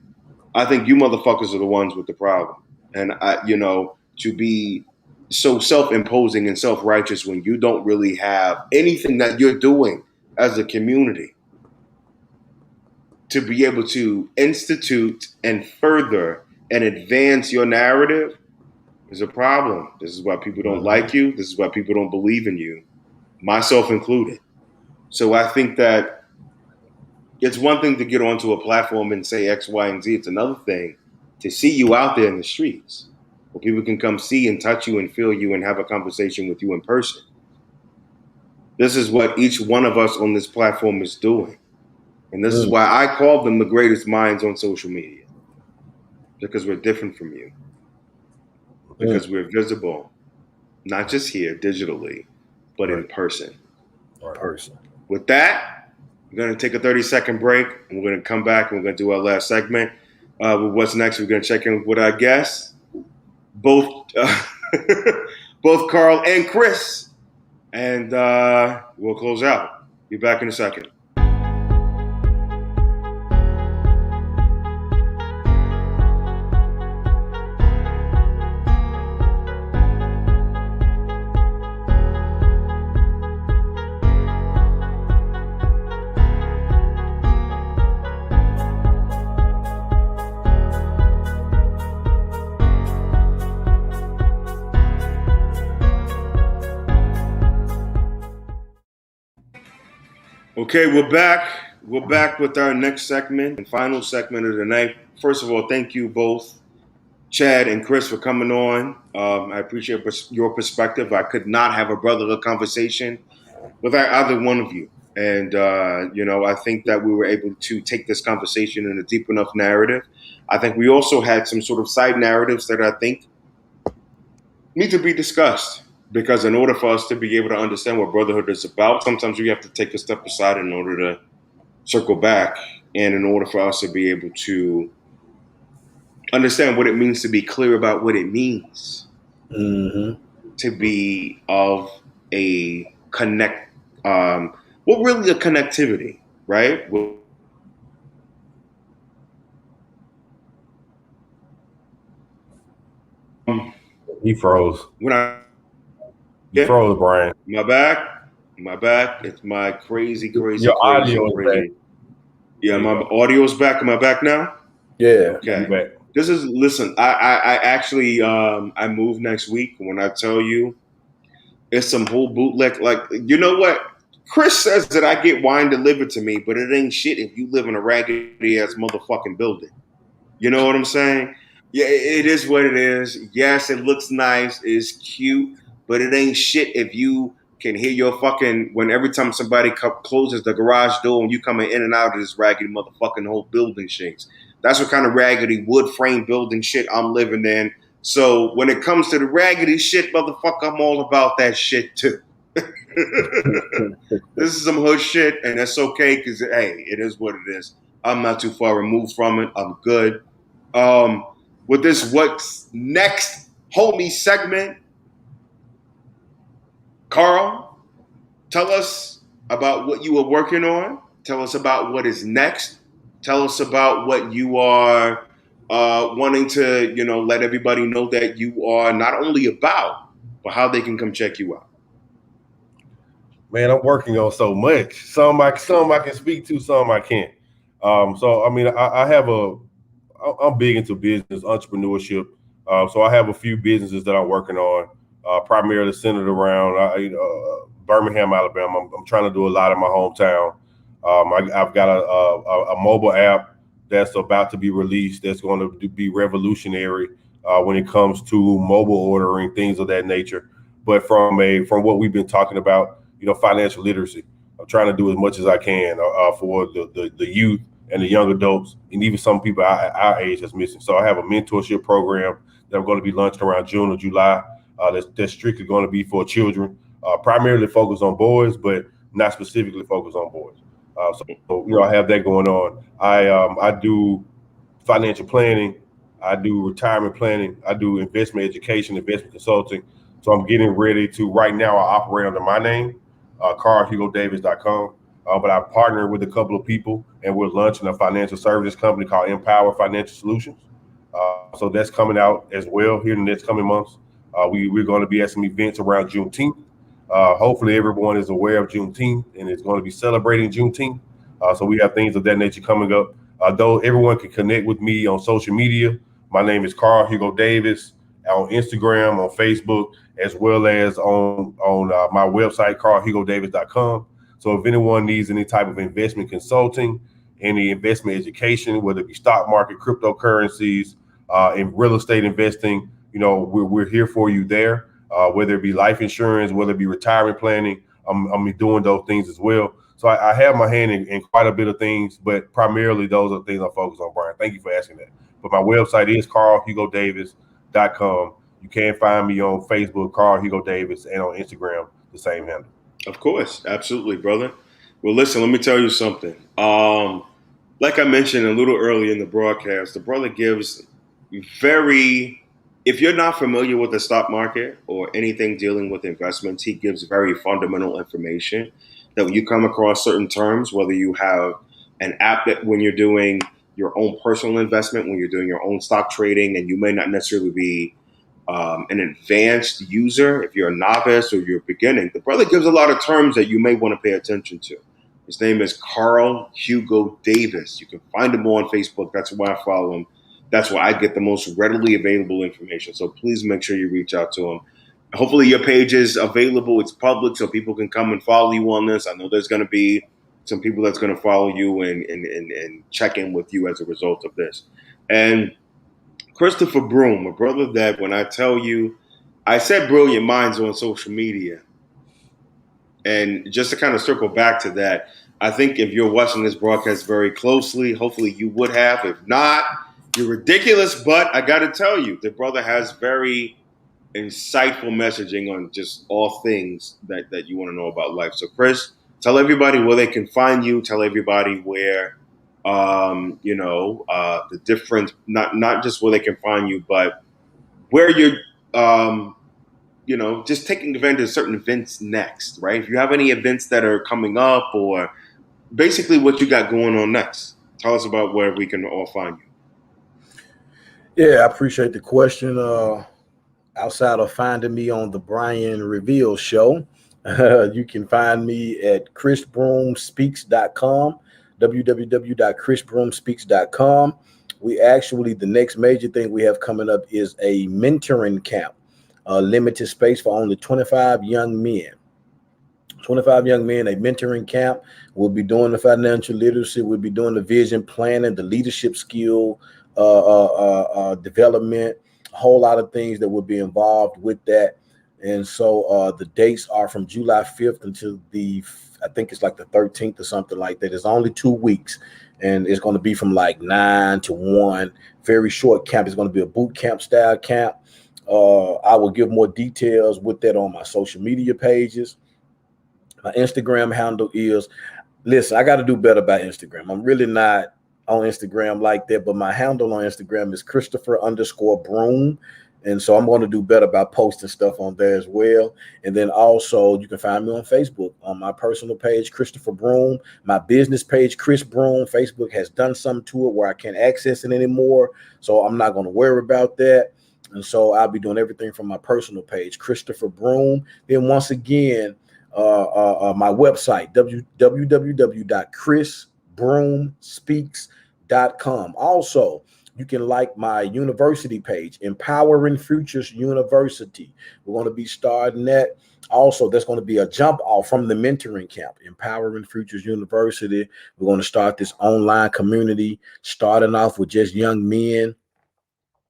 I think you motherfuckers are the ones with the problem. And to be so self-imposing and self-righteous when you don't really have anything that you're doing as a community to be able to institute and further and advance your narrative is a problem. This is why people don't like you. This is why people don't believe in you, myself included. So I think that it's one thing to get onto a platform and say X, Y, and Z. It's another thing to see you out there in the streets. Where people can come see and touch you and feel you and have a conversation with you in person. This is what each one of us on this platform is doing. And this is why I call them the greatest minds on social media. Because we're different from you. Because we're visible, not just here digitally, but in person. With that, we're going to take a 30-second break. And we're going to come back and we're going to do our last segment. With what's next, we're going to check in with our guests. Both Carl and Chris, and we'll close out. Be back in a second. Okay, we're back. We're back with our next segment and final segment of the night. First of all, thank you both, Chad and Chris, for coming on. I appreciate your perspective. I could not have a brotherhood conversation without either one of you. And, I think that we were able to take this conversation in a deep enough narrative. I think we also had some sort of side narratives that I think need to be discussed. Because in order for us to be able to understand what brotherhood is about, sometimes we have to take a step aside in order to circle back. And in order for us to be able to understand what it means to be clear about what it means. Mm-hmm. to be of a well, really a connectivity, right? He froze. When I You froze, Brian. my back, it's my crazy, Your audio is back. Yeah, my audio's back. Am I back now? Yeah. Okay. Back. Listen, I actually I move next week. When I tell you it's some whole bootleg, like, you know what? Chris says that I get wine delivered to me, but it ain't shit if you live in a raggedy ass motherfucking building. You know what I'm saying? Yeah, it is what it is. Yes, it looks nice, it's cute, but it ain't shit if you can hear your fucking when every time somebody closes the garage door and you coming in and out of this raggedy motherfucking whole building shakes. That's what kind of raggedy wood frame building shit I'm living in. So when it comes to the raggedy shit, motherfucker, I'm all about that shit too. This is some hood shit, and that's okay because hey, it is what it is. I'm not too far removed from it. I'm good. With this what's next homie segment, Carl, tell us about what you are working on. Tell us about what is next. Tell us about what you are wanting to, let everybody know that you are not only about, but how they can come check you out. Man, I'm working on so much. Some I can speak to, some I can't. So I mean, I'm big into business entrepreneurship. So I have a few businesses that I'm working on, primarily centered around Birmingham, Alabama. I'm trying to do a lot in my hometown. I've got a mobile app that's about to be released. That's going to be revolutionary when it comes to mobile ordering, things of that nature. But from what we've been talking about, financial literacy, I'm trying to do as much as I can for the youth and the young adults, and even some people our age that's missing. So I have a mentorship program that I'm going to be launching around June or July. That's strictly going to be for children, primarily focused on boys, but not specifically focused on boys. So I have that going on. I do financial planning. I do retirement planning. I do investment education, investment consulting. So I'm getting ready to, right now, I operate under my name, carlhugodavis.com. But I partnered with a couple of people, and we're launching a financial services company called Empower Financial Solutions. So that's coming out as well here in the next coming months. We're going to be at some events around Juneteenth. Hopefully everyone is aware of Juneteenth and is going to be celebrating Juneteenth. So we have things of that nature coming up. Though everyone can connect with me on social media. My name is Carl Hugo Davis on Instagram, on Facebook, as well as on my website, carlhugodavis.com. So if anyone needs any type of investment consulting, any investment education, whether it be stock market, cryptocurrencies, in real estate investing, we're here for you there. Whether it be life insurance, whether it be retirement planning, I'm doing those things as well. So I have my hand in quite a bit of things, but primarily those are the things I focus on, Brian. Thank you for asking that. But my website is carlhugodavis.com. You can find me on Facebook, Carl Hugo Davis, and on Instagram, the same handle. Of course, absolutely, brother. Well, listen, let me tell you something. Like I mentioned a little earlier in the broadcast, the brother gives if you're not familiar with the stock market or anything dealing with investments, he gives very fundamental information that when you come across certain terms, whether you have an app that when you're doing your own personal investment, when you're doing your own stock trading, and you may not necessarily be an advanced user, if you're a novice or you're beginning, the brother gives a lot of terms that you may want to pay attention to. His name is Carl Hugo Davis. You can find him on Facebook. That's why I follow him. That's why I get the most readily available information. So please make sure you reach out to him. Hopefully your page is available. It's public so people can come and follow you on this. I know there's going to be some people that's going to follow you and check in with you as a result of this. And Christopher Broom, a brother that when I tell you, I said brilliant minds on social media. And just to kind of circle back to that, I think if you're watching this broadcast very closely, hopefully you would have. If not, you're ridiculous. But I got to tell you, the brother has very insightful messaging on just all things that you want to know about life. So, Chris, tell everybody where they can find you. Tell everybody where, the different, not just where they can find you, but where you're, just taking advantage of certain events next, right? If you have any events that are coming up or basically what you got going on next, tell us about where we can all find you. Yeah, I appreciate the question. Outside of finding me on the Brian Reveal show, you can find me at chrisbroomspeaks.com, www.chrisbroomspeaks.com. The next major thing we have coming up is a mentoring camp, a limited space for only 25 young men. 25 young men, a mentoring camp. We'll be doing the financial literacy. We'll be doing the vision planning, the leadership skill development, a whole lot of things that will be involved with that. And so the dates are from July 5th until I think it's like the 13th or something like that. It's only 2 weeks. And it's going to be from like 9 to 1. Very short camp. It's going to be a boot camp style camp. I will give more details with that on my social media pages. My Instagram handle is, listen, I got to do better by Instagram. I'm really not on Instagram like that, but my handle on Instagram is Christopher_Broom. And so I'm going to do better by posting stuff on there as well. And then also you can find me on Facebook on my personal page, Christopher Broom, my business page, Chris Broom. Facebook has done something to it where I can't access it anymore. So I'm not going to worry about that. And so I'll be doing everything from my personal page, Christopher Broom. Then once again, my website, www.chrisbroomspeaks.com. Also, you can like my university page, Empowering Futures University. We're going to be starting that. Also, there's going to be a jump off from the mentoring camp, Empowering Futures University. We're going to start this online community, starting off with just young men.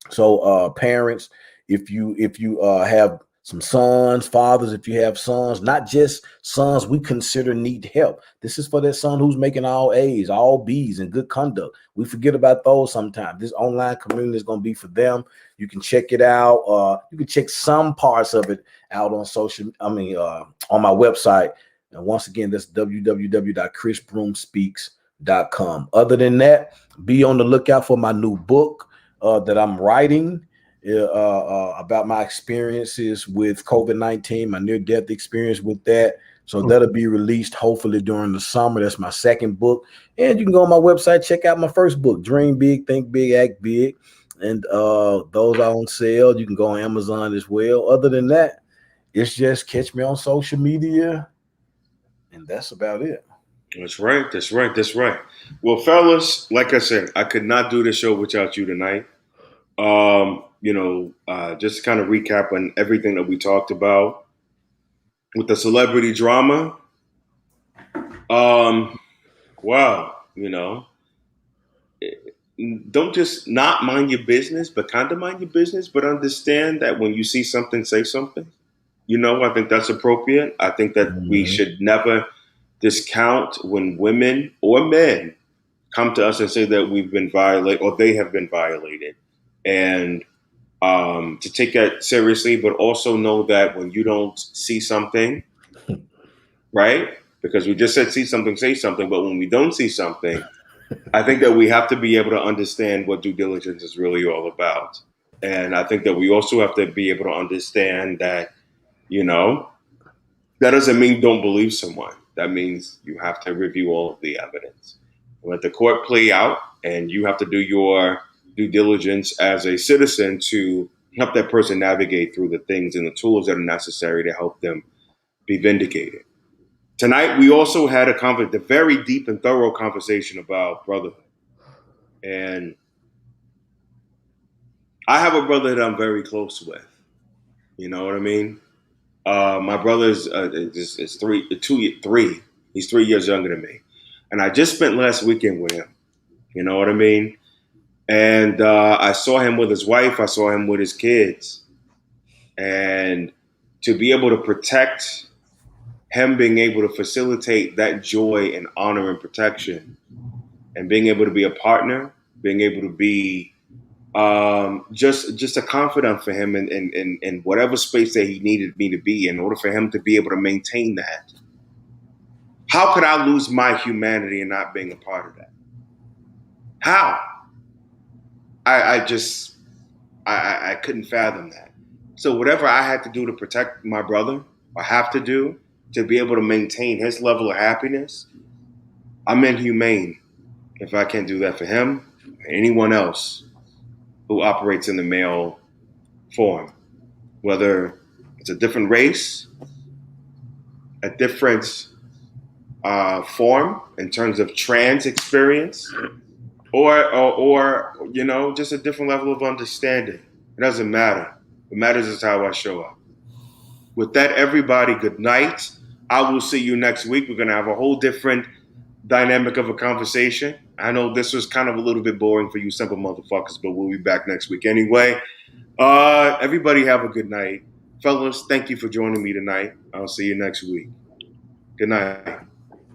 So parents, if you have some sons, fathers, if you have sons, not just sons we consider need help. This is for that son who's making all A's, all B's and good conduct. We forget about those sometimes. This online community is going to be for them. You can check it out. You can check some parts of it out on on my website. And once again, that's www.chrisbroomspeaks.com. Other than that, be on the lookout for my new book that I'm writing about my experiences with COVID-19, my near-death experience with that. So that'll be released hopefully during the summer. That's my second book. And you can go on my website, check out my first book, Dream Big, Think Big, Act Big. And those are on sale. You can go on Amazon as well. Other than that, it's just catch me on social media. And that's about it. That's right. That's right. That's right. Well, fellas, like I said, I could not do the show without you tonight. Just to kind of recap on everything that we talked about with the celebrity drama. Wow, don't just not mind your business, but kind of mind your business, but understand that when you see something, say something. I think that's appropriate. I think that we should never discount when women or men come to us and say that we've been violated or they have been violated. And to take that seriously, but also know that when you don't see something, right? Because we just said see something, say something, but when we don't see something, I think that we have to be able to understand what due diligence is really all about. And I think that we also have to be able to understand that, that doesn't mean don't believe someone. That means you have to review all of the evidence. Let the court play out, and you have to do your due diligence as a citizen to help that person navigate through the things and the tools that are necessary to help them be vindicated. Tonight, we also had a very deep and thorough conversation about brotherhood. And I have a brother that I'm very close with. You know what I mean? My brother is 3. He's 3 years younger than me. And I just spent last weekend with him. You know what I mean? And I saw him with his wife. I saw him with his kids. And to be able to protect him, being able to facilitate that joy and honor and protection, and being able to be a partner, being able to be just a confidant for him in whatever space that he needed me to be in order for him to be able to maintain that. How could I lose my humanity in not being a part of that? How? I couldn't fathom that. So whatever I had to do to protect my brother, or have to do to be able to maintain his level of happiness, I'm inhumane if I can't do that for him or anyone else who operates in the male form, whether it's a different race, a different form in terms of trans experience, or just a different level of understanding. It doesn't matter. What matters is how I show up. With that, everybody, good night. I will see you next week. We're gonna have a whole different dynamic of a conversation. I know this was kind of a little bit boring for you simple motherfuckers, but we'll be back next week anyway. Everybody have a good night. Fellas, thank you for joining me tonight. I'll see you next week. Good night.